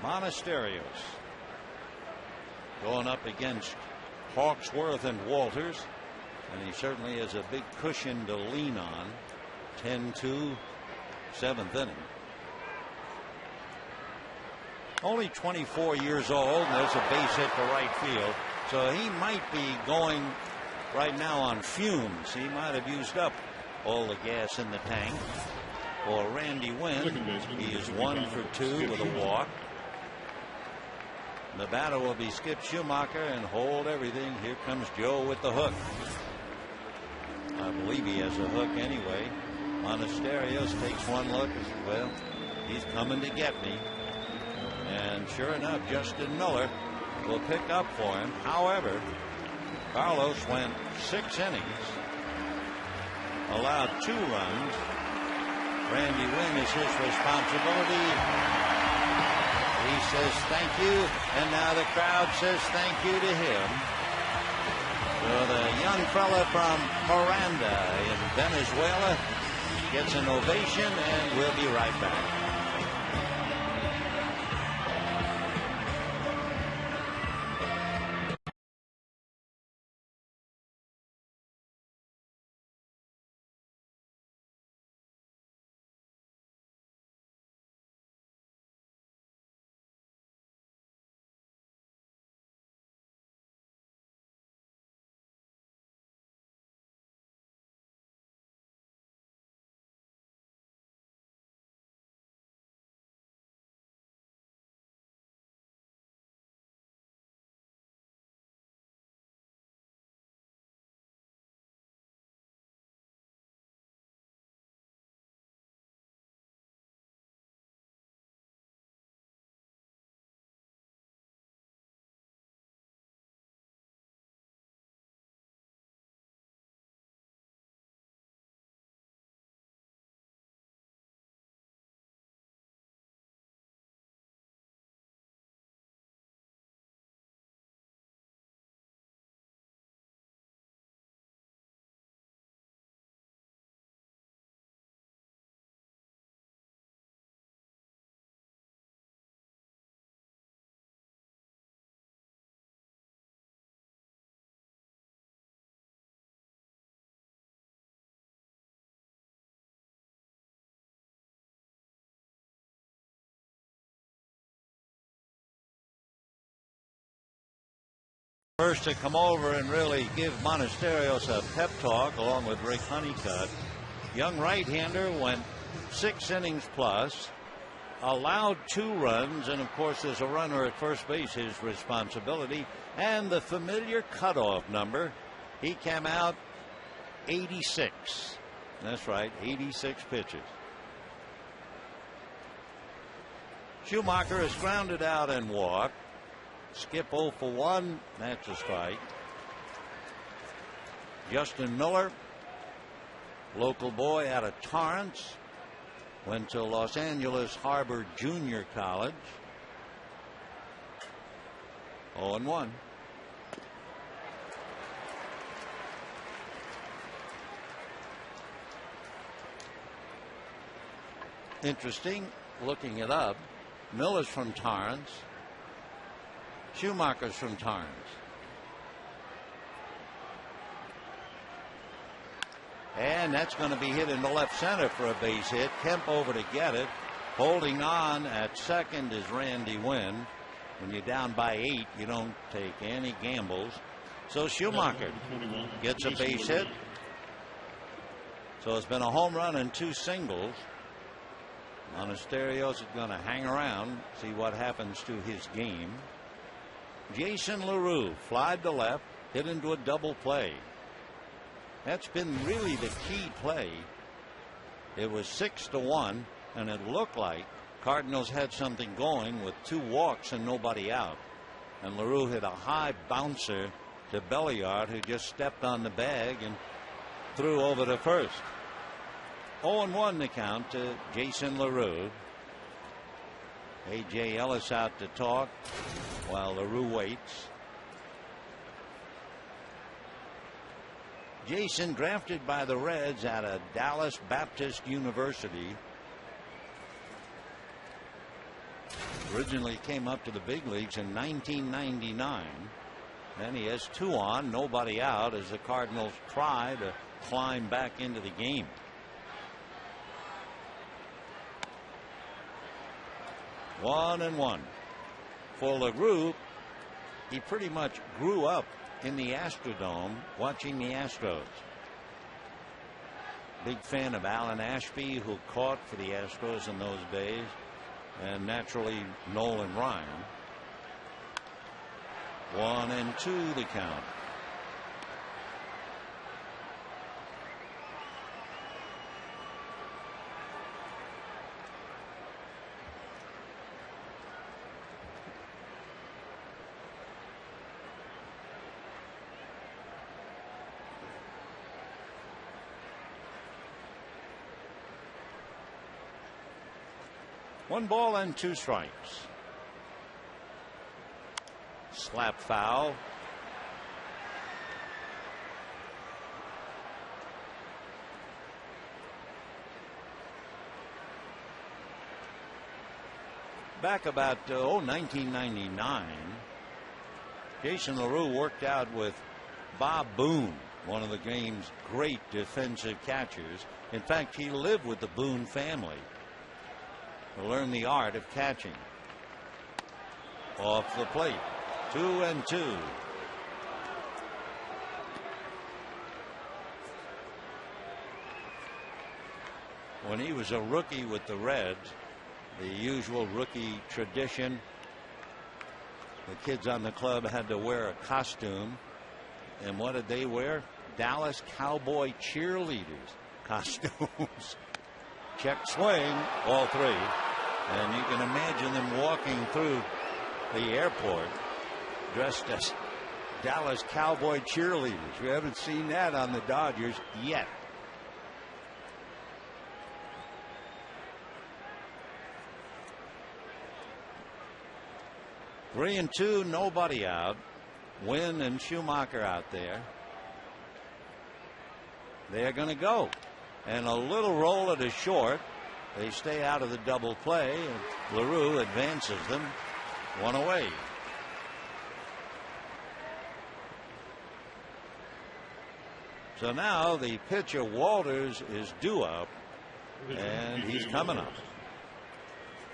Speaker 2: Monasterios going up against Hawksworth and Walters, and he certainly has a big cushion to lean on. 10-2, 7th inning. Only 24 years old, and there's a base hit to right field, so he might be going right now on fumes. He might have used up all the gas in the tank. For Randy Wynn, he is 1 for 2 with a walk. The batter will be Skip Schumacher, and hold everything. Here comes Joe with the hook. I believe he has a hook anyway. Monasterios takes one look. Well, he's coming to get me. And sure enough, Justin Miller will pick up for him. However, Carlos went 6 innings, allowed 2 runs. Randy Wynn is his responsibility. He says thank you, and now the crowd says thank you to him. So the young fella from Miranda in Venezuela gets an ovation, and we'll be right back. First to come over and really give Monasterios a pep talk along with Rick Honeycutt. Young right-hander went 6 innings plus, allowed 2 runs, and of course there's a runner at first base, his responsibility, and the familiar cutoff number. He came out 86. That's right, 86 pitches. Schumacher is grounded out and walked. Skip 0 for 1. That's a strike. Justin Miller, local boy out of Torrance, went to Los Angeles Harbor Junior College. 0-1. Interesting, looking it up. Miller's from Torrance. Schumacher's from Torrance. And that's going to be hit into left center for a base hit. Kemp over to get it. Holding on at second is Randy Wynn. When you're down by 8, you don't take any gambles. So Schumacher gets a base hit. So it's been a home run and 2 singles. Monasterios is going to hang around, see what happens to his game. Jason LaRue flied to left, hit into a double play. That's been really the key play. It was 6-1, and it looked like Cardinals had something going with 2 walks and nobody out. And LaRue hit a high bouncer to Belliard, who just stepped on the bag and threw over to first. 0-1 the count to Jason LaRue. A.J. Ellis out to talk while LaRue waits. Jason, drafted by the Reds out of Dallas Baptist University. Originally came up to the big leagues in 1999. Then he has 2 on, nobody out, as the Cardinals try to climb back into the game. One and one. For LaRue, he pretty much grew up in the Astrodome watching the Astros. Big fan of Alan Ashby, who caught for the Astros in those days, and naturally Nolan Ryan. 1-2 the count. One ball and 2 strikes. Slap foul. Back about 1999, Jason LaRue worked out with Bob Boone, one of the game's great defensive catchers. In fact, he lived with the Boone family to learn the art of catching. Off the plate. 2-2. When he was a rookie with the Reds, the usual rookie tradition, the kids on the club had to wear a costume. And what did they wear? Dallas Cowboy cheerleaders costumes. Check swing, all 3. And you can imagine them walking through the airport dressed as Dallas Cowboy cheerleaders. We haven't seen that on the Dodgers yet. Three and 2, nobody out. Wynn and Schumacher out there. They're going to go. And a little roll at a short. They stay out of the double play, and LaRue advances them 1 away. So now the pitcher Walters is due up, and he's coming up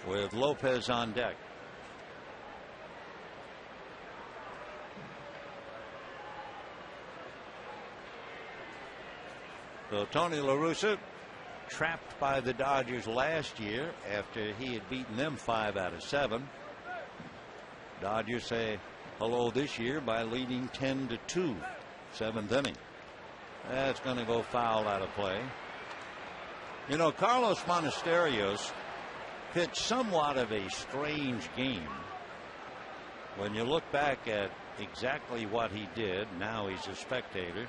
Speaker 2: with Lopez on deck. So Tony La Russa, trapped by the Dodgers last year after he had beaten them 5 out of 7. Dodgers say hello this year by leading 10-2, 7th inning. That's going to go foul out of play. You know, Carlos Monasterios pitched somewhat of a strange game. When you look back at exactly what he did, now he's a spectator.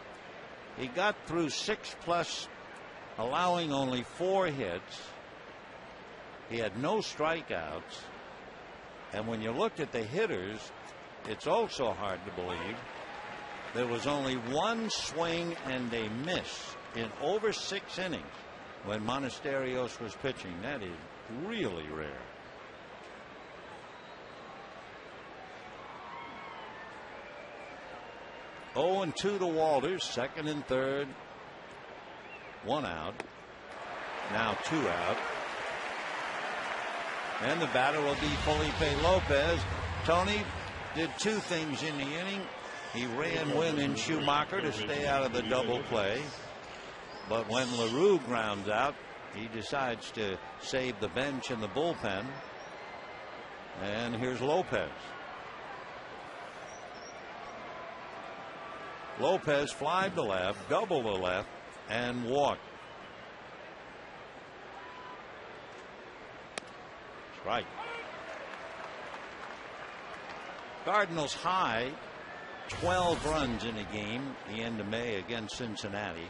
Speaker 2: He got through 6+, allowing only 4 hits. He had no strikeouts. And when you looked at the hitters, it's also hard to believe there was only 1 swing and a miss in over 6 innings when Monasterios was pitching. That is really rare. Oh, and 2 to Walters, 2nd and 3rd. 1 out. Now 2 out. And the batter will be Felipe Lopez. Tony did 2 things in the inning. He ran Wynn and Schumacher to stay out of the double play. But when LaRue grounds out, he decides to save the bench and the bullpen. And here's Lopez. Lopez flied to left, double to left, and walked. Strike. Cardinals high 12 runs in a game the end of May against Cincinnati.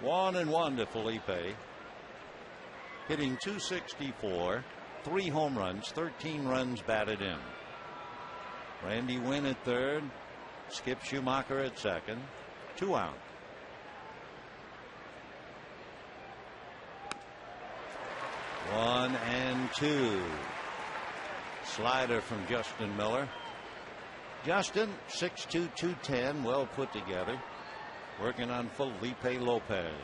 Speaker 2: One and 1 to Felipe. Hitting .264, 3 home runs, 13 runs batted in. Randy Wynn at 3rd, Skip Schumacher at 2nd, 2 out. One and 2. Slider from Justin Miller. Justin, 6'2", 210, well put together. Working on Felipe Lopez.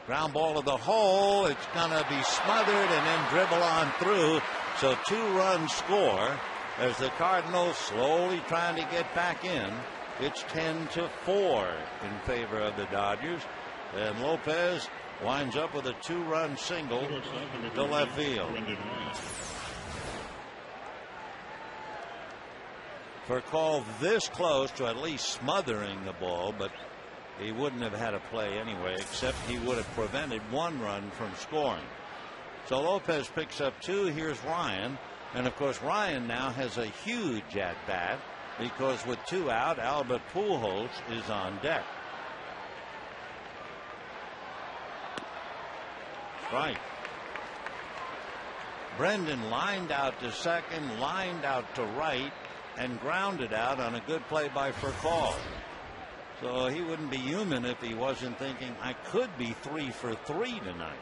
Speaker 2: Ground ball to the hole. It's going to be smothered and then dribble on through. So 2 runs score as the Cardinals slowly trying to get back in. It's 10-4 in favor of the Dodgers. And Lopez winds up with a 2-run single to left field. For a call this close to at least smothering the ball, but he wouldn't have had a play anyway, except he would have prevented 1 run from scoring. So Lopez picks up 2. Here's Ryan. And of course, Ryan now has a huge at bat because with 2 out, Albert Pujols is on deck. Right. Brendan lined out to 2nd, lined out to right, and grounded out on a good play by Furcal. So he wouldn't be human if he wasn't thinking, I could be 3 for 3 tonight.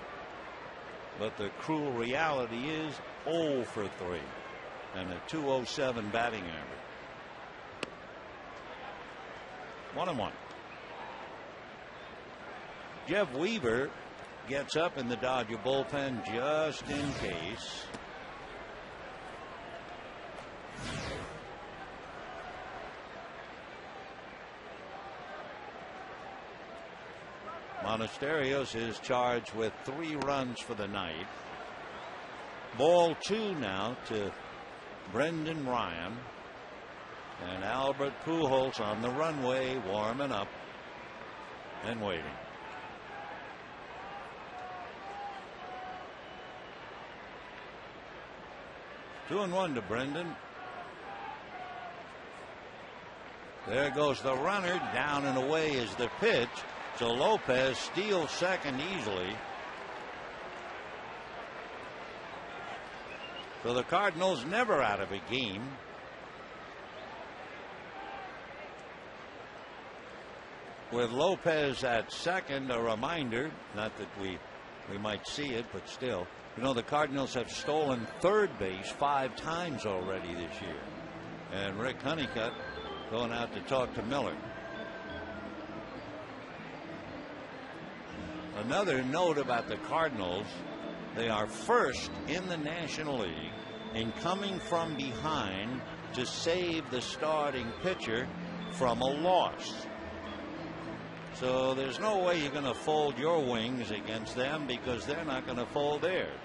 Speaker 2: But the cruel reality is 0 for 3 and a .207 batting average. 1-1. Jeff Weaver gets up in the Dodger bullpen just in case. Monasterios is charged with 3 runs for the night. Ball 2 now to Brendan Ryan. And Albert Pujols on the runway, warming up and waiting. Two and 1 to Brendan. There goes the runner. Down and away is the pitch. So Lopez steals 2nd easily. So the Cardinals never out of a game. With Lopez at 2nd, a reminder, not that we we might see it, but still. You know, the Cardinals have stolen third base 5 times already this year. And Rick Honeycutt going out to talk to Miller. Another note about the Cardinals, they are first in the National League in coming from behind to save the starting pitcher from a loss. So there's no way you're going to fold your wings against them, because they're not going to fold theirs.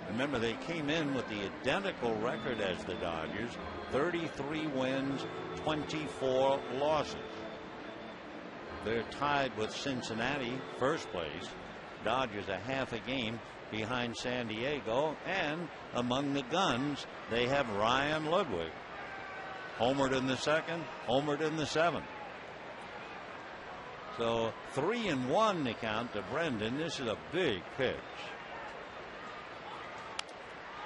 Speaker 2: Remember, they came in with the identical record as the Dodgers, 33 wins, 24 losses. They're tied with Cincinnati, first place. Dodgers a half a game behind San Diego, and among the guns they have Ryan Ludwig. Homered in the second, homered in the seventh. So 3-1 the count to Brendan. This is a big pitch.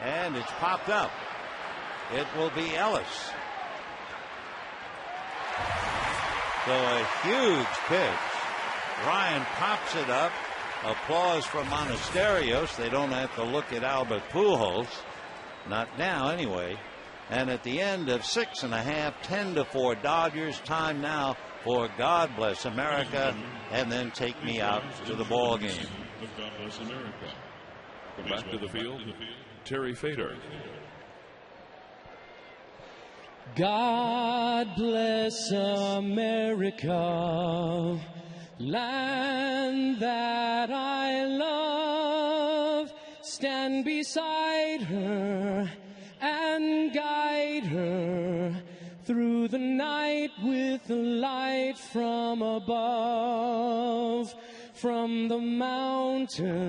Speaker 2: And it's popped up. It will be Ellis. So a huge pitch. Ryan pops it up. Applause from Monasterios. They don't have to look at Albert Pujols. Not now, anyway. And at the end of 6.5, 10-4 Dodgers. Time now for God Bless America, and then take me out to the ball game.
Speaker 5: God Bless America. Back to the field, Terry Fader.
Speaker 6: God bless America, land that I love. Stand beside her and guide her through the night with the light from above. From the mountains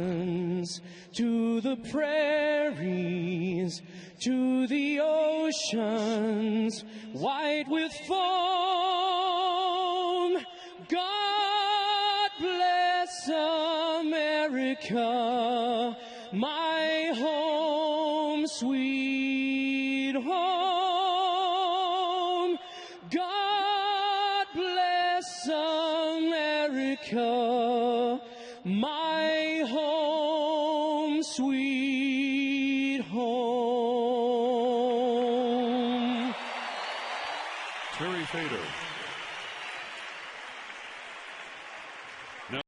Speaker 6: to the prairies to the oceans white with foam. God bless America, my home, sweet home. God bless America, my home, sweet home.
Speaker 5: Terry Fader. Now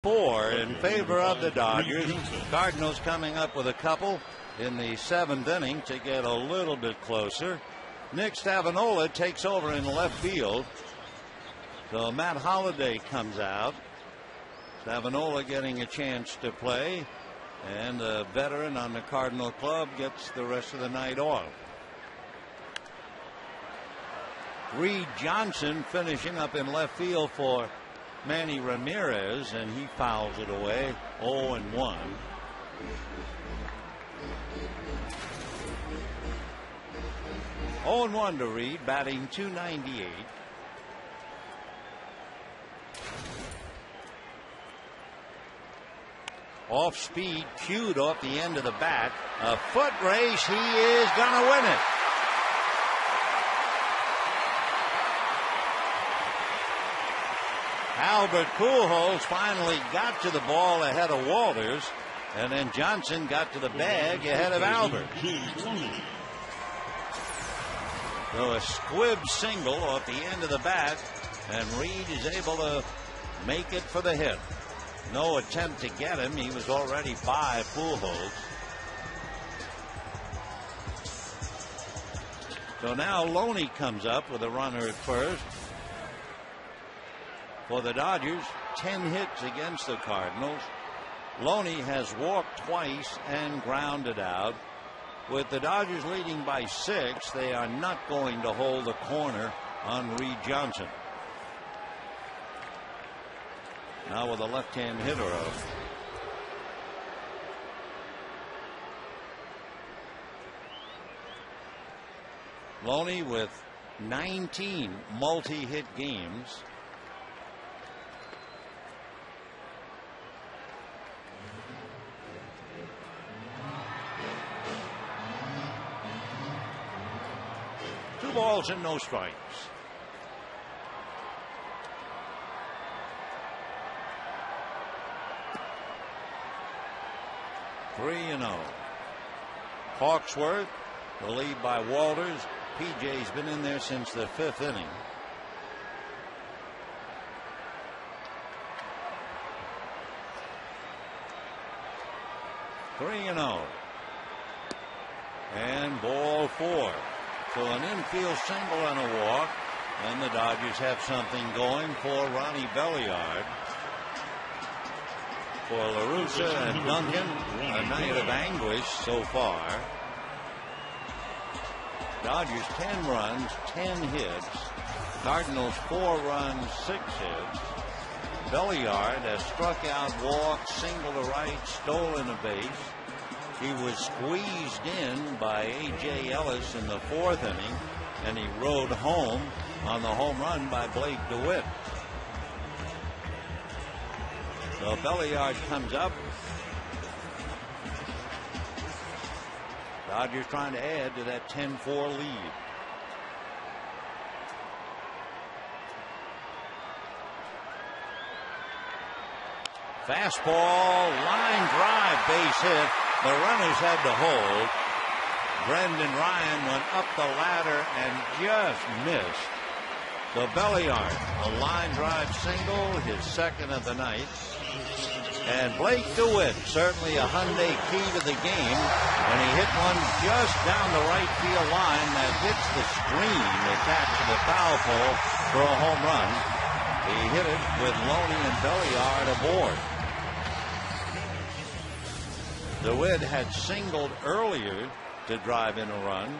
Speaker 2: Four in favor of the Dodgers. Cardinals coming up with a couple in the 7th inning to get a little bit closer. Nick Stavinola takes over in left field. So Matt Holliday comes out. Stavinola getting a chance to play, and a veteran on the Cardinal club gets the rest of the night off. Reed Johnson finishing up in left field for Manny Ramirez, and he fouls it away. 0-1. Oh and 1 to Reed, batting .298. Off speed, cued off the end of the bat. A foot race. He is going to win it. Albert Pujols finally got to the ball ahead of Walters, and then Johnson got to the bag ahead of Albert. So a squib single off the end of the bat, and Reed is able to make it for the hit. No attempt to get him. He was already by Pujols. So now Loney comes up with a runner at first. For the Dodgers, 10 hits against the Cardinals. Loney has walked twice and grounded out. With the Dodgers leading by 6, they are not going to hold the corner on Reed Johnson. Now with a left-hand hitter up. Loney with 19 multi-hit games. Two balls and no strikes. Three and 0. Hawksworth, the lead by Walters. PJ's been in there since the 5th inning. Three and 0. And ball 4. So an infield single and a walk. And the Dodgers have something going for Ronnie Belliard. For La Russa and Duncan, a night of anguish so far. Dodgers 10 runs, 10 hits. Cardinals 4 runs, 6 hits. Belliard has struck out, walked, single to right, stolen a base. He was squeezed in by A.J. Ellis in the 4th inning, and he rode home on the home run by Blake DeWitt. So Belliard comes up. Dodgers trying to add to that 10-4 lead. Fastball, line drive, base hit. The runners had to hold. Brendan Ryan went up the ladder and just missed. So Belliard, a line drive single, his 2nd of the night. And Blake DeWitt, certainly a Hyundai key to the game. And he hit one just down the right field line that hits the screen attached to the foul pole for a home run. He hit it with Loney and Belliard aboard. DeWitt had singled earlier to drive in a run.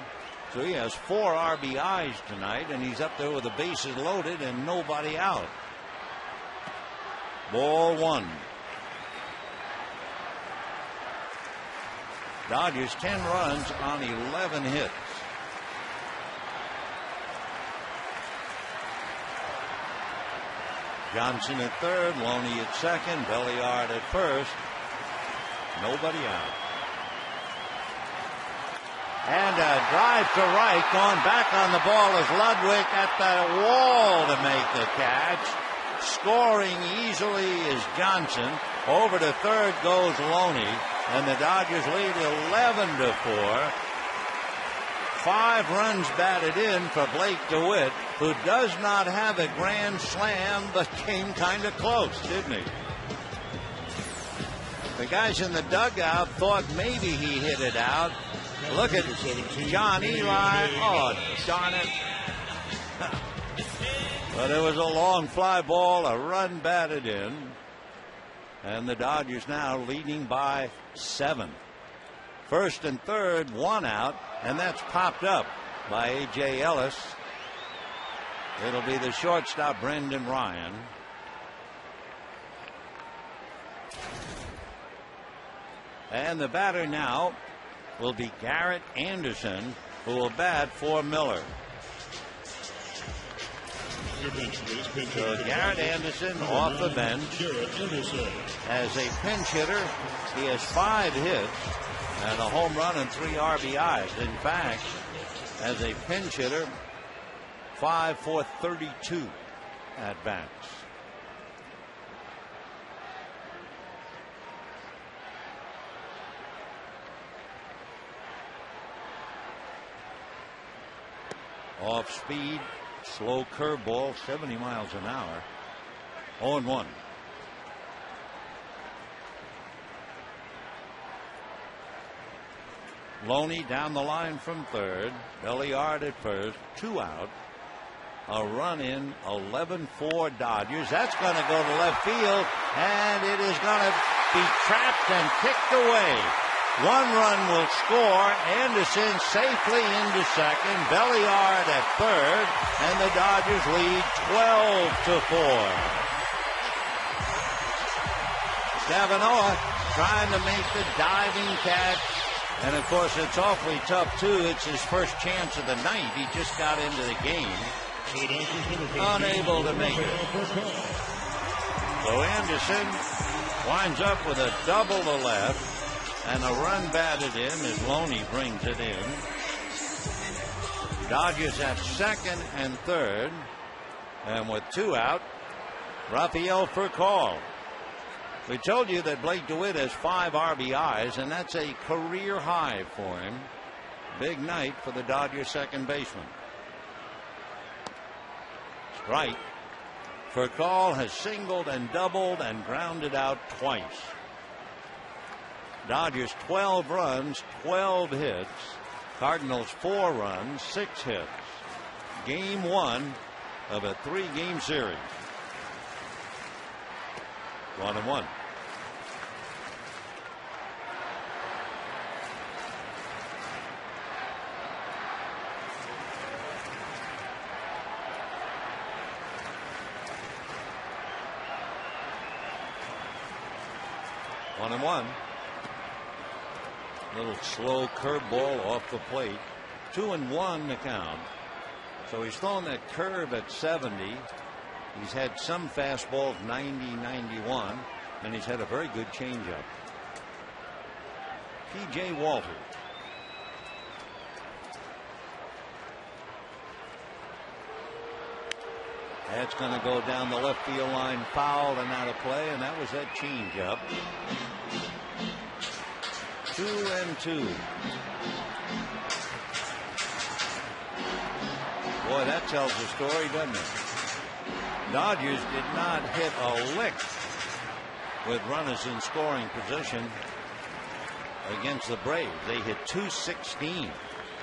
Speaker 2: So he has 4 RBIs tonight, and he's up there with the bases loaded and nobody out. Ball 1. Dodgers 10 runs on 11 hits. Johnson at 3rd, Loney at 2nd, Belliard at 1st. Nobody out. And a drive to right, going back on the ball is Ludwig at the wall to make the catch. Scoring easily is Johnson. Over to 3rd goes Loney, and the Dodgers lead 11-4. 5 runs batted in for Blake DeWitt, who does not have a grand slam, but came kind of close, didn't he? The guys in the dugout thought maybe he hit it out. Look at John Eli. Oh, darn it. But it was a long fly ball, a run batted in. And the Dodgers now leading by 7. 1st and 3rd, 1 out, and that's popped up by A.J. Ellis. It'll be the shortstop, Brendan Ryan. And the batter now will be Garrett Anderson, who will bat for Miller. So Garrett Anderson off the bench as a pinch hitter. He has 5 hits and a home run and 3 RBIs. In fact, as a pinch hitter, 5 for 32 at bats. Off speed, slow curveball, 70 miles an hour. 0-1. Loney down the line from third. Belliard at first. 2 out. A run in, 11-4 Dodgers. That's going to go to left field, and it is going to be trapped and kicked away. 1 run will score. Anderson safely into second. Belliard at third, and the Dodgers lead 12-4. Cavanaugh trying to make the diving catch. And of course, it's awfully tough too. It's his first chance of the night. He just got into the game. Unable to make it. So Anderson winds up with a double to left. And a run batted in as Loney brings it in. Dodgers at second and third. And with 2 out, Rafael Furcal. We told you that Blake DeWitt has 5 RBIs, and that's a career high for him. Big night for the Dodgers second baseman. Strike. Furcal has singled and doubled and grounded out twice. Dodgers 12 runs, 12 hits. Cardinals 4 runs, 6 hits. Game 1 of a 3-game series. 1-1. Little slow curveball off the plate. 2-1 the count. So he's thrown that curve at 70. He's had some fastballs 90, 91, and he's had a very good changeup. P.J. Walter. That's going to go down the left field line, fouled and out of play, and that was that changeup. 2-2. Boy, that tells the story, doesn't it? Dodgers did not hit a lick with runners in scoring position against the Braves. They hit 216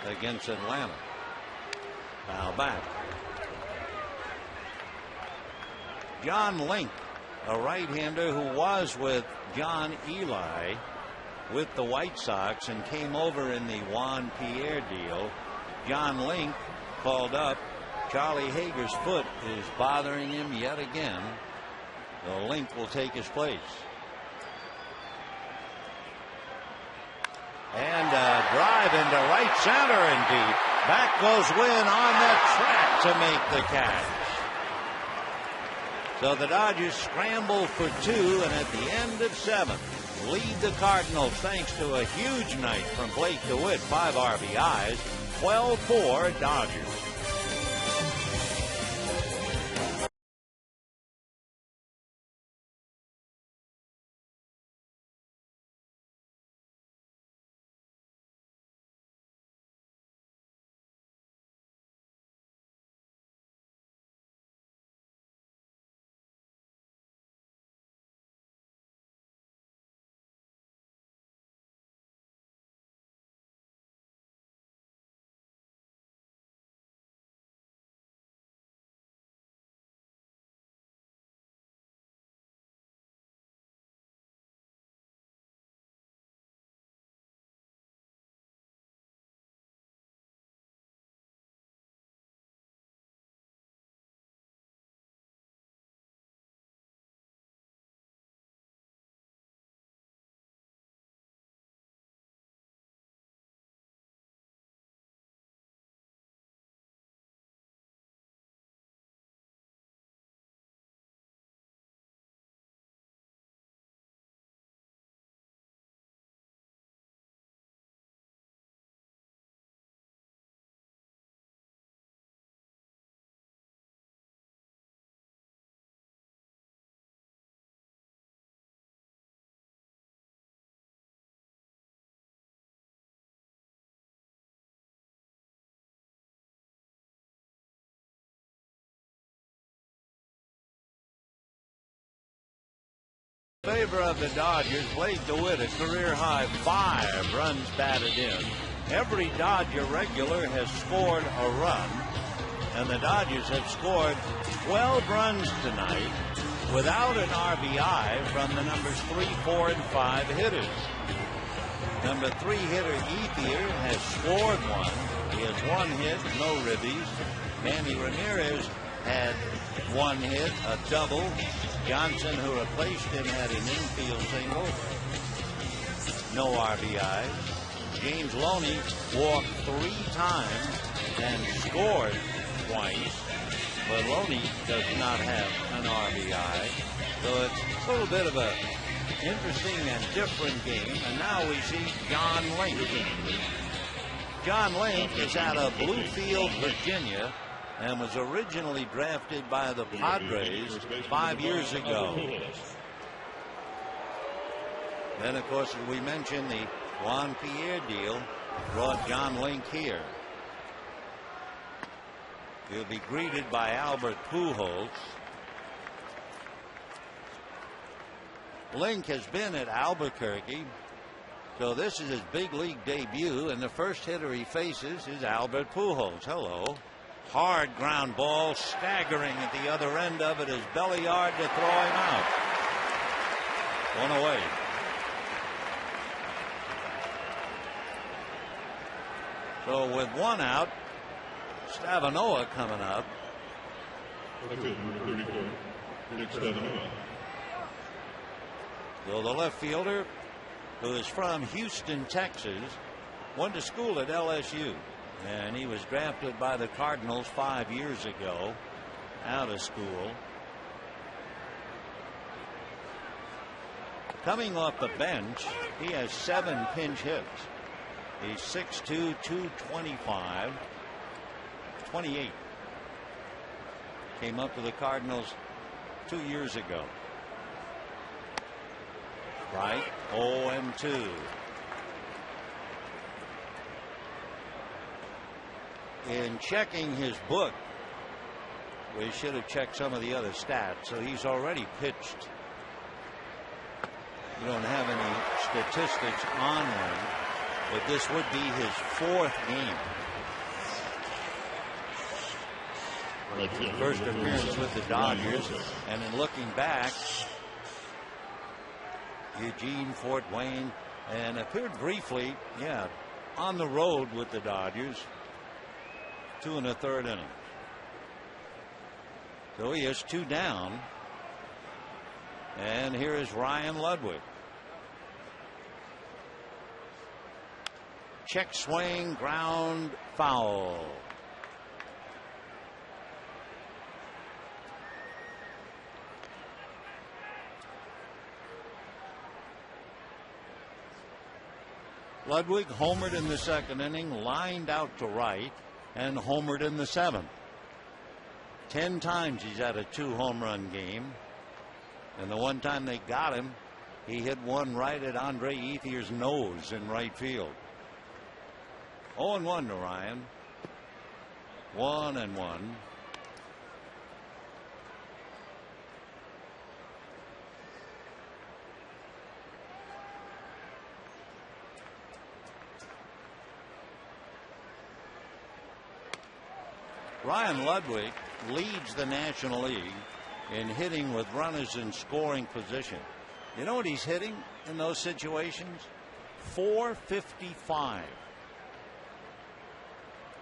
Speaker 2: against Atlanta. Foul back. John Link, a right-hander who was with John Eli with the White Sox and came over in the Juan Pierre deal. John Link called up. Charlie Hager's foot is bothering him yet again. The Link will take his place. And a drive into right center and deep. Back goes Wynn on the track to make the catch. So the Dodgers scramble for 2, and at the end of 7, lead the Cardinals thanks to a huge night from Blake DeWitt, 5 RBIs, 12-4 Dodgers. Favor of the Dodgers, Blake DeWitt, a career-high 5 runs batted in. Every Dodger regular has scored a run, and the Dodgers have scored 12 runs tonight without an RBI from the numbers 3, 4, and 5 hitters. Number 3 hitter Ethier has scored 1. He has 1 hit, no ribbies. Manny Ramirez had 1 hit, a double. Johnson, who replaced him, had an infield single. No RBI. James Loney walked 3 times and scored twice. But Loney does not have an RBI. So it's a little bit of a interesting and different game. And now we see John Link. John Link is out of Bluefield, Virginia, and was originally drafted by the Padres 5 years ago. Then, of course, as we mentioned, the Juan Pierre deal brought John Link here. He'll be greeted by Albert Pujols. Link has been at Albuquerque, so this is his big league debut, and the first hitter he faces is Albert Pujols. Hello. Hard ground ball, staggering at the other end of it is Belliard to throw him out. 1 away. So with 1 out, Stavanoa coming up. So the left fielder, who is from Houston, Texas, went to school at LSU. And he was drafted by the Cardinals 5 years ago out of school. Coming off the bench, he has 7 pinch hits. He's 6'2", 225, 28. Came up to the Cardinals 2 years ago. Right, 0-2. In checking his book, we should have checked some of the other stats. So he's already pitched. We don't have any statistics on him, but this would be his 4th game. First appearance with the Dodgers, and in looking back, Eugene, Fort Wayne, and appeared briefly, on the road with the Dodgers. 2 1/3 innings. So he is 2 down. And here is Ryan Ludwig. Check swing, ground foul. Ludwig homered in the 2nd inning, lined out to right, and homered in the 7th. 10 times he's had a 2-home-run game. And the one time they got him, he hit one right at Andre Ethier's nose in right field. 0-1 to Ryan. 1-1. Ryan Ludwig leads the National League in hitting with runners in scoring position. You know what he's hitting in those situations? .455.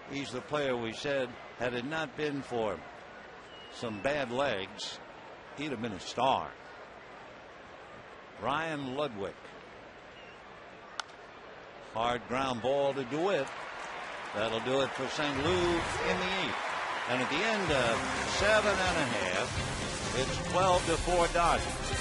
Speaker 2: He's the player we said, had it not been for some bad legs, he'd have been a star. Ryan Ludwig. Hard ground ball to DeWitt. That'll do it for St. Louis in the 8th. And at the end of 7 1/2, it's 12-4 Dodgers.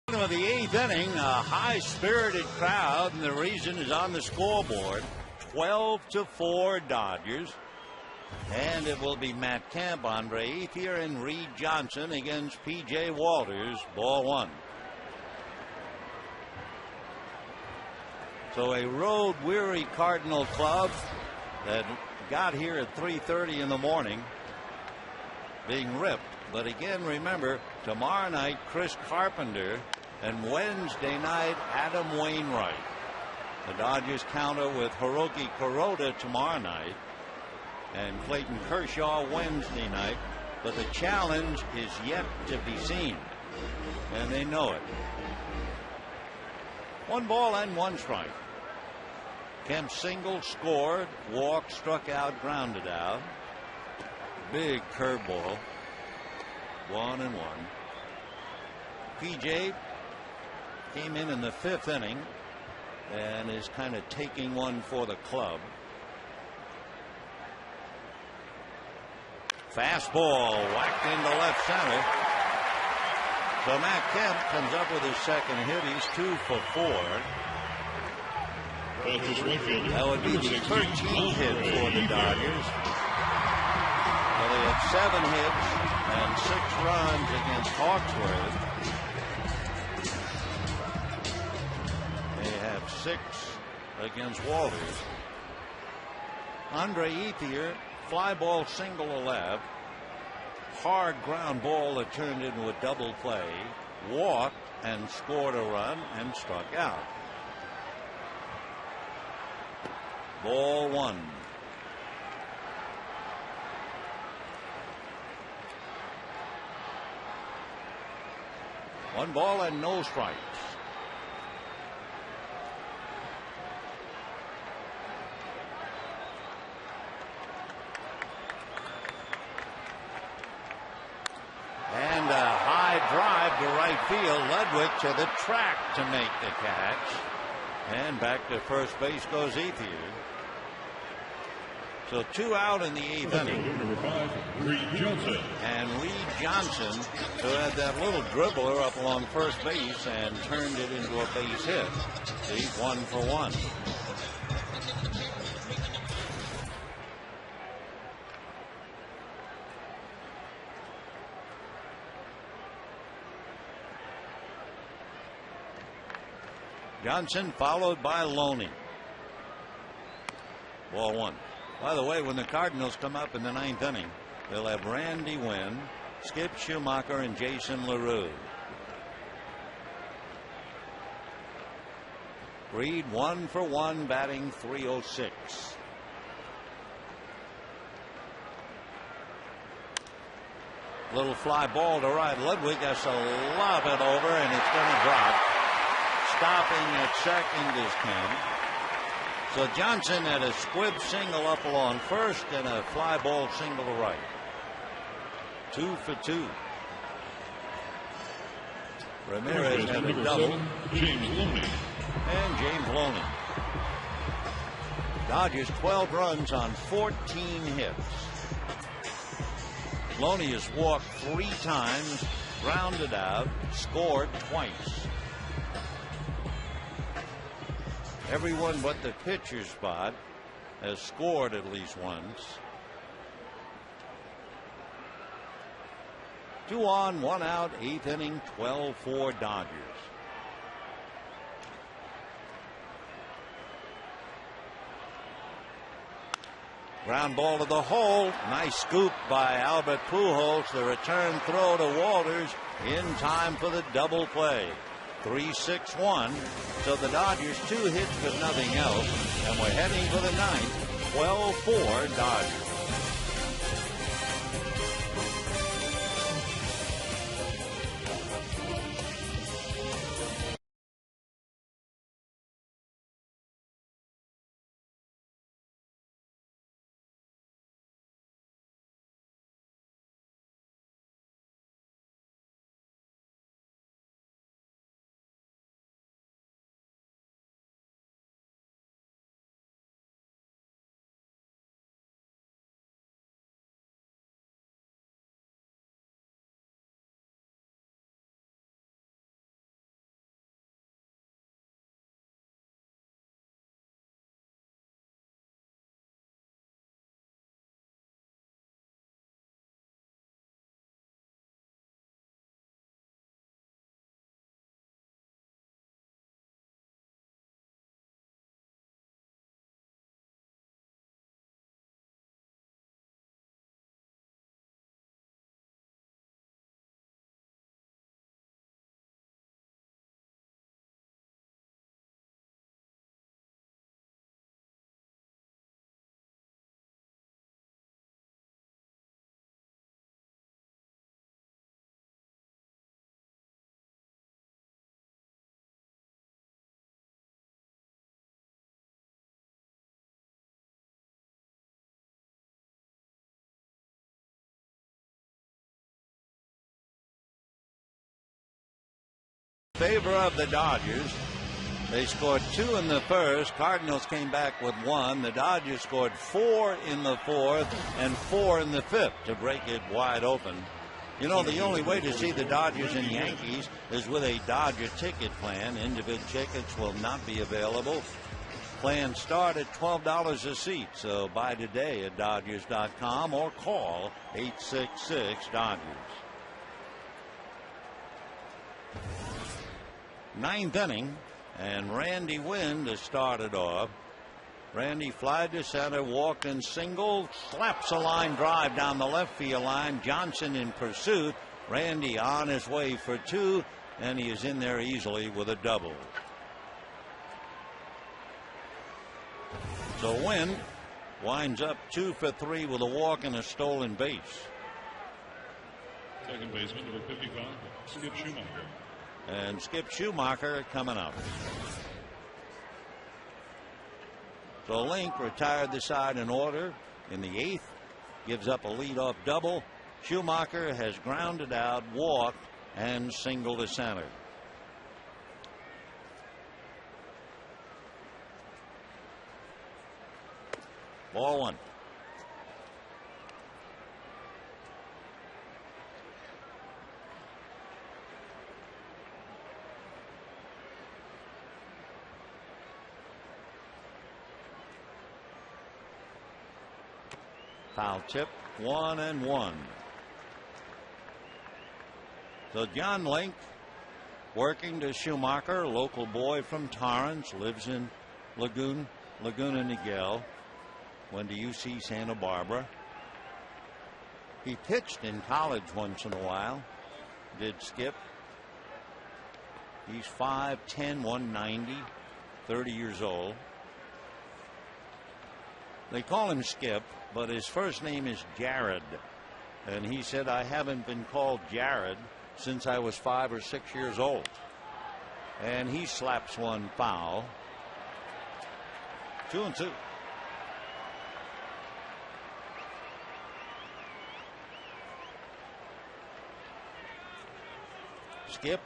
Speaker 2: Of the eighth inning, a high-spirited crowd, and the reason is on the scoreboard. 12-4 Dodgers. And it will be Matt Kemp, Andre Ethier, and Reed Johnson against P.J. Walters. Ball one. So a road-weary Cardinal club that got here at 3:30 in the morning being ripped. But again, remember, tomorrow night, Chris Carpenter, and Wednesday night, Adam Wainwright. The Dodgers counter with Hiroki Kuroda tomorrow night and Clayton Kershaw Wednesday night. But the challenge is yet to be seen, and they know it. 1 ball and 1 strike. Kemp single, scored, walked, struck out, grounded out. Big curveball. 1-1. PJ came in the 5th inning and is kind of taking one for the club. Fastball whacked into left center. So Matt Kemp comes up with his second hit. He's 2 for 4. That would be the 13th hit for the Dodgers. Well, they had 7 hits and 6 runs against Hawksworth. They have 6 against Walters. Andre Ethier, fly ball single to left. Hard ground ball that turned into a double play. Walked and scored a run and struck out. Ball 1. One ball and no strikes. And a high drive to right field. Ludwig to the track to make the catch. And back to first base goes Ethier. So 2 out in the 8th inning.
Speaker 5: Number 5, Reed Johnson.
Speaker 2: And Reed Johnson, who had that little dribbler up along first base and turned it into a base hit. He's 1 for 1. Johnson followed by Loney. Ball 1. By the way, when the Cardinals come up in the 9th inning, they'll have Randy Wynn, Skip Schumacher, and Jason LaRue. Reed 1 for 1, batting .306. Little fly ball to right. Ludwig has to lob it over, and it's going to drop. Stopping at second is Kemp. So Johnson had a squib single up along first and a fly ball single to right. 2 for 2. Ramirez had a double.
Speaker 5: 7, James Loney.
Speaker 2: And James Loney. Dodgers 12 runs on 14 hits. Loney has walked 3 times, grounded out, scored twice. Everyone but the pitcher spot has scored at least once. 2 on, 1 out, 8th inning, 12-4 Dodgers. Ground ball to the hole. Nice scoop by Albert Pujols. The return throw to Walters in time for the double play. 3-6-1. So the Dodgers 2 hits but nothing else. And we're heading for the 9th. 12-4 Dodgers. favor of the Dodgers. They scored 2 in the first. Cardinals came back with 1. The Dodgers scored 4 in the fourth and 4 in the fifth to break it wide open. You know, the only way to see the Dodgers and Yankees is with a Dodger ticket plan. Individual tickets will not be available. Plans start at $12 a seat, so buy today at Dodgers.com or call 866-DODGERS. Ninth inning, and Randy Wynn to start it off. Randy flied to center, walked and singled, slaps a line drive down the left field line. Johnson in pursuit. Randy on his way for 2, and he is in there easily with a double. So Wynn winds up 2 for 3 with a walk and a stolen base.
Speaker 5: Second baseman, number 55, Skip Schumacher.
Speaker 2: And Skip Schumacher coming up. So Link retired the side in order in the 8th. Gives up a leadoff double. Schumacher has grounded out, walked, and singled to center. Ball 1. Foul tip, 1-1. So John Link working to Schumacher, a local boy from Torrance, lives in Laguna Niguel, went to UC Santa Barbara. He pitched in college once in a while, did Skip. He's 5'10", 190, 30 years old. They call him Skip, but his first name is Jared. And he said, I haven't been called Jared since I was 5 or 6 years old. And he slaps one foul. 2-2. Skip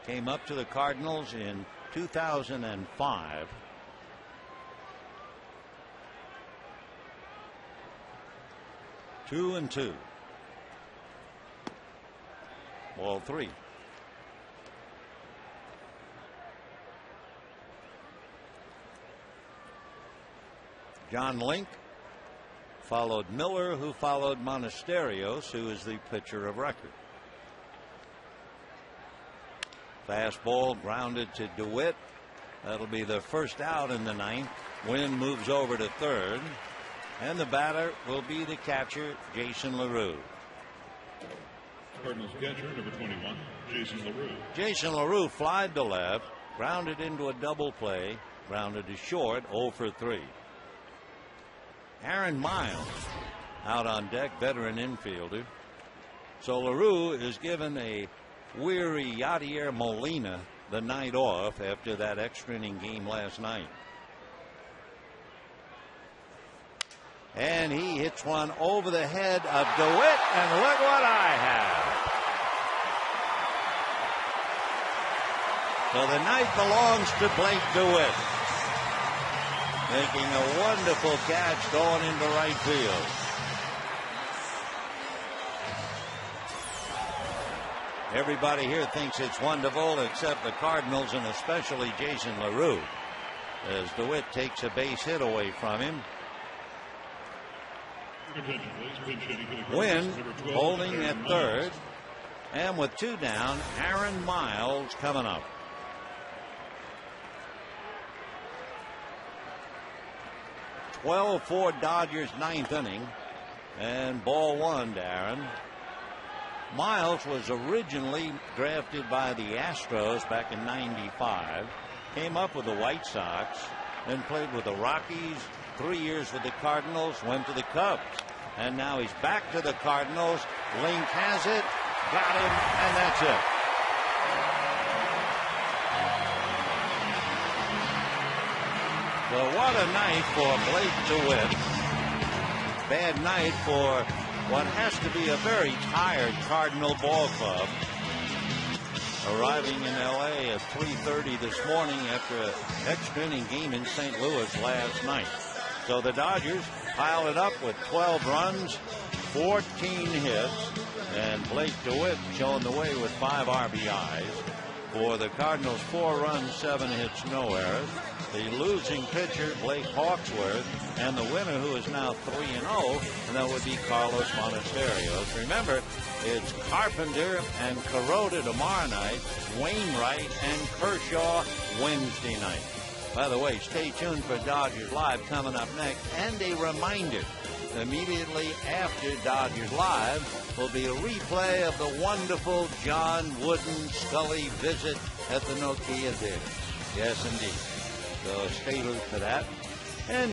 Speaker 2: came up to the Cardinals in 2005. Two and 2. Ball 3. John Link followed Miller, who followed Monasterios, who is the pitcher of record. Fastball grounded to DeWit. That'll be the first out in the 9th. Wynn moves over to third. And the batter will be the catcher, Jason LaRue.
Speaker 5: Cardinals catcher, number 21, Jason LaRue.
Speaker 2: Jason LaRue flied to left, grounded into a double play, grounded to short, 0 for 3. Aaron Miles out on deck, veteran infielder. So LaRue is given a weary Yadier Molina the night off after that extra inning game last night. And he hits one over the head of DeWit, and look what I have. So the night belongs to Blake DeWit, making a wonderful catch going into right field. Everybody here thinks it's wonderful except the Cardinals and especially Jason LaRue, as DeWitt takes a base hit away from him. Wynn holding at third, and with 2 down, Aaron Miles coming up. (12-4) Dodgers 9th inning, and ball 1 to Aaron. Miles was originally drafted by the Astros back in '95, came up with the White Sox, then played with the Rockies, 3 years with the Cardinals, went to the Cubs, and now he's back to the Cardinals. Link has it, got him, and that's it. So what a night for Blake DeWitt. Bad night for what has to be a very tired Cardinal ball club. arriving in L.A. at 3:30 this morning after an extra inning game in St. Louis last night. So the Dodgers piled it up with 12 runs, 14 hits, and Blake DeWitt showing the way with 5 RBIs. For the Cardinals, 4 runs, 7 hits, no errors. The losing pitcher, Blake Hawksworth, and the winner, who is now 3-0, and that would be Carlos Monasterio. Remember, it's Carpenter and Kuroda tomorrow night, Wainwright and Kershaw Wednesday night. By the way, stay tuned for Dodgers Live coming up next. And a reminder, immediately after Dodgers Live will be a replay of the wonderful John Wooden Scully visit at the Nokia Theater. Yes, indeed. So stay tuned for that.